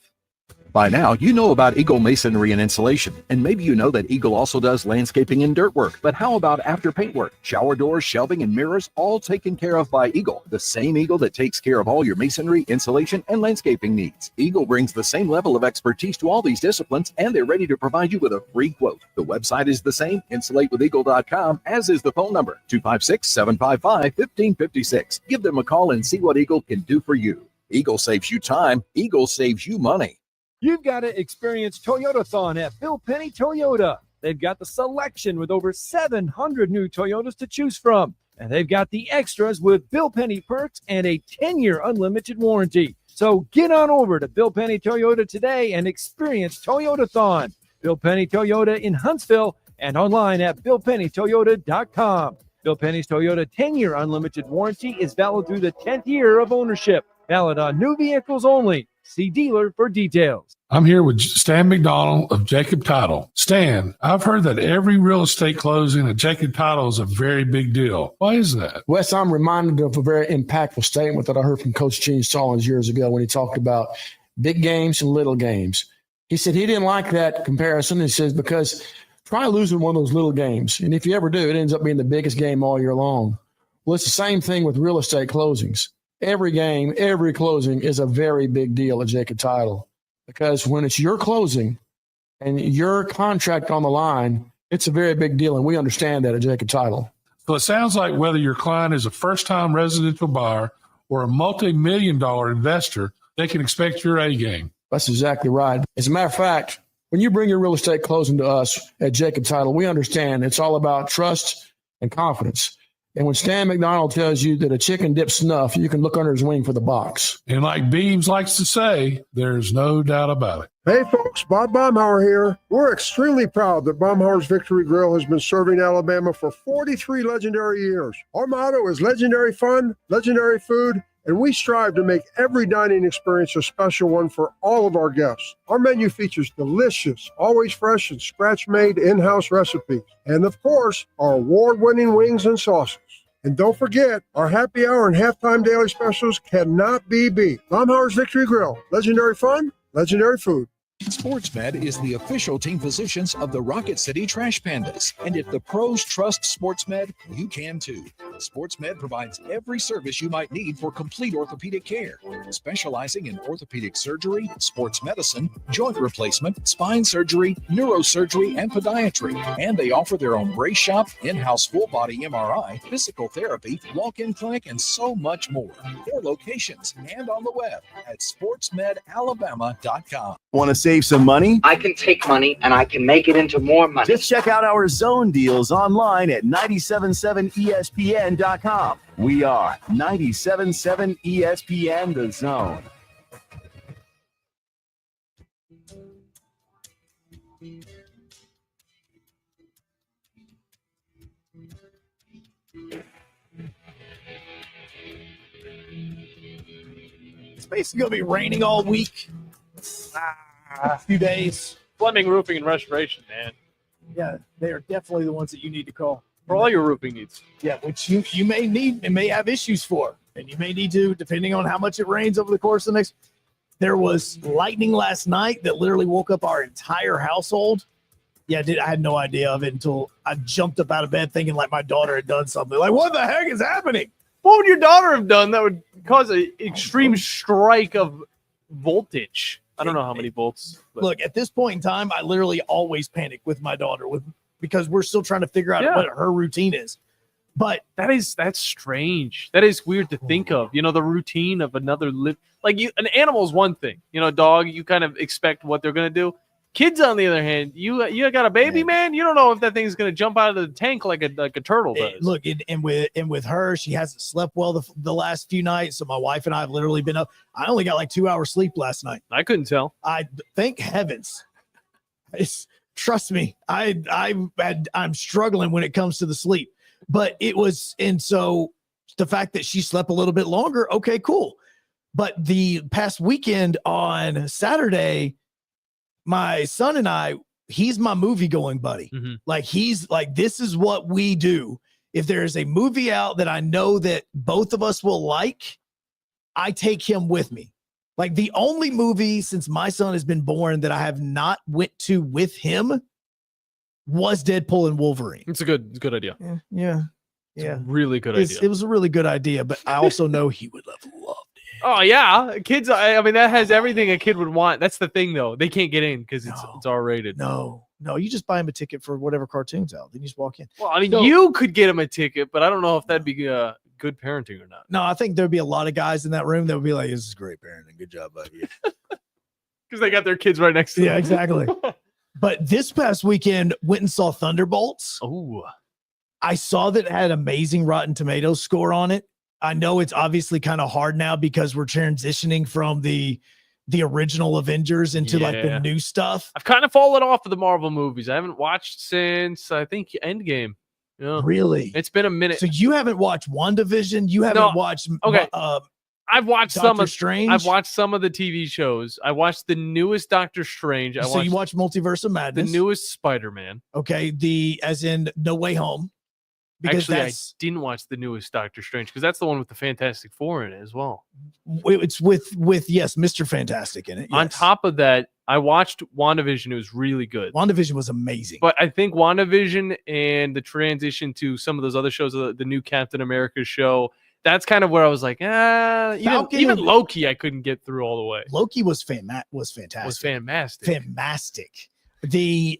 S14: By now, you know about Eagle Masonry and Insulation, and maybe you know that Eagle also does landscaping and dirt work. But how about after paint work? Shower doors, shelving, and mirrors, all taken care of by Eagle, the same Eagle that takes care of all your masonry, insulation, and landscaping needs. Eagle brings the same level of expertise to all these disciplines, and they're ready to provide you with a free quote. The website is the same, insulatewitheagle.com, as is the phone number, 256-755-1556. Give them a call and see what Eagle can do for you. Eagle saves you time. Eagle saves you money.
S15: You've got to experience Toyotathon at Bill Penny Toyota. They've got the selection with over 700 new Toyotas to choose from. And they've got the extras with Bill Penny perks and a 10-year unlimited warranty. So get on over to Bill Penny Toyota today and experience Toyotathon. Bill Penny Toyota in Huntsville and online at BillPennyToyota.com. Bill Penny's Toyota 10-year unlimited warranty is valid through the 10th year of ownership. Valid on new vehicles only. See dealer for details.
S19: I'm here with Stan McDonald of Jacob Title. Stan, I've heard that every real estate closing at Jacob Title is a very big deal. Why is that?
S20: Wes, I'm reminded of a very impactful statement that I heard from Coach Gene Stallings years ago when he talked about big games and little games. He said he didn't like that comparison. He says, because try losing one of those little games. And if you ever do, it ends up being the biggest game all year long. Well, it's the same thing with real estate closings. Every game, every closing is a very big deal at Jacob Title, because when it's your closing and your contract on the line, it's a very big deal, and we understand that at Jacob Title.
S19: So it sounds like whether your client is a first-time residential buyer or a multi-million-dollar investor, they can expect your A game.
S20: That's exactly right. As a matter of fact, when you bring your real estate closing to us at Jacob Title, we understand it's all about trust and confidence. And when Stan McDonald tells you that a chicken dips snuff, you can look under his wing for the box.
S19: And like Beebs likes to say, there's no doubt about it.
S21: Hey folks, Bob Baumhauer here. We're extremely proud that Baumhauer's Victory Grill has been serving Alabama for 43 legendary years. Our motto is legendary fun, legendary food, and we strive to make every dining experience a special one for all of our guests. Our menu features delicious, always fresh and scratch-made in-house recipes. And of course, our award-winning wings and sauces. And don't forget, our happy hour and halftime daily specials cannot be beat. Baumhauer's Victory Grill. Legendary fun, legendary food.
S22: SportsMed is the official team physicians of the Rocket City Trash Pandas. And if the pros trust SportsMed, you can too. SportsMed provides every service you might need for complete orthopedic care, specializing in orthopedic surgery, sports medicine, joint replacement, spine surgery, neurosurgery, and podiatry. And they offer their own brace shop, in-house full-body MRI, physical therapy, walk-in clinic, and so much more. 4 locations and on the web at sportsmedalabama.com.
S2: Want to save some money?
S3: I can take money and I can make it into more money.
S2: Just check out our zone deals online at 977ESPN.com. We are 97.7 ESPN The Zone.
S10: It's basically going to be raining all week. A few days.
S9: Fleming Roofing and Restoration, man.
S10: Yeah, they are definitely the ones that you need to call
S9: For all your roofing needs.
S10: Yeah, which you may need and may have issues for. And you may need to, depending on how much it rains over the course of the next. There was lightning last night that literally woke up our entire household. Yeah, I had no idea of it until I jumped up out of bed thinking like my daughter had done something. Like, what the heck is happening?
S9: What would your daughter have done that would cause an extreme strike of voltage? I don't know how many volts. But.
S10: Look, at this point in time, I literally always panic with my daughter because we're still trying to figure out what her routine is. But
S9: that's strange. That is weird to think of. You know, the routine of another an animal is one thing. You know, a dog, you kind of expect what they're gonna do. Kids, on the other hand, you got a baby, man. You don't know if that thing's gonna jump out of the tank like a turtle does.
S10: Look, and with her, she hasn't slept well the last few nights. So my wife and I have literally been up. I only got like 2 hours sleep last night.
S9: I couldn't tell.
S10: I thank heavens. Trust me, I'm struggling when it comes to the sleep. But it was, and so the fact that she slept a little bit longer, okay, cool. But the past weekend on Saturday, my son and I, he's my movie going buddy.
S9: Mm-hmm.
S10: Like he's like, this is what we do. If there's a movie out that I know that both of us will like, I take him with me. Like the only movie since my son has been born that I have not went to with him was Deadpool and Wolverine.
S9: It's a good idea.
S10: Yeah.
S9: Really good idea.
S10: It was a really good idea, but I also know he would have loved it.
S9: Oh yeah, kids. I mean, that has everything a kid would want. That's the thing, though. They can't get in because it's R-rated.
S10: No, you just buy him a ticket for whatever cartoon's out. Then you just walk in.
S9: Well, I mean, you could get him a ticket, but I don't know if that'd be good parenting or not.
S10: No, I think there'd be a lot of guys in that room that would be like, "This is great parenting. Good job by you,"
S9: because they got their kids right next to them.
S10: Yeah, exactly. But this past weekend, went and saw Thunderbolts.
S9: Oh,
S10: I saw that it had amazing Rotten Tomatoes score on it. I know it's obviously kind of hard now because we're transitioning from the original Avengers into like the new stuff.
S9: I've kind of fallen off of the Marvel movies. I haven't watched since I think Endgame. Yeah.
S10: Really?
S9: It's been a minute.
S10: So you haven't watched WandaVision? You haven't watched
S9: okay. I've watched
S10: Doctor Strange.
S9: I've watched some of the TV shows. I watched the newest Doctor Strange.
S10: So you watched Multiverse of Madness,
S9: the newest Spider-Man.
S10: Okay, as in No Way Home.
S9: Because actually, I didn't watch the newest Doctor Strange because that's the one with the Fantastic Four in it as well.
S10: It's with Mr. Fantastic in it. Yes.
S9: On top of that, I watched WandaVision. It was really good.
S10: WandaVision was amazing.
S9: But I think WandaVision and the transition to some of those other shows, the new Captain America show, that's kind of where I was like, even Loki, I couldn't get through all the way.
S10: Loki was fantastic.
S9: Was fantastic.
S10: Fantastic. The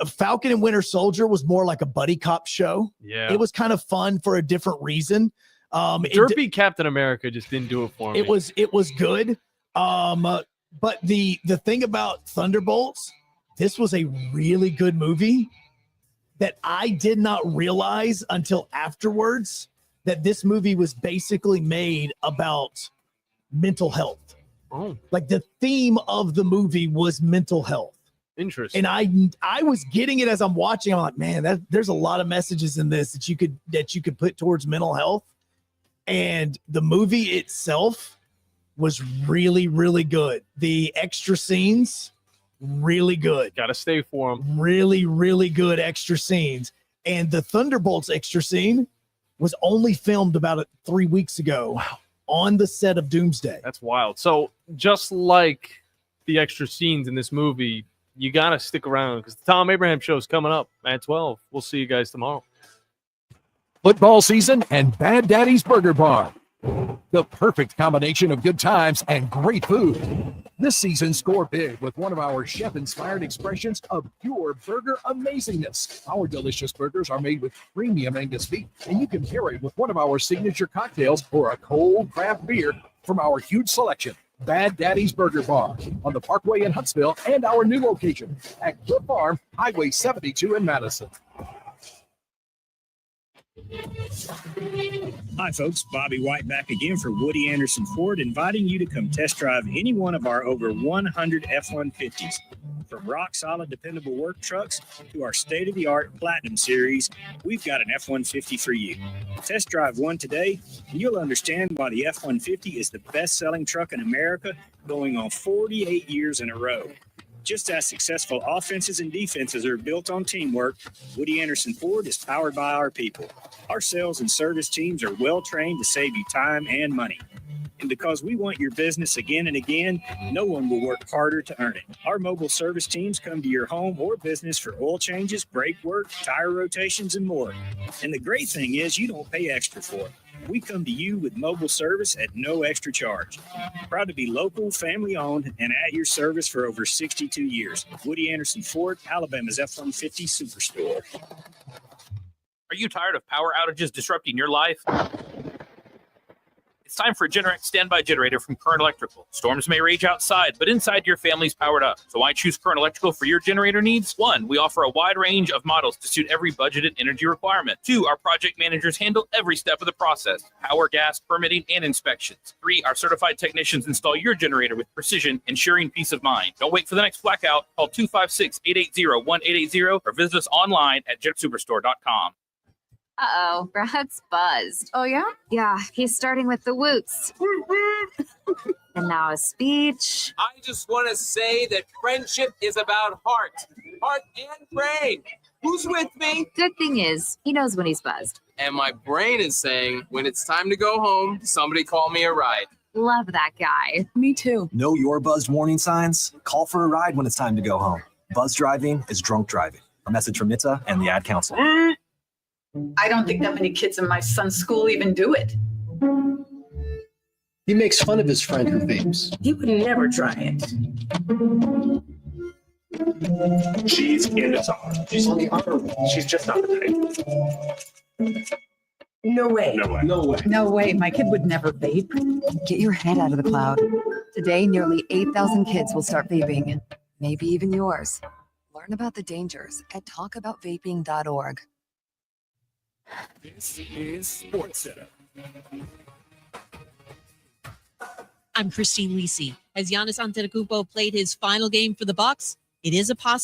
S10: Falcon and Winter Soldier was more like a buddy cop show.
S9: Yeah,
S10: it was kind of fun for a different reason.
S9: Derpy Captain America just didn't do it for me.
S10: It was good. But the thing about Thunderbolts, this was a really good movie that I did not realize until afterwards that this movie was basically made about mental health.
S9: Oh,
S10: like the theme of the movie was mental health.
S9: Interesting.
S10: And I was getting it as I'm watching. I'm like, man, there's a lot of messages in this that you could put towards mental health. And the movie itself was really, really good. The extra scenes, really good.
S9: Got to stay for them.
S10: Really, really good extra scenes. And the Thunderbolts extra scene was only filmed about 3 weeks ago.
S9: Wow.
S10: On the set of Doomsday.
S9: That's wild. So just like the extra scenes in this movie, you got to stick around because the Tom Abraham show is coming up at 12. We'll see you guys tomorrow.
S14: football season, and Bad Daddy's Burger Bar. The perfect combination of good times and great food. This season, score big with one of our chef-inspired expressions of pure burger amazingness. Our delicious burgers are made with premium Angus beef, and you can pair it with one of our signature cocktails or a cold craft beer from our huge selection. Bad Daddy's Burger Bar on the Parkway in Huntsville and our new location at Cliff Farm, Highway 72 in Madison.
S1: Hi, folks. Bobby White back again for Woody Anderson Ford, inviting you to come test drive any one of our over 100 F-150s. From rock-solid, dependable work trucks to our state-of-the-art Platinum Series, we've got an F-150 for you. Test drive one today, and you'll understand why the F-150 is the best-selling truck in America, going on 48 years in a row. Just as successful offenses and defenses are built on teamwork, Woody Anderson Ford is powered by our people. Our sales and service teams are well-trained to save you time and money. And because we want your business again and again, no one will work harder to earn it. Our mobile service teams come to your home or business for oil changes, brake work, tire rotations, and more. And the great thing is you don't pay extra for it. We come to you with mobile service at no extra charge. Proud to be local, family-owned, and at your service for over 62 years. Woody Anderson Ford, Alabama's F-150 Superstore.
S6: Are you tired of power outages disrupting your life? It's time for a Generac standby generator from Current Electrical. Storms may rage outside, but inside your family's powered up. So why choose Current Electrical for your generator needs? 1, we offer a wide range of models to suit every budgeted energy requirement. 2, our project managers handle every step of the process: power, gas, permitting, and inspections. 3, our certified technicians install your generator with precision, ensuring peace of mind. Don't wait for the next blackout. Call 256-880-1880 or visit us online at jetsuperstore.com.
S7: Uh-oh, Brad's buzzed. Oh, yeah? Yeah, he's starting with the woots. And now a speech.
S8: I just want to say that friendship is about heart and brain. Who's with me?
S7: Good thing is, he knows when he's buzzed.
S8: And my brain is saying, when it's time to go home, somebody call me a ride.
S7: Love that guy. Me too.
S11: Know your buzzed warning signs? Call for a ride when it's time to go home. Buzz driving is drunk driving. A message from NHTSA and the Ad Council.
S16: I don't think that many kids in my son's school even do it.
S4: He makes fun of his friend who vapes.
S16: He would never try it.
S5: She's in the song. She's on the honor roll. She's just not the type.
S16: No way.
S5: No way.
S16: No way. No way. My kid would never vape.
S17: Get your head out of the cloud. Today, nearly 8,000 kids will start vaping, maybe even yours. Learn about the dangers at talkaboutvaping.org.
S5: This is Sports Center.
S18: I'm Christine Lisi. Has Giannis Antetokounmpo played his final game for the Bucks? It is a possibility.